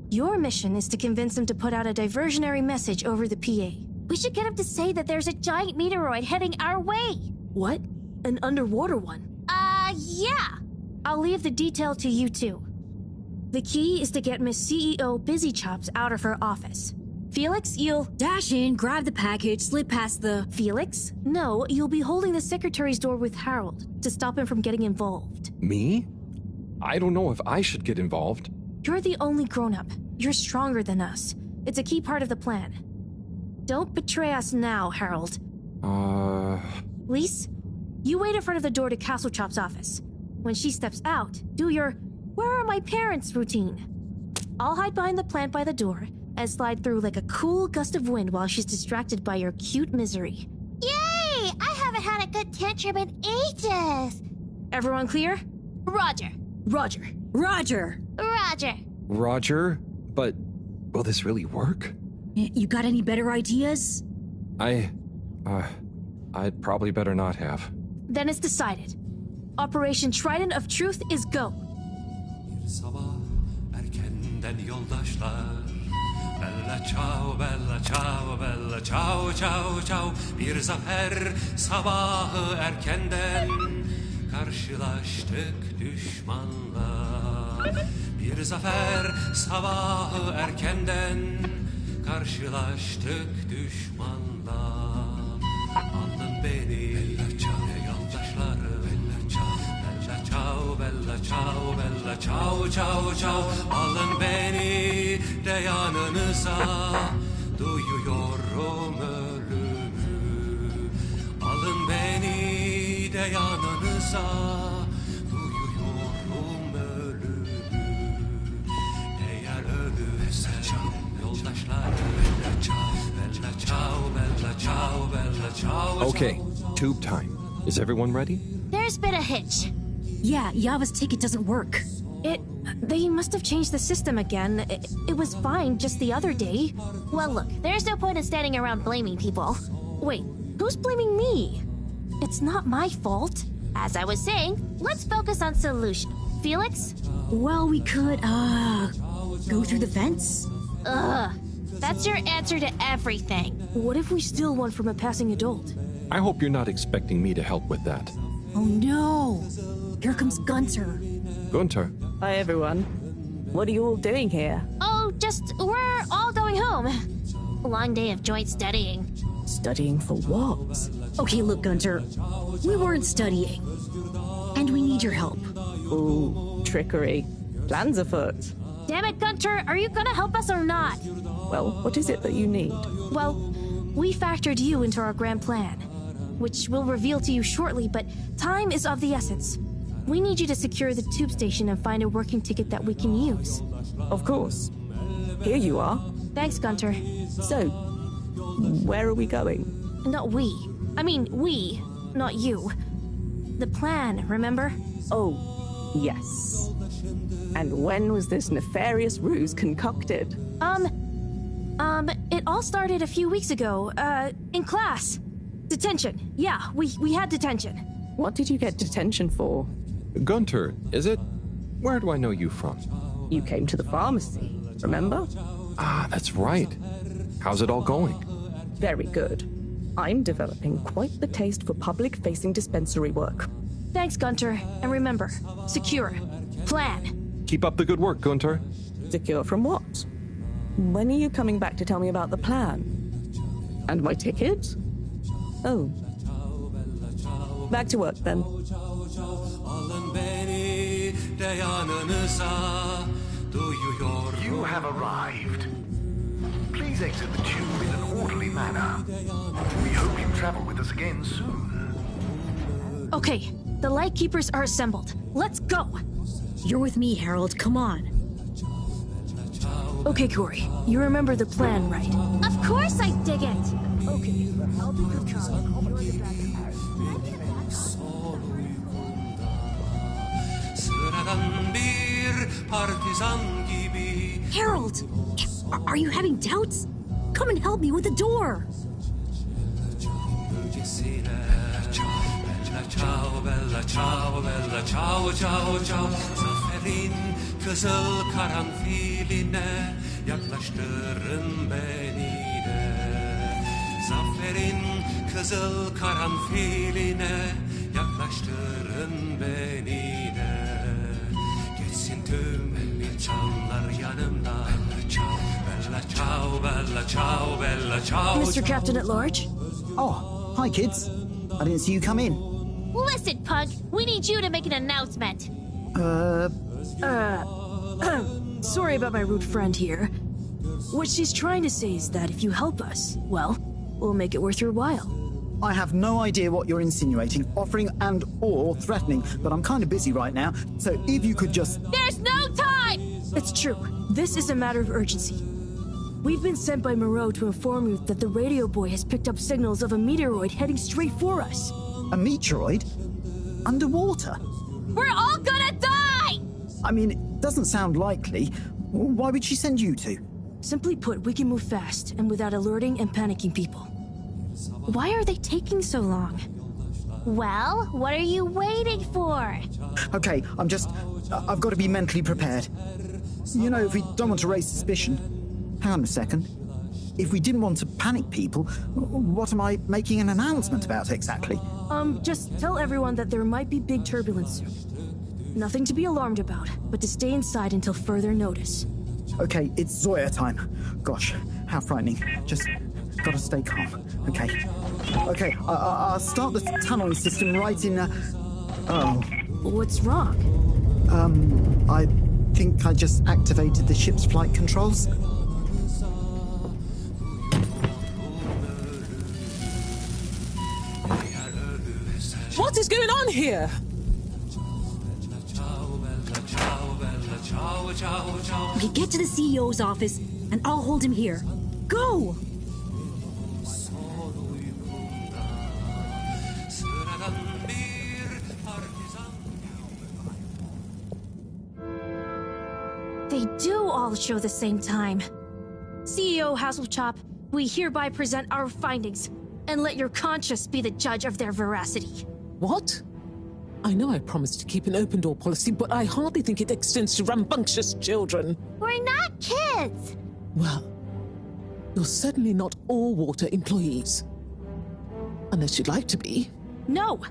[SPEAKER 3] Your mission is to convince him to put out a diversionary message over the PA. We should get him to say that there's a giant meteoroid heading our way.
[SPEAKER 16] What? An underwater one?
[SPEAKER 3] Yeah. I'll leave the detail to you two. The key is to get Miss CEO Busy Chops out of her office. Felix, you'll...
[SPEAKER 8] Dash in, grab the package, slip past the...
[SPEAKER 3] Felix? No, you'll be holding the secretary's door with Harold to stop him from getting involved.
[SPEAKER 11] Me? I don't know if I should get involved.
[SPEAKER 3] You're the only grown-up. You're stronger than us. It's a key part of the plan. Don't betray us now, Harold. Lise, you wait in front of the door to Castle Chop's office. When she steps out, do your "Where are my parents?" routine. I'll hide behind the plant by the door and slide through like a cool gust of wind while she's distracted by your cute misery.
[SPEAKER 18] Yay! I haven't had a good tantrum in ages.
[SPEAKER 3] Everyone clear?
[SPEAKER 18] Roger.
[SPEAKER 16] Roger.
[SPEAKER 8] Roger.
[SPEAKER 18] Roger.
[SPEAKER 11] Roger? But will this really work?
[SPEAKER 8] You got any better ideas?
[SPEAKER 11] I'd probably better not have.
[SPEAKER 3] Then it's decided. Operation Trident of Truth is go.
[SPEAKER 19] Sabah erkenden yoldaşlar
[SPEAKER 9] Bella ciao ciao ciao. Bir zafer sabahı erkenden karşılaştık düşmanla. Bir zafer sabahı erkenden karşılaştık düşmanla. Aldın beni yoldaşları. Bella ciao bella ciao bella ciao ciao ciao. Alın beni de yanınıza. Duyuyorum ölümü. Alın beni de yanınıza. Duyuyorum ölümü. Eğer ölürsem yoldaşlar. Bella ciao bella ciao bella ciao.
[SPEAKER 11] Okay, tube time. Is everyone ready?
[SPEAKER 18] There's been a hitch.
[SPEAKER 8] Yeah, Yava's ticket doesn't work.
[SPEAKER 3] They must have changed the system again. It was fine just the other day.
[SPEAKER 18] Well, look, there's no point in standing around blaming people.
[SPEAKER 3] Wait, who's blaming me? It's not my fault.
[SPEAKER 18] As I was saying, let's focus on solution. Felix?
[SPEAKER 8] Well, we could, go through the fence?
[SPEAKER 18] Ugh. That's your answer to everything.
[SPEAKER 3] What if we steal one from a passing adult?
[SPEAKER 11] I hope you're not expecting me to help with that.
[SPEAKER 8] Oh no! Here comes Gunter.
[SPEAKER 11] Gunter.
[SPEAKER 6] Hi, everyone. What are you all doing here?
[SPEAKER 18] Oh, we're all going home. Long day of joint studying.
[SPEAKER 6] Studying for what?
[SPEAKER 8] Okay, look, Gunter. We weren't studying. And we need your help.
[SPEAKER 6] Ooh, trickery. Plans afoot.
[SPEAKER 3] Damn it, Gunter, are you gonna help us or not?
[SPEAKER 6] Well, what is it that you need?
[SPEAKER 3] Well, we factored you into our grand plan, which we'll reveal to you shortly, but time is of the essence. We need you to secure the tube station and find a working ticket that we can use.
[SPEAKER 6] Of course. Here you are.
[SPEAKER 3] Thanks, Gunter.
[SPEAKER 6] So, where are we going?
[SPEAKER 3] Not we. I mean, we, not you. The plan, remember?
[SPEAKER 6] Oh, yes. And when was this nefarious ruse concocted?
[SPEAKER 3] It all started a few weeks ago, in class. Detention. Yeah, we had detention.
[SPEAKER 6] What did you get detention for?
[SPEAKER 11] Gunter, is it? Where do I know you from?
[SPEAKER 6] You came to the pharmacy, remember?
[SPEAKER 11] Ah, that's right. How's it all going?
[SPEAKER 6] Very good. I'm developing quite the taste for public-facing dispensary work.
[SPEAKER 3] Thanks, Gunter. And remember, secure. Plan.
[SPEAKER 11] Keep up the good work, Gunter.
[SPEAKER 6] Secure from what? When are you coming back to tell me about the plan? And my ticket? Oh. Back to work, then.
[SPEAKER 4] You have arrived. Please exit the tube in an orderly manner. We hope you travel with us again soon.
[SPEAKER 3] Okay, the Lightkeepers are assembled. Let's go!
[SPEAKER 8] You're with me, Harold. Come on.
[SPEAKER 3] Okay, Corey. You remember the plan, right?
[SPEAKER 18] Of course I dig it!
[SPEAKER 3] Okay, I'll be your car.
[SPEAKER 8] Harold! Are you having doubts? Come and help me with the door!
[SPEAKER 9] Bella ciao bella ciao ciao ciao. Zaferin kızıl karanfiline yaklaştırın beni de. Zaferin kızıl karanfiline yaklaştırın beni de. Geçsin tüm insanlar yanımda. Bella ciao bella ciao bella ciao.
[SPEAKER 3] Mr. Captain at Large?
[SPEAKER 19] Oh, hi kids. I didn't see you come in.
[SPEAKER 18] Listen, Pug, we need you to make an announcement.
[SPEAKER 3] Sorry about my rude friend here. What she's trying to say is that if you help us, well, we'll make it worth your while.
[SPEAKER 19] I have no idea what you're insinuating, offering and or threatening, but I'm kind of busy right now, so if you could just...
[SPEAKER 18] There's no time!
[SPEAKER 3] It's true. This is a matter of urgency. We've been sent by Moreau to inform you that the radio boy has picked up signals of a meteoroid heading straight for us.
[SPEAKER 19] A meteoroid? Underwater?
[SPEAKER 18] We're all gonna die!
[SPEAKER 19] I mean, it doesn't sound likely. Why would she send you to?
[SPEAKER 3] Simply put, we can move fast and without alerting and panicking people. Why are they taking so long?
[SPEAKER 18] Well, what are you waiting for?
[SPEAKER 19] Okay, I've got to be mentally prepared. You know, if we don't want to raise suspicion. hang on a second. If we didn't want to panic people, what am I making an announcement about exactly?
[SPEAKER 16] Just tell everyone that there might be big turbulence soon. Nothing to be alarmed about, but to stay inside until further notice.
[SPEAKER 19] Okay, it's Zoya time. Gosh, how frightening. Just gotta stay calm. Okay. Okay, I'll start the tunneling system right in, Oh.
[SPEAKER 16] What's wrong?
[SPEAKER 19] I think I just activated the ship's flight controls.
[SPEAKER 13] What is going on here?
[SPEAKER 8] Okay, get to the CEO's office, and I'll hold him here. Go!
[SPEAKER 3] They do all show the same time. CEO Hasselchop, we hereby present our findings, and let your conscience be the judge of their veracity.
[SPEAKER 13] What? I know I promised to keep an open door policy, but I hardly think it extends to rambunctious children.
[SPEAKER 18] We're not kids!
[SPEAKER 13] Well, you're certainly not all water employees. Unless you'd like to be.
[SPEAKER 3] No!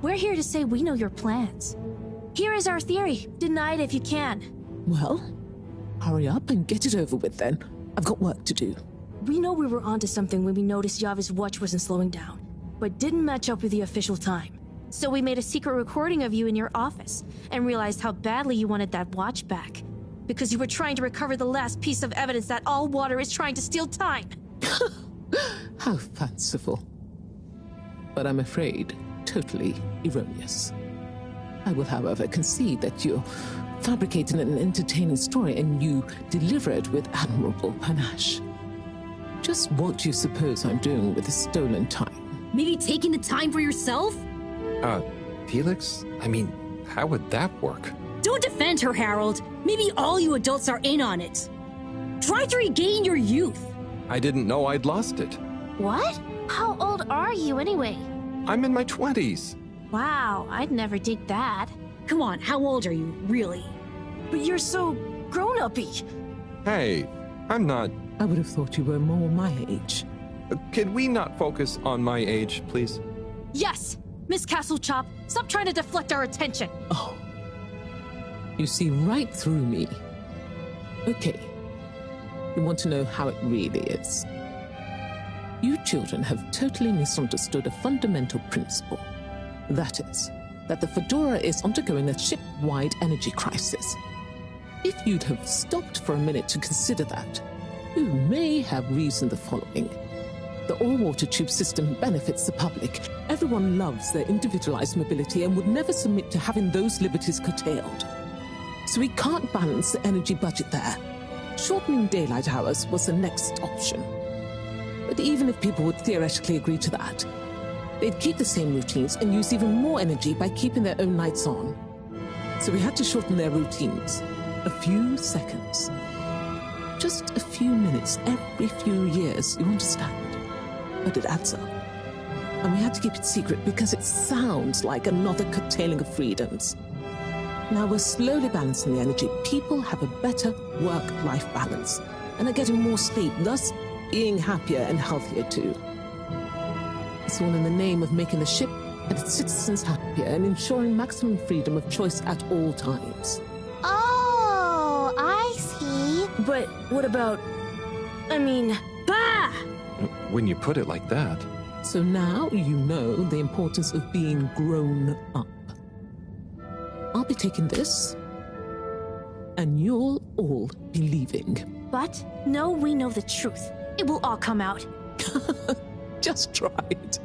[SPEAKER 3] We're here to say we know your plans. Here is our theory. Deny it if you can.
[SPEAKER 13] Well, hurry up and get it over with then. I've got work to do.
[SPEAKER 3] We know we were onto something when we noticed Yava's watch wasn't slowing down, but didn't match up with the official time. So we made a secret recording of you in your office and realized how badly you wanted that watch back. Because you were trying to recover the last piece of evidence that all water is trying to steal time.
[SPEAKER 13] How fanciful. But I'm afraid totally erroneous. I will, however, concede that you're fabricating an entertaining story and you deliver it with admirable panache. Just what do you suppose I'm doing with the stolen time?
[SPEAKER 8] Maybe taking the time for yourself?
[SPEAKER 11] Felix? I mean, how would that work?
[SPEAKER 8] Don't defend her, Harold. Maybe all you adults are in on it. Try to regain your youth.
[SPEAKER 11] I didn't know I'd lost it.
[SPEAKER 18] What? How old are you anyway?
[SPEAKER 11] I'm in my 20s.
[SPEAKER 3] Wow, I'd never dig that.
[SPEAKER 8] Come on, how old are you, really?
[SPEAKER 3] But you're so grown-uppy.
[SPEAKER 11] Hey, I'm not...
[SPEAKER 13] I would have thought you were more my age.
[SPEAKER 11] Could we not focus on my age, please?
[SPEAKER 3] Yes! Miss Castlechop, stop trying to deflect our attention.
[SPEAKER 13] Oh. You see right through me. Okay. You want to know how it really is. You children have totally misunderstood a fundamental principle. That is, that the Fedora is undergoing a ship-wide energy crisis. If you'd have stopped for a minute to consider that, you may have reasoned the following. The all-water tube system benefits the public. Everyone loves their individualized mobility and would never submit to having those liberties curtailed. So we can't balance the energy budget there. Shortening daylight hours was the next option. But even if people would theoretically agree to that, they'd keep the same routines and use even more energy by keeping their own lights on. So we had to shorten their routines. A few seconds. Just a few minutes every few years, you understand? But it adds up. And we had to keep it secret because it sounds like another curtailing of freedoms. Now we're slowly balancing the energy. People have a better work-life balance and are getting more sleep, thus being happier and healthier too. It's all in the name of making the ship and its citizens happier and ensuring maximum freedom of choice at all times.
[SPEAKER 18] Oh, I see.
[SPEAKER 16] But what about... I mean...
[SPEAKER 8] Bah!
[SPEAKER 11] When you put it like that...
[SPEAKER 13] So now you know the importance of being grown up. I'll be taking this, and you'll all be leaving.
[SPEAKER 3] But no, we know the truth. It will all come out.
[SPEAKER 13] Just try it.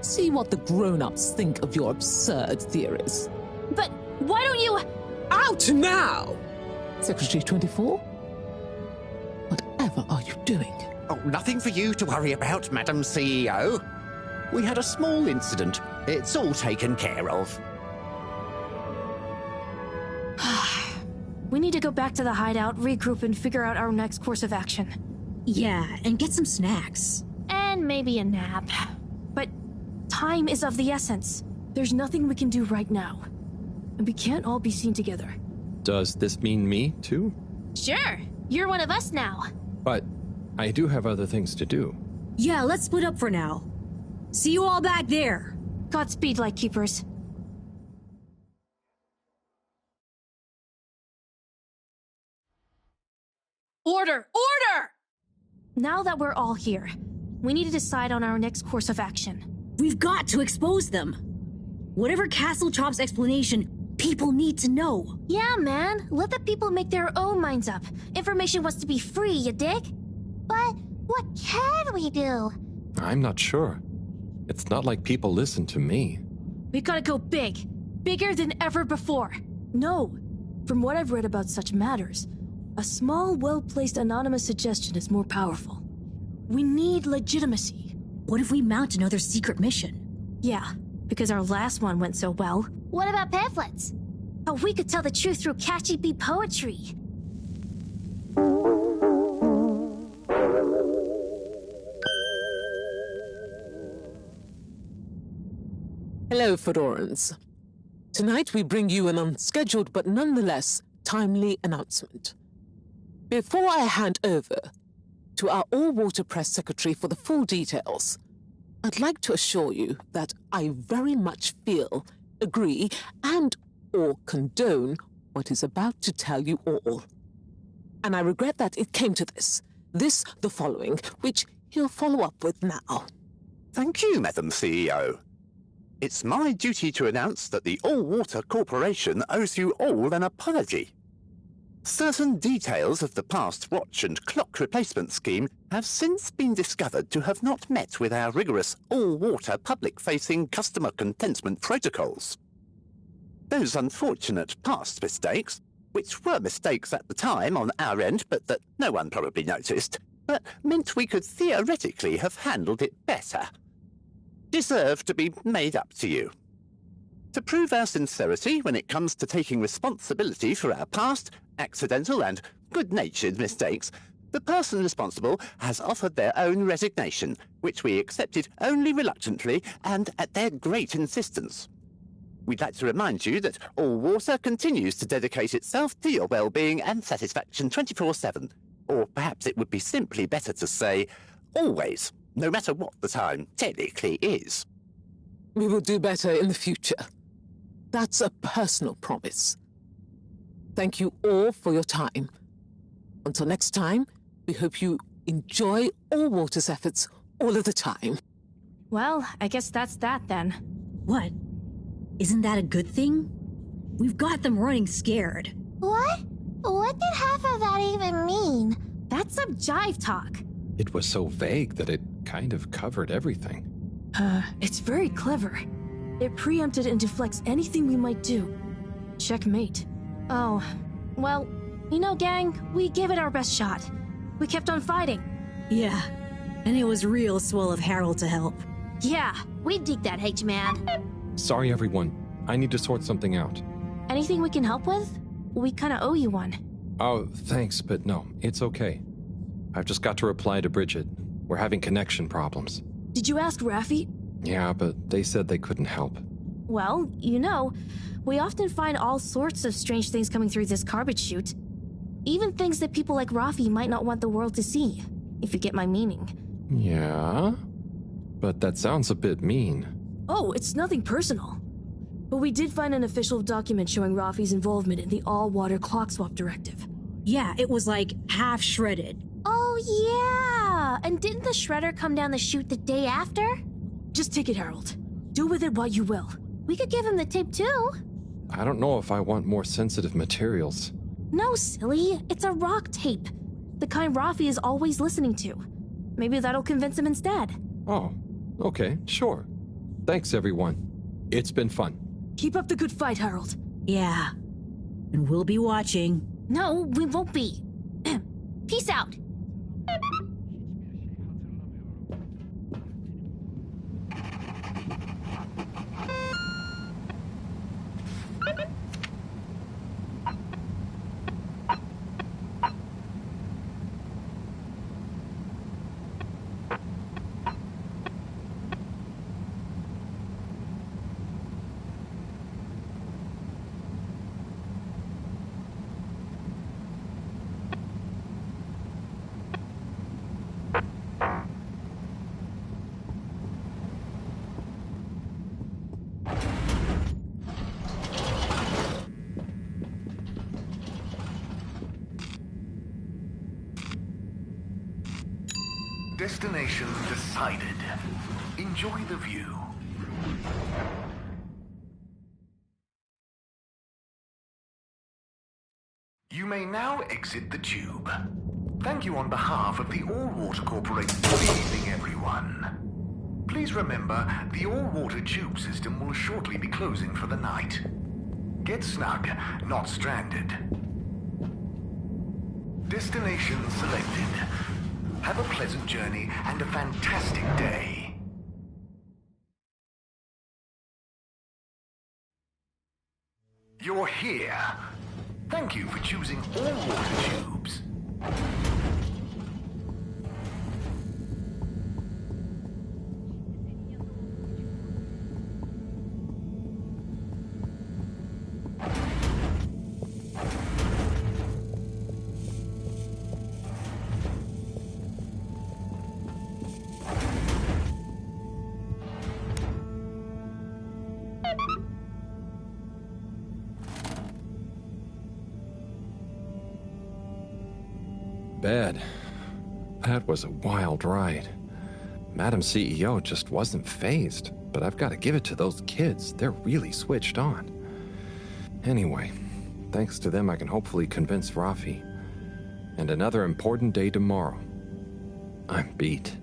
[SPEAKER 13] See what the grown-ups think of your absurd theories.
[SPEAKER 3] But why don't you...
[SPEAKER 13] Out now! Secretary 24? Whatever are you doing?
[SPEAKER 12] Oh, nothing for you to worry about, Madam CEO. We had a small incident. It's all taken care of.
[SPEAKER 3] We need to go back to the hideout, regroup, and figure out our next course of action.
[SPEAKER 8] Yeah, and get some snacks.
[SPEAKER 3] And maybe a nap. But time is of the essence.
[SPEAKER 16] There's nothing we can do right now. And we can't all be seen together.
[SPEAKER 11] Does this mean me, too?
[SPEAKER 18] Sure. You're one of us now.
[SPEAKER 11] But I do have other things to do.
[SPEAKER 8] Yeah, let's split up for now. See you all back there.
[SPEAKER 3] Godspeed, Lightkeepers. Order! Order! Now that we're all here, we need to decide on our next course of action.
[SPEAKER 8] We've got to expose them. Whatever Castle Chop's explanation, people need to know.
[SPEAKER 18] Yeah, man. Let the people make their own minds up. Information wants to be free, you dig? But what can we do?
[SPEAKER 11] I'm not sure. It's not like people listen to me.
[SPEAKER 3] We gotta go big. Bigger than ever before. No. From what I've read about such matters, a small, well-placed anonymous suggestion is more powerful. We need legitimacy.
[SPEAKER 8] What if we mount another secret mission?
[SPEAKER 3] Yeah, because our last one went so well.
[SPEAKER 18] What about pamphlets? Oh, we could tell the truth through catchy bee poetry.
[SPEAKER 13] Hello, Fedorans. Tonight we bring you an unscheduled but nonetheless timely announcement. Before I hand over to our all-water press secretary for the full details, I'd like to assure you that I very much feel, agree, and/or condone what is about to tell you all. And I regret that it came to this, the following, which he'll follow up with now.
[SPEAKER 20] Thank you, Madam CEO. It's my duty to announce that the All-Water Corporation owes you all an apology. Certain details of the past watch and clock replacement scheme have since been discovered to have not met with our rigorous all-water public-facing customer contentment protocols. Those unfortunate past mistakes, which were mistakes at the time on our end but that no one probably noticed, but meant we could theoretically have handled it better, deserve to be made up to you. To prove our sincerity when it comes to taking responsibility for our past, accidental and good-natured mistakes, the person responsible has offered their own resignation, which we accepted only reluctantly and at their great insistence. We'd like to remind you that All Water continues to dedicate itself to your well-being and satisfaction 24/7, or perhaps it would be simply better to say, always, no matter what the time technically is.
[SPEAKER 13] We will do better in the future. That's a personal promise. Thank you all for your time. Until next time, we hope you enjoy All Water's efforts all of the time.
[SPEAKER 3] Well, I guess that's that then.
[SPEAKER 8] What? Isn't that a good thing? We've got them running scared.
[SPEAKER 18] What? What did half of that even mean?
[SPEAKER 3] That's some jive talk.
[SPEAKER 11] It was so vague that it kind of covered everything.
[SPEAKER 3] It's very clever. It preempted and deflects anything we might do. Checkmate.
[SPEAKER 18] Oh, well, you know, gang, we gave it our best shot. We kept on fighting.
[SPEAKER 8] Yeah, and it was real swell of Harold to help.
[SPEAKER 18] Yeah, we dig that, H-Man.
[SPEAKER 11] Sorry, everyone. I need to sort something out.
[SPEAKER 3] Anything we can help with? We kinda owe you one.
[SPEAKER 11] Oh, thanks, but no, it's okay. I've just got to reply to Bridget. We're having connection problems.
[SPEAKER 3] Did you ask Raffi?
[SPEAKER 11] Yeah, but they said they couldn't help.
[SPEAKER 3] Well, you know, we often find all sorts of strange things coming through this garbage chute. Even things that people like Raffi might not want the world to see, if you get my meaning.
[SPEAKER 11] Yeah? But that sounds a bit mean.
[SPEAKER 3] Oh, it's nothing personal. But we did find an official document showing Raffi's involvement in the all-water clock swap directive.
[SPEAKER 8] Yeah, it was like half shredded.
[SPEAKER 18] Oh, yeah! And didn't the shredder come down the chute the day after?
[SPEAKER 3] Just take it, Harold. Do with it what you will.
[SPEAKER 18] We could give him the tape, too.
[SPEAKER 11] I don't know if I want more sensitive materials.
[SPEAKER 3] No, silly. It's a rock tape. The kind Raffi is always listening to. Maybe that'll convince him instead.
[SPEAKER 11] Oh, okay, sure. Thanks, everyone. It's been fun.
[SPEAKER 3] Keep up the good fight, Harold.
[SPEAKER 8] Yeah. And we'll be watching.
[SPEAKER 18] No, we won't be. Peace out.
[SPEAKER 4] Destination decided. Enjoy the view. You may now exit the tube. Thank you on behalf of the All-Water Corporation. Good evening, everyone. Please remember, the all-water tube system will shortly be closing for the night. Get snug, not stranded. Destination selected. Have a pleasant journey and a fantastic day. You're here. Thank you for choosing all-water tubes.
[SPEAKER 11] Bad. That was a wild ride. Madam CEO just wasn't fazed, but I've got to give it to those kids. They're really switched on. Anyway, thanks to them I can hopefully convince Rafi. And another important day tomorrow. I'm beat.